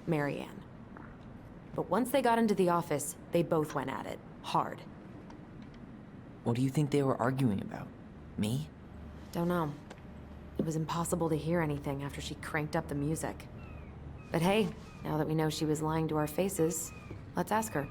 Marianne. But once they got into the office, they both went at it. Hard. What do you think they were arguing about? Me? Don't know. It was impossible to hear anything after she cranked up the music. But hey, now that we know she was lying to our faces, let's ask her.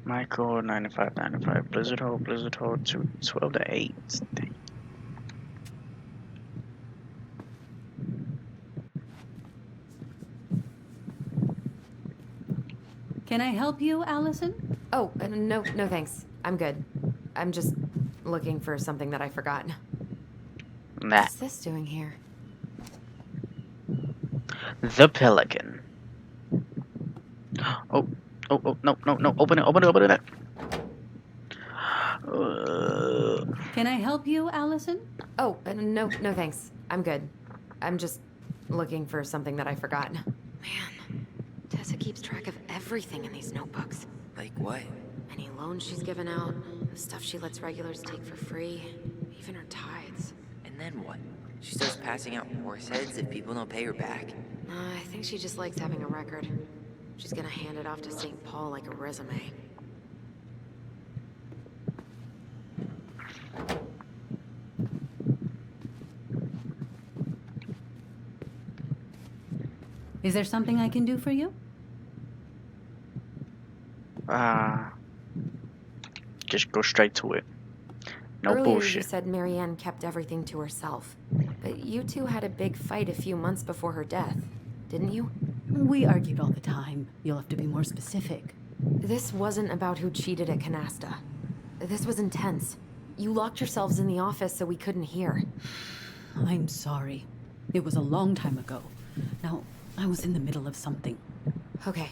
Michael 9595 Blizzard Hold 12 to 8. Dang. Can I help you, Allison? Oh, no thanks. I'm good. I'm just looking for something that I forgot. Nah. What's this doing here? The Pelican. Oh, no, open it. Can I help you, Allison? Oh, no thanks. I'm good. I'm just looking for something that I forgot. Man, Tessa keeps track of everything in these notebooks. Like what? Any loans she's given out, the stuff she lets regulars take for free, even her tithes. And then what? She starts passing out horse heads if people don't pay her back? I think she just likes having a record. She's gonna hand it off to St. Paul like a resume. Is there something I can do for you? Just go straight to it. No Earlier bullshit. you said Marianne kept everything to herself. But you two had a big fight a few months before her death, didn't you? We argued all the time. You'll have to be more specific. This wasn't about who cheated at Canasta. This was intense. You locked yourselves in the office so we couldn't hear. I'm sorry. It was a long time ago. Now, I was in the middle of something. Okay.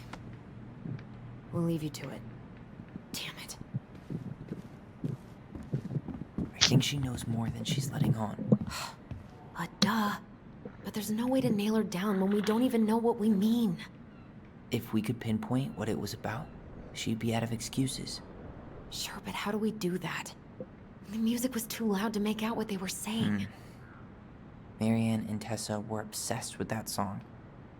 We'll leave you to it. Damn it. I think she knows more than she's letting on. Duh. But there's no way to nail her down when we don't even know what we mean. If we could pinpoint what it was about, she'd be out of excuses. Sure, but how do we do that? The music was too loud to make out what they were saying. Marianne and Tessa were obsessed with that song.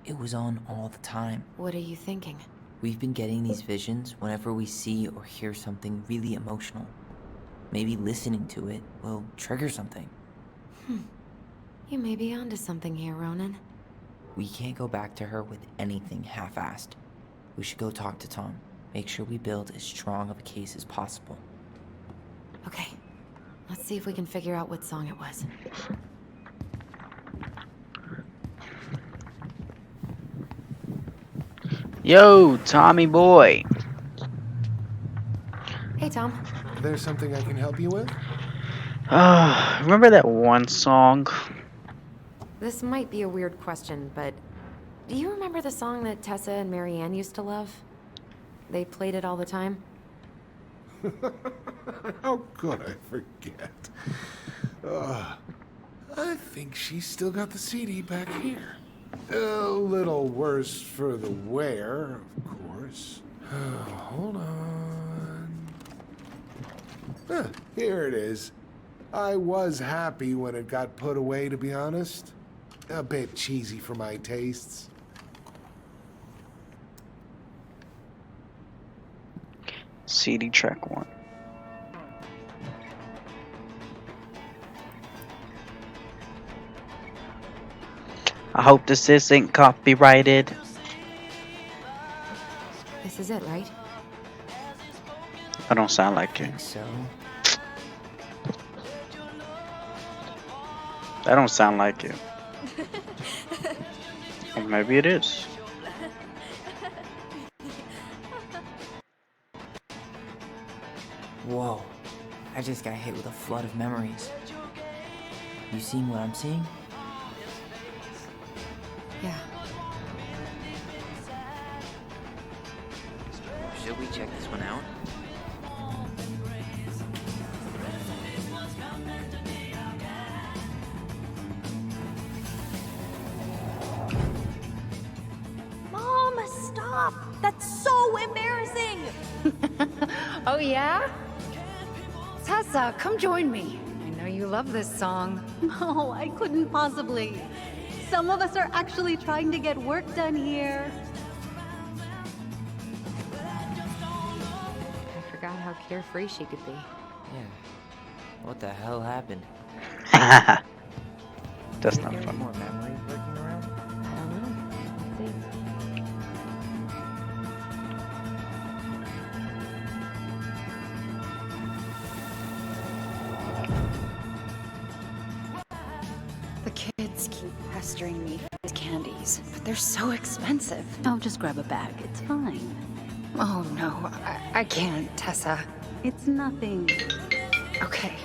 It was on all the time. What are you thinking? We've been getting these visions whenever we see or hear something really emotional. Maybe listening to it will trigger something. You may be onto something here, Ronan. We can't go back to her with anything half-assed. We should go talk to Tom. Make sure we build as strong of a case as possible. Okay. Let's see if we can figure out what song it was. Yo, Tommy boy. Hey, Tom. There's something I can help you with? Remember that one song? This might be a weird question, but do you remember the song that Tessa and Marianne used to love? They played it all the time. How could I forget? I think she's still got the CD back here. A little worse for the wear, of course. Hold on. Here it is. I was happy when it got put away, to be honest. A bit cheesy for my tastes. CD track 1. I hope this isn't copyrighted. This is it, right? I don't sound like it. So, I don't sound like it. Oh Or maybe it is. Whoa. I just got hit with a flood of memories. You seeing what I'm seeing? Yeah. Should we check this one out? Mom, stop! That's so embarrassing! Oh, yeah? Tessa, come join me. I know you love this song. No, I couldn't possibly. Some of us are actually trying to get work done here. I forgot how carefree she could be. Yeah. What the hell happened? That's Think not there's fun. more memories lurking around? I don't know. Let's see. The kids keep pestering me for these candies, but they're so expensive. I'll just grab a bag. It's fine. Oh, no. I can't, Tessa. It's nothing. Okay.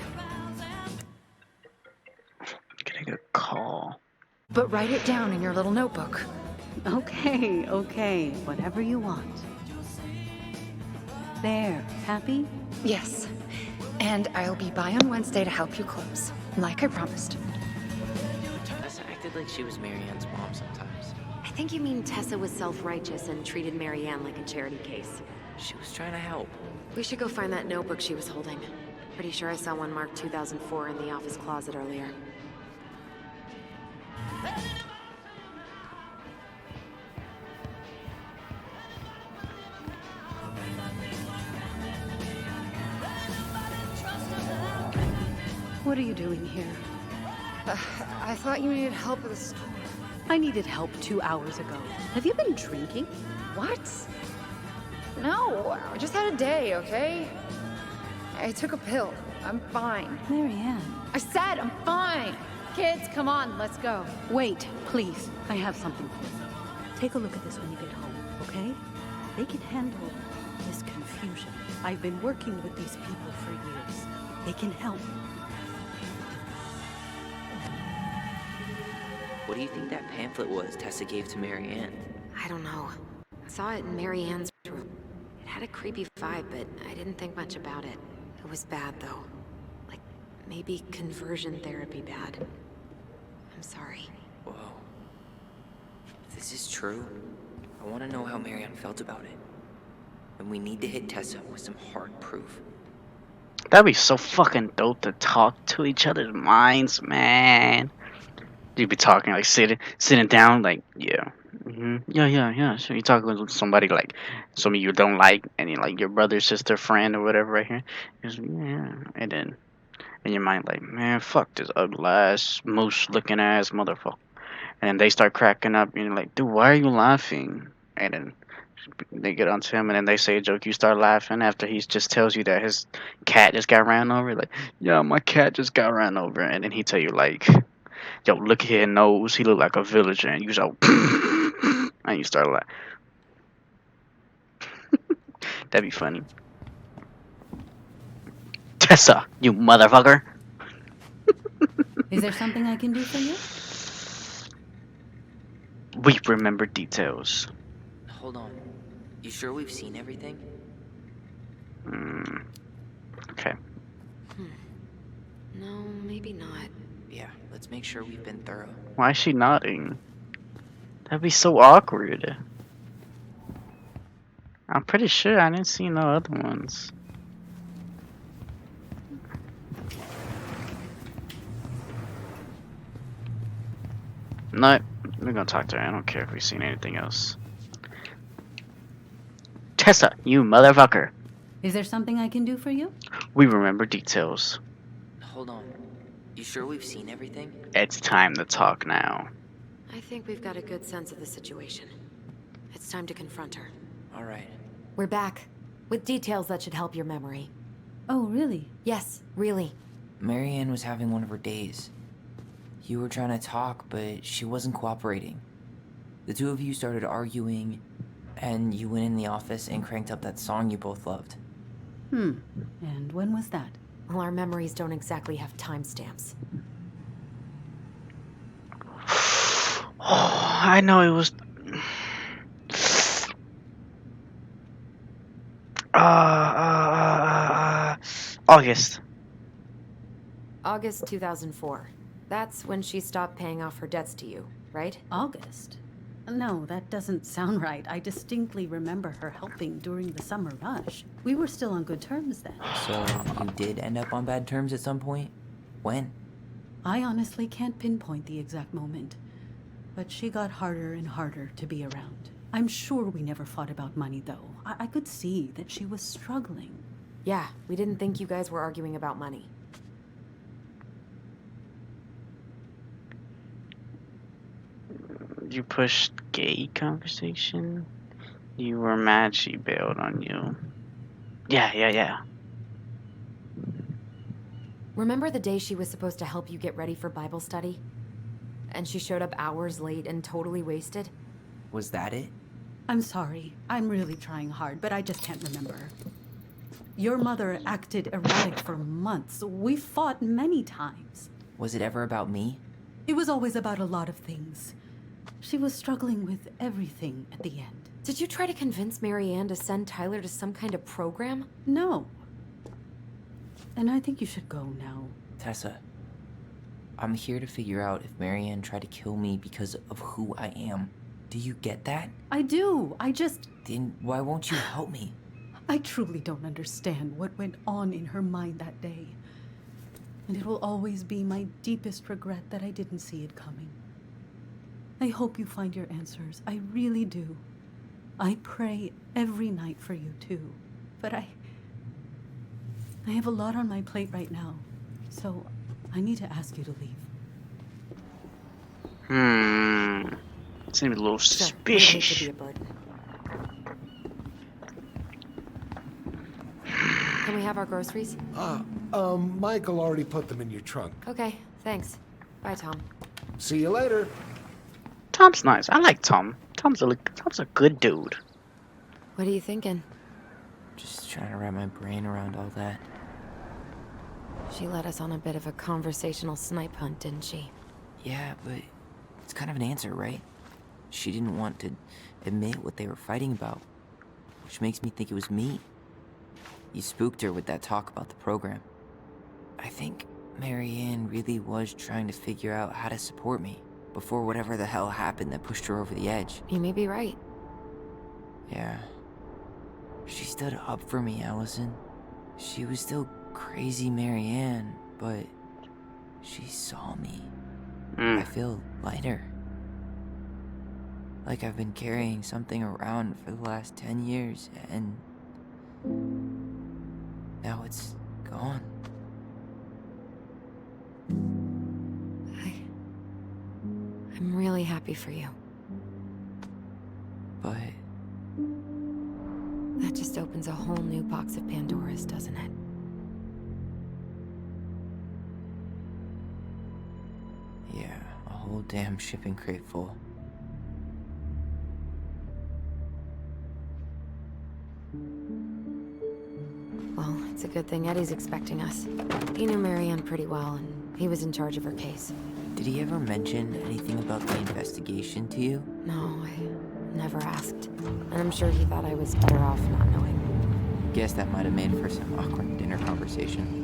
Getting a call. But write it down in your little notebook. Okay, okay. Whatever you want. There. Happy? Yes. And I'll be by on Wednesday to help you close, like I promised. Tessa acted like she was Marianne's mom sometimes. I think you mean Tessa was self-righteous and treated Marianne like a charity case. She was trying to help. We should go find that notebook she was holding. Pretty sure I saw one marked 2004 in the office closet earlier. What are you doing here? I thought you needed help with the store. I needed help 2 hours ago. Have you been drinking? What? No, I just had a day, okay? I took a pill. I'm fine. Marianne. I said I'm fine. Kids, come on, let's go. Wait, please. I have something for you. Take a look at this when you get home, okay? They can handle this confusion. I've been working with these people for years. They can help. What do you think that pamphlet was Tessa gave to Marianne? I don't know. I saw it in Marianne's room. It had a creepy vibe, but I didn't think much about it. It was bad, though. Like, maybe conversion therapy bad. I'm sorry. Whoa. If this is true, I want to know how Marianne felt about it. And we need to hit Tessa with some hard proof. That'd be so fucking dope to talk to each other's minds, man. You'd be talking like sitting down, like yeah, yeah. So you talking with somebody like somebody you don't like, and you like your brother, sister, friend, or whatever right here. Just, yeah, and then in your mind like, man, fuck this ugly ass moose looking ass motherfucker. And then they start cracking up, and you're like, dude, why are you laughing? And then they get onto him, and then they say a joke. You start laughing after he just tells you that his cat just got ran over. Like, yeah, my cat just got ran over, and then he tell you like, yo, look at his nose. He look like a villager, and you so, and you start laughing. That'd be funny. Tessa, you motherfucker. Is there something I can do for you? We remember details. Hold on. You sure we've seen everything? Okay. No, maybe not. Yeah, let's make sure we've been thorough. Why is she nodding? That'd be so awkward. I'm pretty sure I didn't see no other ones. No, we're gonna talk to her. I don't care if we've seen anything else. Tessa, you motherfucker. Is there something I can do for you? We remember details. Hold on. You sure we've seen everything? It's time to talk now. I think we've got a good sense of the situation. It's time to confront her. All right. We're back, with details that should help your memory. Oh, really? Yes, really. Marianne was having one of her days. You were trying to talk, but she wasn't cooperating. The two of you started arguing, and you went in the office and cranked up that song you both loved. And when was that? Well, our memories don't exactly have timestamps. Oh, I know it was. August. August 2004. That's when she stopped paying off her debts to you, right? August? No, that doesn't sound right. I distinctly remember her helping during the summer rush. We were still on good terms then. So you did end up on bad terms at some point? When? I honestly can't pinpoint the exact moment. But she got harder and harder to be around. I'm sure we never fought about money, though. I could see that she was struggling. Yeah, we didn't think you guys were arguing about money. You pushed gay conversation? You were mad she bailed on you. Yeah. Remember the day she was supposed to help you get ready for Bible study? And she showed up hours late and totally wasted? Was that it? I'm sorry. I'm really trying hard, but I just can't remember. Your mother acted erratic for months. We fought many times. Was it ever about me? It was always about a lot of things. She was struggling with everything at the end. Did you try to convince Marianne to send Tyler to some kind of program? No. And I think you should go now. Tessa, I'm here to figure out if Marianne tried to kill me because of who I am. Do you get that? I do. Then why won't you help me? I truly don't understand what went on in her mind that day. And it will always be my deepest regret that I didn't see it coming. I hope you find your answers. I really do. I pray every night for you too. But I have a lot on my plate right now. So I need to ask you to leave. Seems a little Sure, suspicious. to be a burden. Can we have our groceries? Michael already put them in your trunk. Okay, thanks. Bye, Tom. See you later. Tom's nice. I like Tom. Tom's a good dude. What are you thinking? Just trying to wrap my brain around all that. She led us on a bit of a conversational snipe hunt, didn't she? Yeah, but it's kind of an answer, right? She didn't want to admit what they were fighting about, which makes me think it was me. You spooked her with that talk about the program. I think Marianne really was trying to figure out how to support me before whatever the hell happened that pushed her over the edge. You may be right. Yeah. She stood up for me, Allison. She was still crazy Marianne, but she saw me. I feel lighter. Like I've been carrying something around for the last 10 years, and now it's gone. I'm really happy for you. But that just opens a whole new box of Pandora's, doesn't it? yeah, a whole damn shipping crate full. Well, it's a good thing Eddie's expecting us. He knew Marianne pretty well, and he was in charge of her case. Did he ever mention anything about the investigation to you? No, I never asked. And I'm sure he thought I was better off not knowing. Guess that might have made for some awkward dinner conversation.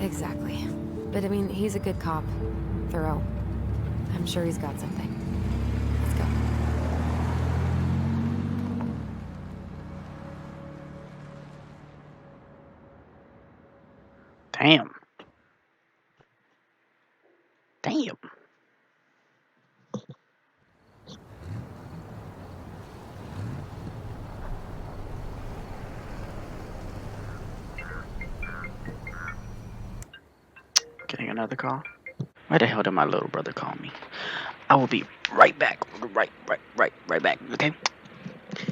Exactly. But I mean, he's a good cop. Thorough. I'm sure he's got something. Let's go. Damn. Damn. Getting another call? Why the hell did my little brother call me? I will be right back. Right back. Okay?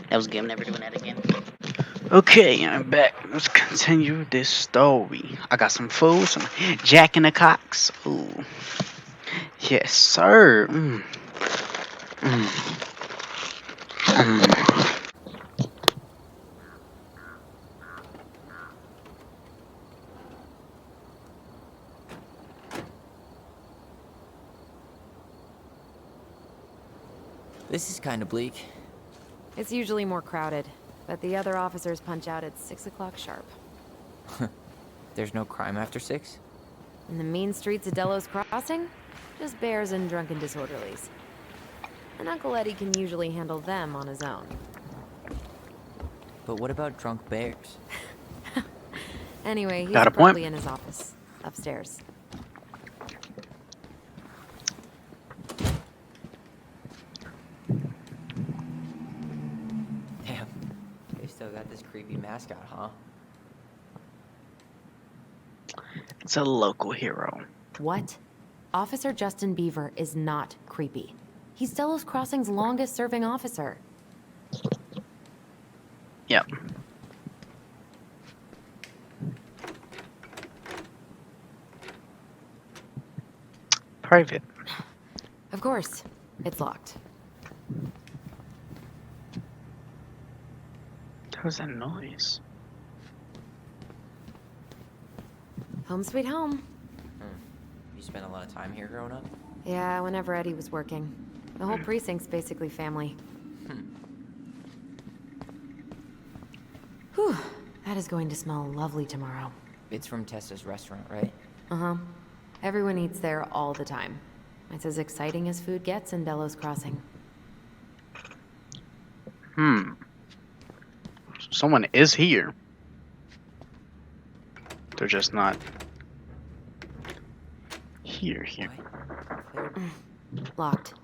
That was good. I'm never doing that again. Okay, I'm back. Let's continue this story. I got some food, some Jack in the Cocks. Ooh. Yes, sir. This is kind of bleak. It's usually more crowded, but the other officers punch out at 6 o'clock sharp. There's no crime after 6? In the mean streets of Delos Crossing, just bears and drunken disorderlies. And Uncle Eddie can usually handle them on his own. But what about drunk bears? Anyway, he's Got a probably point. in his office, upstairs. Damn, they still got this creepy mascot, huh? It's a local hero. What? Officer Justin Beaver is not creepy. He's Delos Crossing's longest-serving officer. Yep. Private. Of course, it's locked. What was that noise? Home sweet home. You spent a lot of time here growing up? Yeah, whenever Eddie was working. The whole precinct's basically family. Whew, that is going to smell lovely tomorrow. It's from Tessa's restaurant, right? Uh-huh. Everyone eats there all the time. It's as exciting as food gets in Delos Crossing. Someone is here. They're just not here. Locked.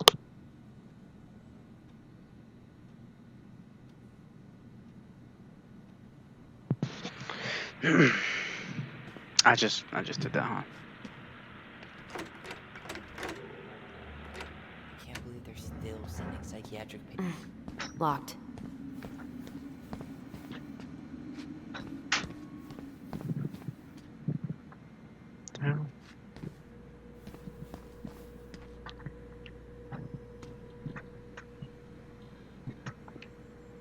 I just did that, huh? I can't believe they're still sending psychiatric patients. Locked.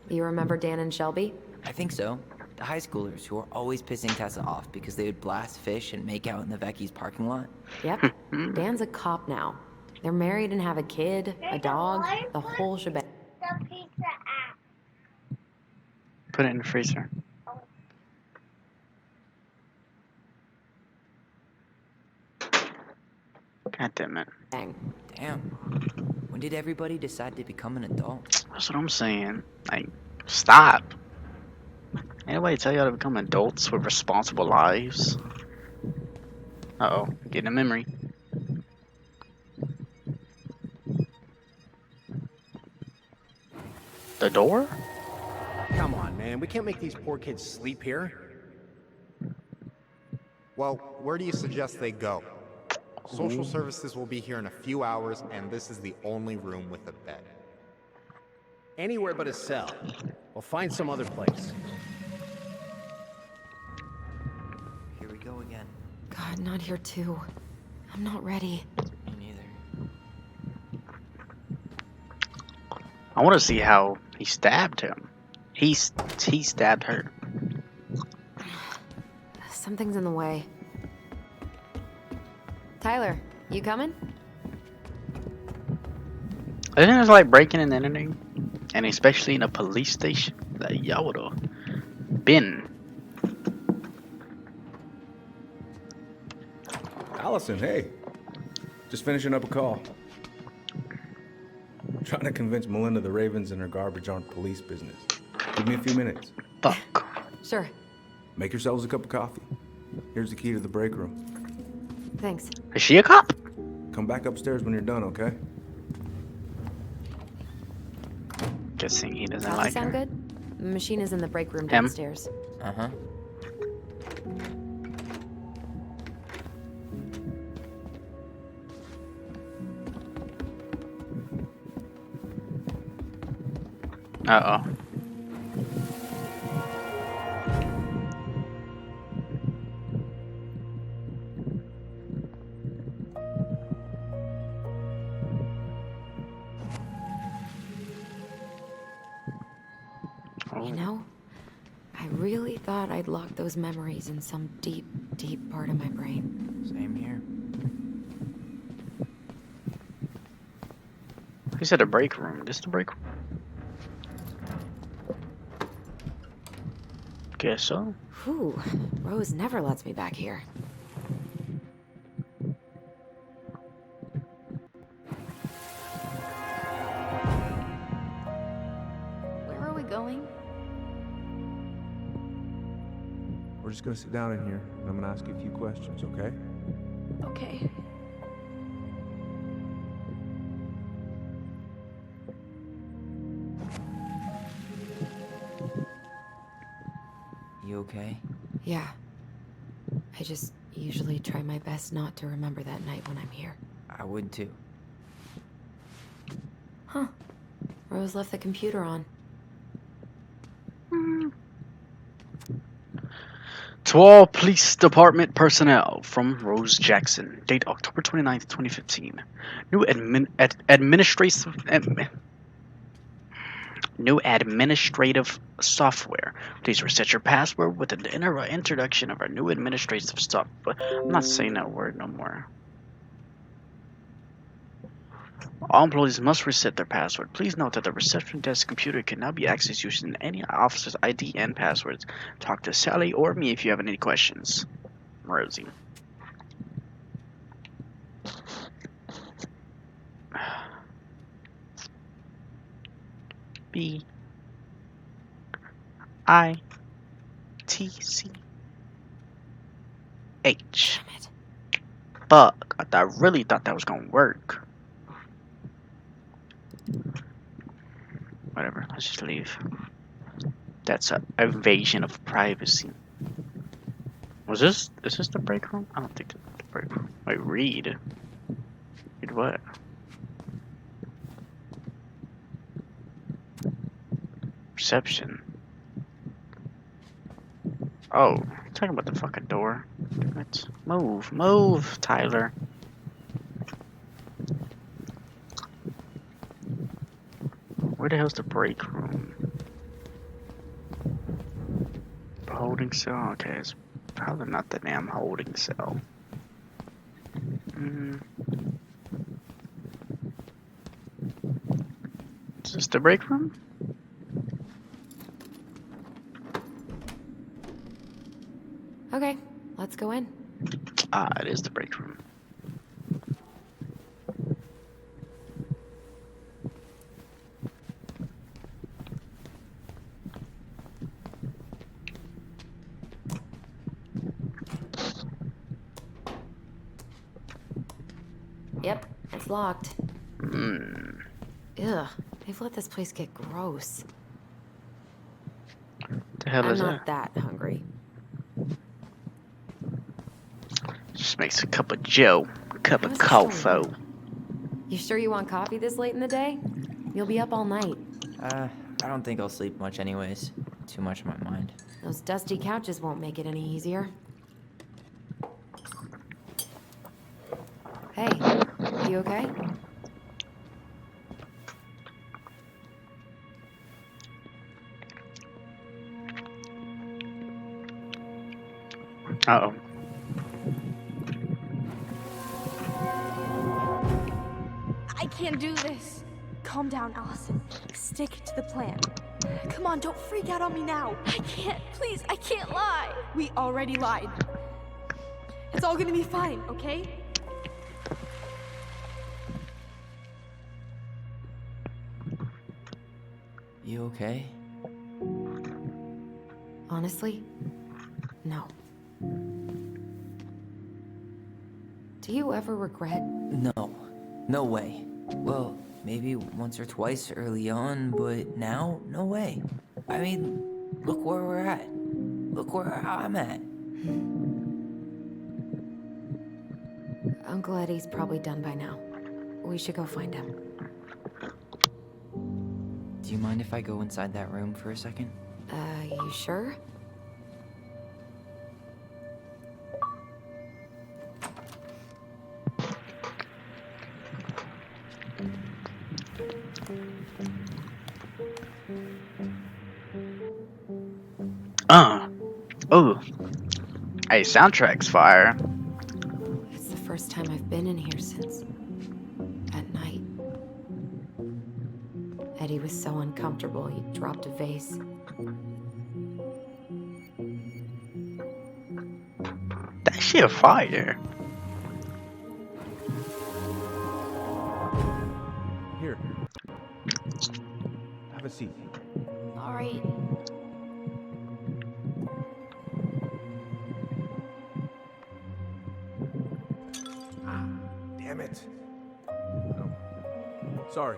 You remember Dan and Shelby? I think so. The high schoolers who are always pissing Tessa off because they would blast fish and make out in the Vecchi's parking lot. Yep. Dan's a cop now. They're married and have a kid, a dog, the whole shebang. Put it in the freezer. God damn it. Damn. When did everybody decide to become an adult? That's what I'm saying. Like, stop. Anybody tell y'all to become adults with responsible lives? Uh-oh, getting a memory. The door? Come on, man. We can't make these poor kids sleep here. Well, where do you suggest they go? Social services will be here in a few hours, and this is the only room with a bed. Anywhere but a cell. We'll find some other place. Here we go again. God, not here too. I'm not ready. Me neither. I want to see how he stabbed him. He stabbed her. Something's in the way. Tyler, you coming? Isn't it like breaking and entering? And especially in a police station? Like, y'all would have been. Allison, hey. Just finishing up a call. Trying to convince Melinda the Ravens and her garbage aren't police business. Give me a few minutes. Fuck. Sure. Make yourselves a cup of coffee. Here's the key to the break room. Thanks. Is she a cop? Come back upstairs when you're done, okay? Guessing he doesn't Does like it sound her. good? The machine is in the break room Him? downstairs. Uh-huh. Uh-oh. thought I'd locked those memories in some deep, deep part of my brain. Same here. He said a break room. This is the break room? Guess so. Whew, Rose never lets me back here. Where are we going? We're just gonna sit down in here, and I'm gonna ask you a few questions, okay? Okay. You okay? Yeah. I just usually try my best not to remember that night when I'm here. I would too. Huh. Rose left the computer on. To all police department personnel from Rose Jackson, date October 29th, 2015. New administrative software. Please reset your password with the introduction of our new administrative software. I'm not saying that word no more. All employees must reset their password. Please note that the reception desk computer cannot be accessed using any officer's ID and passwords. Talk to Sally or me if you have any questions. Rosie. B I T C H. Fuck, I really thought that was gonna work. Whatever, let's just leave. That's an invasion of privacy. Is this the break room? I don't think it's the break room. Wait, read. Read what? Reception. Oh, talking about the fucking door. Damn it. Move, Tyler. Where the hell's the break room? Holding cell? Okay, it's probably not the damn holding cell. Is this the break room? Okay, let's go in. Ah, it is the break room. Yep, it's locked. Hmm. Ugh, they've let this place get gross. The hell I'm is not that? that hungry. Just makes a cup of Joe, a cup of coffee. You sure you want coffee this late in the day? You'll be up all night. I don't think I'll sleep much anyways. Too much on my mind. Those dusty couches won't make it any easier. Hey, you okay? Uh-oh. I can't do this. Calm down, Allison. Stick to the plan. Come on, don't freak out on me now. I can't. Please, I can't lie. We already lied. It's all gonna be fine, okay? You okay? Honestly, no. Do you ever regret? No. No way. Well, maybe once or twice early on, but now, no way. I mean, look where we're at. Look where I'm at. Uncle Eddie's probably done by now. We should go find him. Do you mind if I go inside that room for a second? You sure? Hey, soundtrack's fire. It's the first time I've been in here since at night. Eddie was so uncomfortable, he dropped a vase. That shit fire. Here. Have a seat. Alright. Damn it. Oh. Sorry.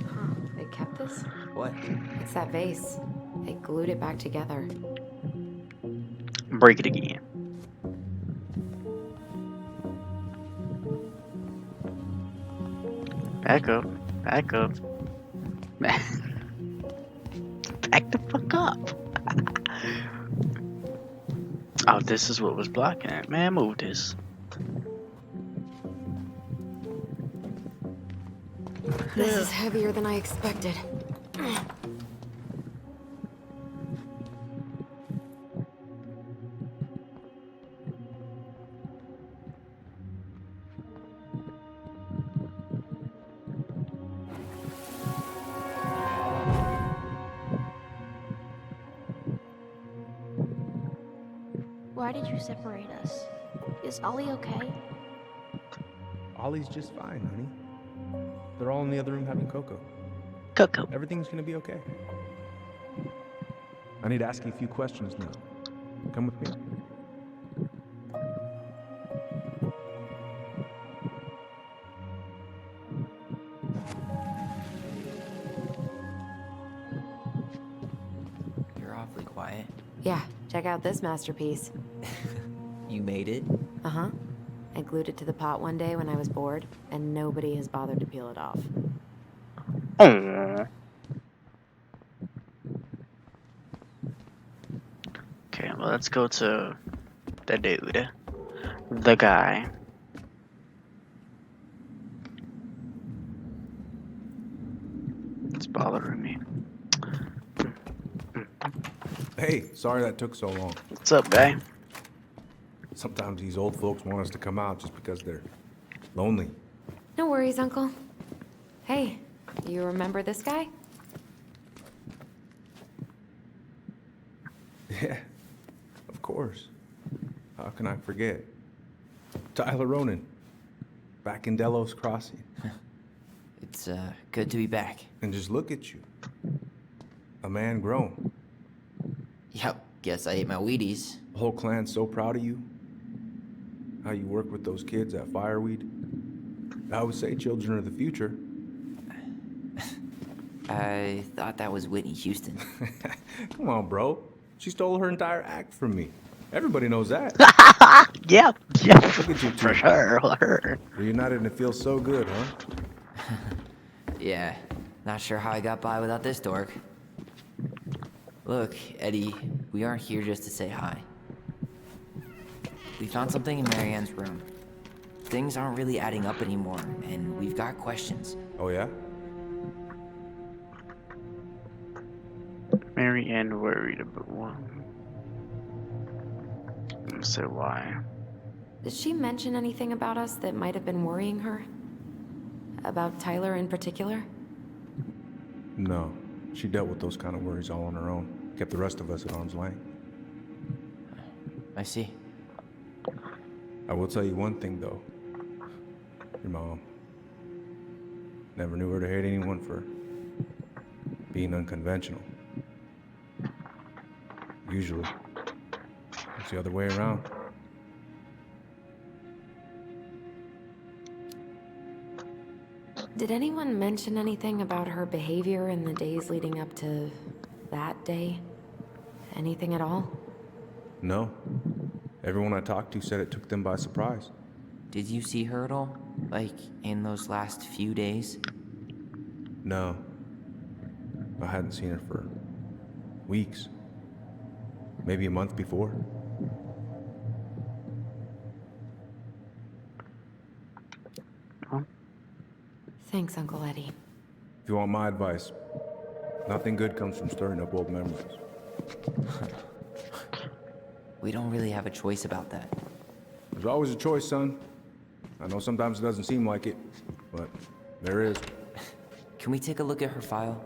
Huh, they kept this? What? It's that vase. They glued it back together. Break it again. Back up. Back up. Man. Back the fuck up. Oh, this is what was blocking it. Man, move this. This is heavier than I expected. Why did you separate us? Is Ollie okay? Ollie's just fine, honey. They're all in the other room having cocoa. Cocoa. Everything's gonna be okay. I need to ask you a few questions now. Come with me. You're awfully quiet. Yeah, check out this masterpiece. You made it? Uh-huh. I glued it to the pot one day when I was bored, and nobody has bothered to peel it off. Aww. Okay, well, let's go to the dude. The guy. It's bothering me. Hey, sorry that took so long. What's up, guy? Sometimes these old folks want us to come out just because they're lonely. No worries, Uncle. Hey, you remember this guy? Yeah, of course. How can I forget? Tyler Ronan, back in Delos Crossing. It's good to be back. And just look at you. A man grown. Yep, guess I ate my Wheaties. The whole clan's so proud of you. How you work with those kids at Fireweed. I would say children are the future. I thought that was Whitney Houston. Come on, bro. She stole her entire act from me. Everybody knows that. Yeah. Look at you two. For sure. Reunited and it feels so good, huh? Yeah, not sure how I got by without this dork. Look, Eddie, we aren't here just to say hi. We found something in Marianne's room. Things aren't really adding up anymore, and we've got questions. Oh, yeah? Marianne worried about one. So why? Did she mention anything about us that might have been worrying her? About Tyler in particular? No. She dealt with those kind of worries all on her own. Kept the rest of us at arm's length. I see. I will tell you one thing, though. Your mom. Never knew her to hate anyone for being unconventional. Usually, it's the other way around. Did anyone mention anything about her behavior in the days leading up to that day? Anything at all? No. Everyone I talked to said it took them by surprise. Did you see her at all? Like, in those last few days? No. I hadn't seen her for weeks. Maybe a month before. Thanks, Uncle Eddie. If you want my advice, nothing good comes from stirring up old memories. We don't really have a choice about that. There's always a choice, son. I know sometimes it doesn't seem like it, but there is. Can we take a look at her file?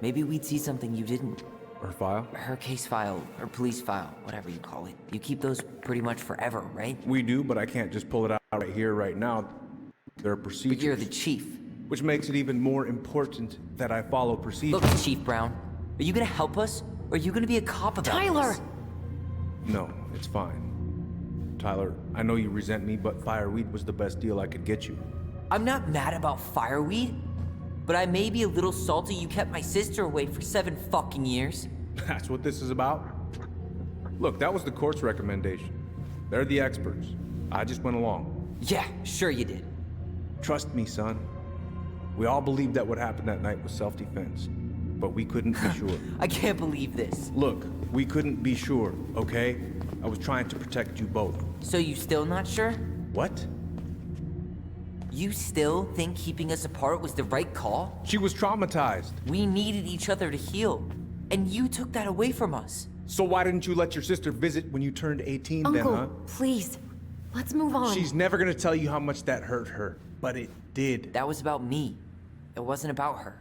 Maybe we'd see something you didn't. Her file? Her case file, or police file, whatever you call it. You keep those pretty much forever, right? We do, but I can't just pull it out right here, right now. There are procedures. But you're the chief. Which makes it even more important that I follow procedures. Look, Chief Brown, are you gonna help us? Or are you gonna be a cop about Tyler! this? No, it's fine. Tyler, I know you resent me, but fireweed was the best deal I could get you. I'm not mad about fireweed, but I may be a little salty you kept my sister away for 7 fucking years. That's what this is about? Look, that was the court's recommendation. They're the experts. I just went along. Yeah, sure you did. Trust me, son. We all believed that what happened that night was self-defense, but we couldn't be sure. I can't believe this. Look, we couldn't be sure, okay? I was trying to protect you both. So you still not sure? What? You still think keeping us apart was the right call? She was traumatized. We needed each other to heal, and you took that away from us. So why didn't you let your sister visit when you turned 18 Uncle, then, huh? please. Let's move on. She's never gonna tell you how much that hurt her, but it did. That was about me. It wasn't about her.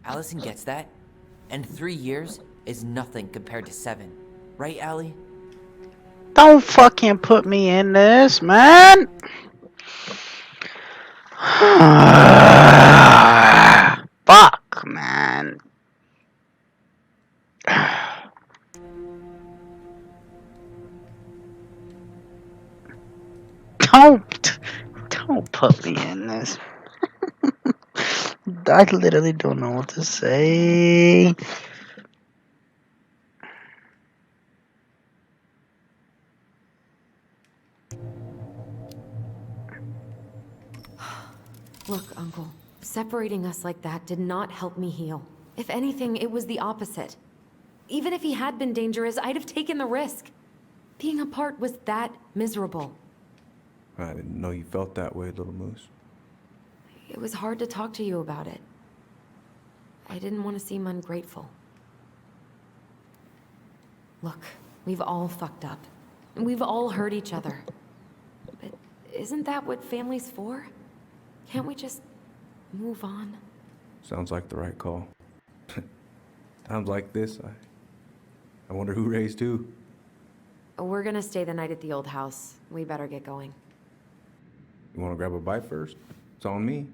Allison gets that. And 3 years is nothing compared to 7. Right, Allie? Don't fucking put me in this, man. Fuck, man. Don't put me in this. I literally don't know what to say. Look, Uncle, separating us like that did not help me heal. If anything, it was the opposite. Even if he had been dangerous, I'd have taken the risk. Being apart was that miserable. I didn't know you felt that way, Little Moose. It was hard to talk to you about it. I didn't want to seem ungrateful. Look, we've all fucked up. We've all hurt each other. But isn't that what family's for? Can't we just move on? Sounds like the right call. Times like this, I wonder who raised who. We're gonna stay the night at the old house. We better get going. You want to grab a bite first? It's on me.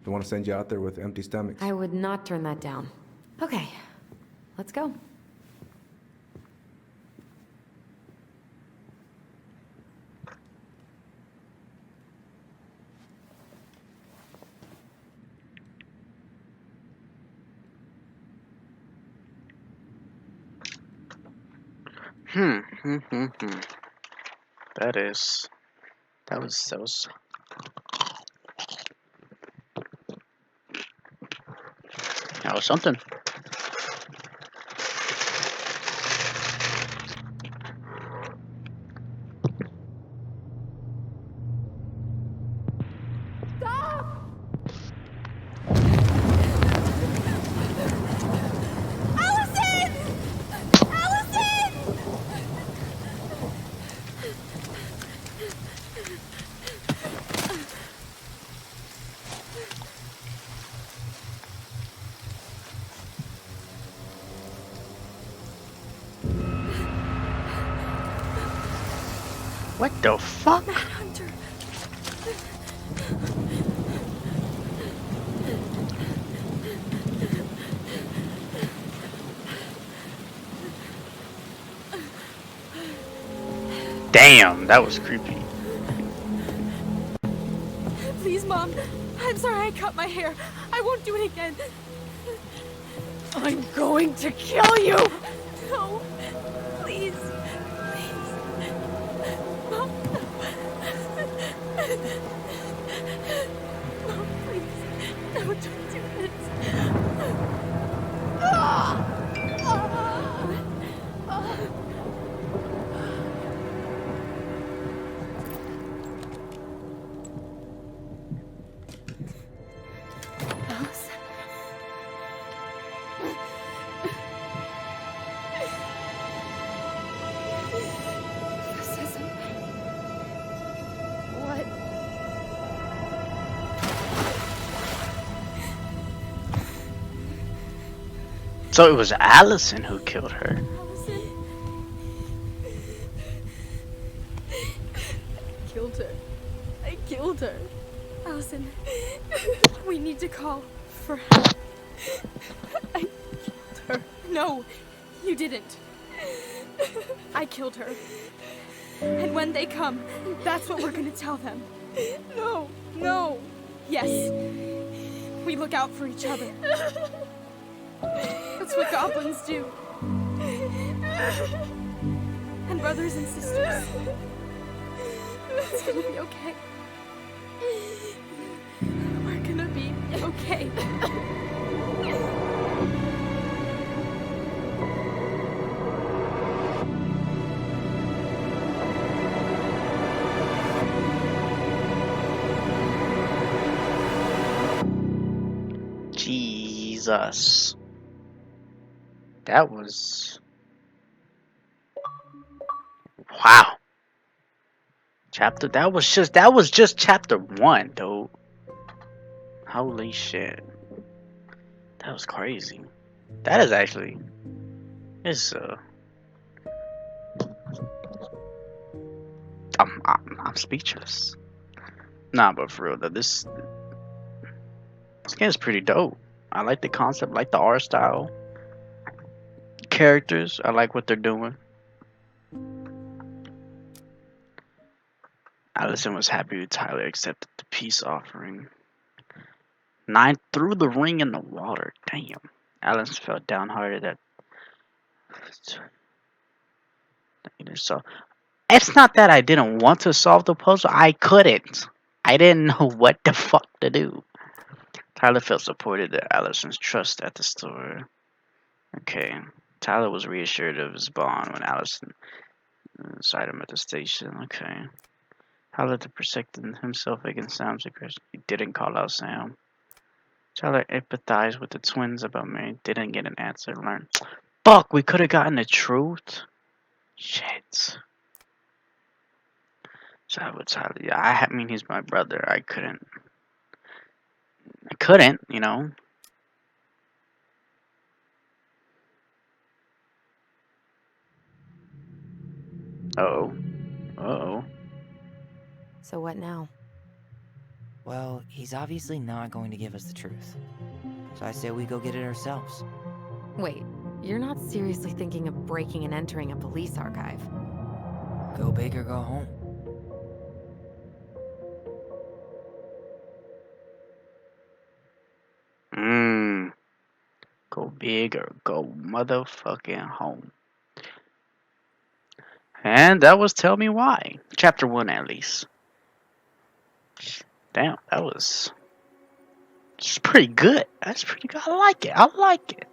Don't want to send you out there with empty stomachs. I would not turn that down. Okay, let's go. That was something. What the fuck? Hunter. Damn, that was creepy. Please, Mom. I'm sorry I cut my hair. I won't do it again. I'm going to kill you! No. Please. Mom. Mom, please. No, don't do this. Allison. So it was Allison who killed her. Killed her. I killed her. Allison, we need to call for help. I killed her. No, you didn't. I killed her. And when they come, that's what we're gonna tell them. No, no. Yes. We look out for each other. That's what goblins do. And brothers and sisters. It's gonna be okay. We're gonna be okay. Jesus. That was... Wow. That was just chapter 1, dude. Holy shit. That was crazy. That is actually... It's I'm speechless. Nah, but for real though, this game's pretty dope. I like the concept, like the art style. Characters, I like what they're doing. Allison was happy when Tyler accepted the peace offering. 9 threw the ring in the water. Damn. Allison felt downhearted that. So it's not that I didn't want to solve the puzzle. I couldn't. I didn't know what the fuck to do. Tyler felt supported at Allison's trust at the store. Okay. Tyler was reassured of his bond when Allison sighted him at the station. Okay. Tyler protected himself against Sam's aggression. He didn't call out Sam. Tyler empathized with the twins about Mary. Didn't get an answer. Learned. Fuck, we could have gotten the truth. Shit. So with Tyler, yeah, I mean he's my brother. I couldn't, you know. Uh-oh. Uh-oh. So what now? Well, he's obviously not going to give us the truth. So I say we go get it ourselves. Wait, you're not seriously thinking of breaking and entering a police archive? Go big or go home. Go big or go motherfucking home. And that was Tell Me Why. Chapter 1 at least. Damn, that was just pretty good. That's pretty good. I like it.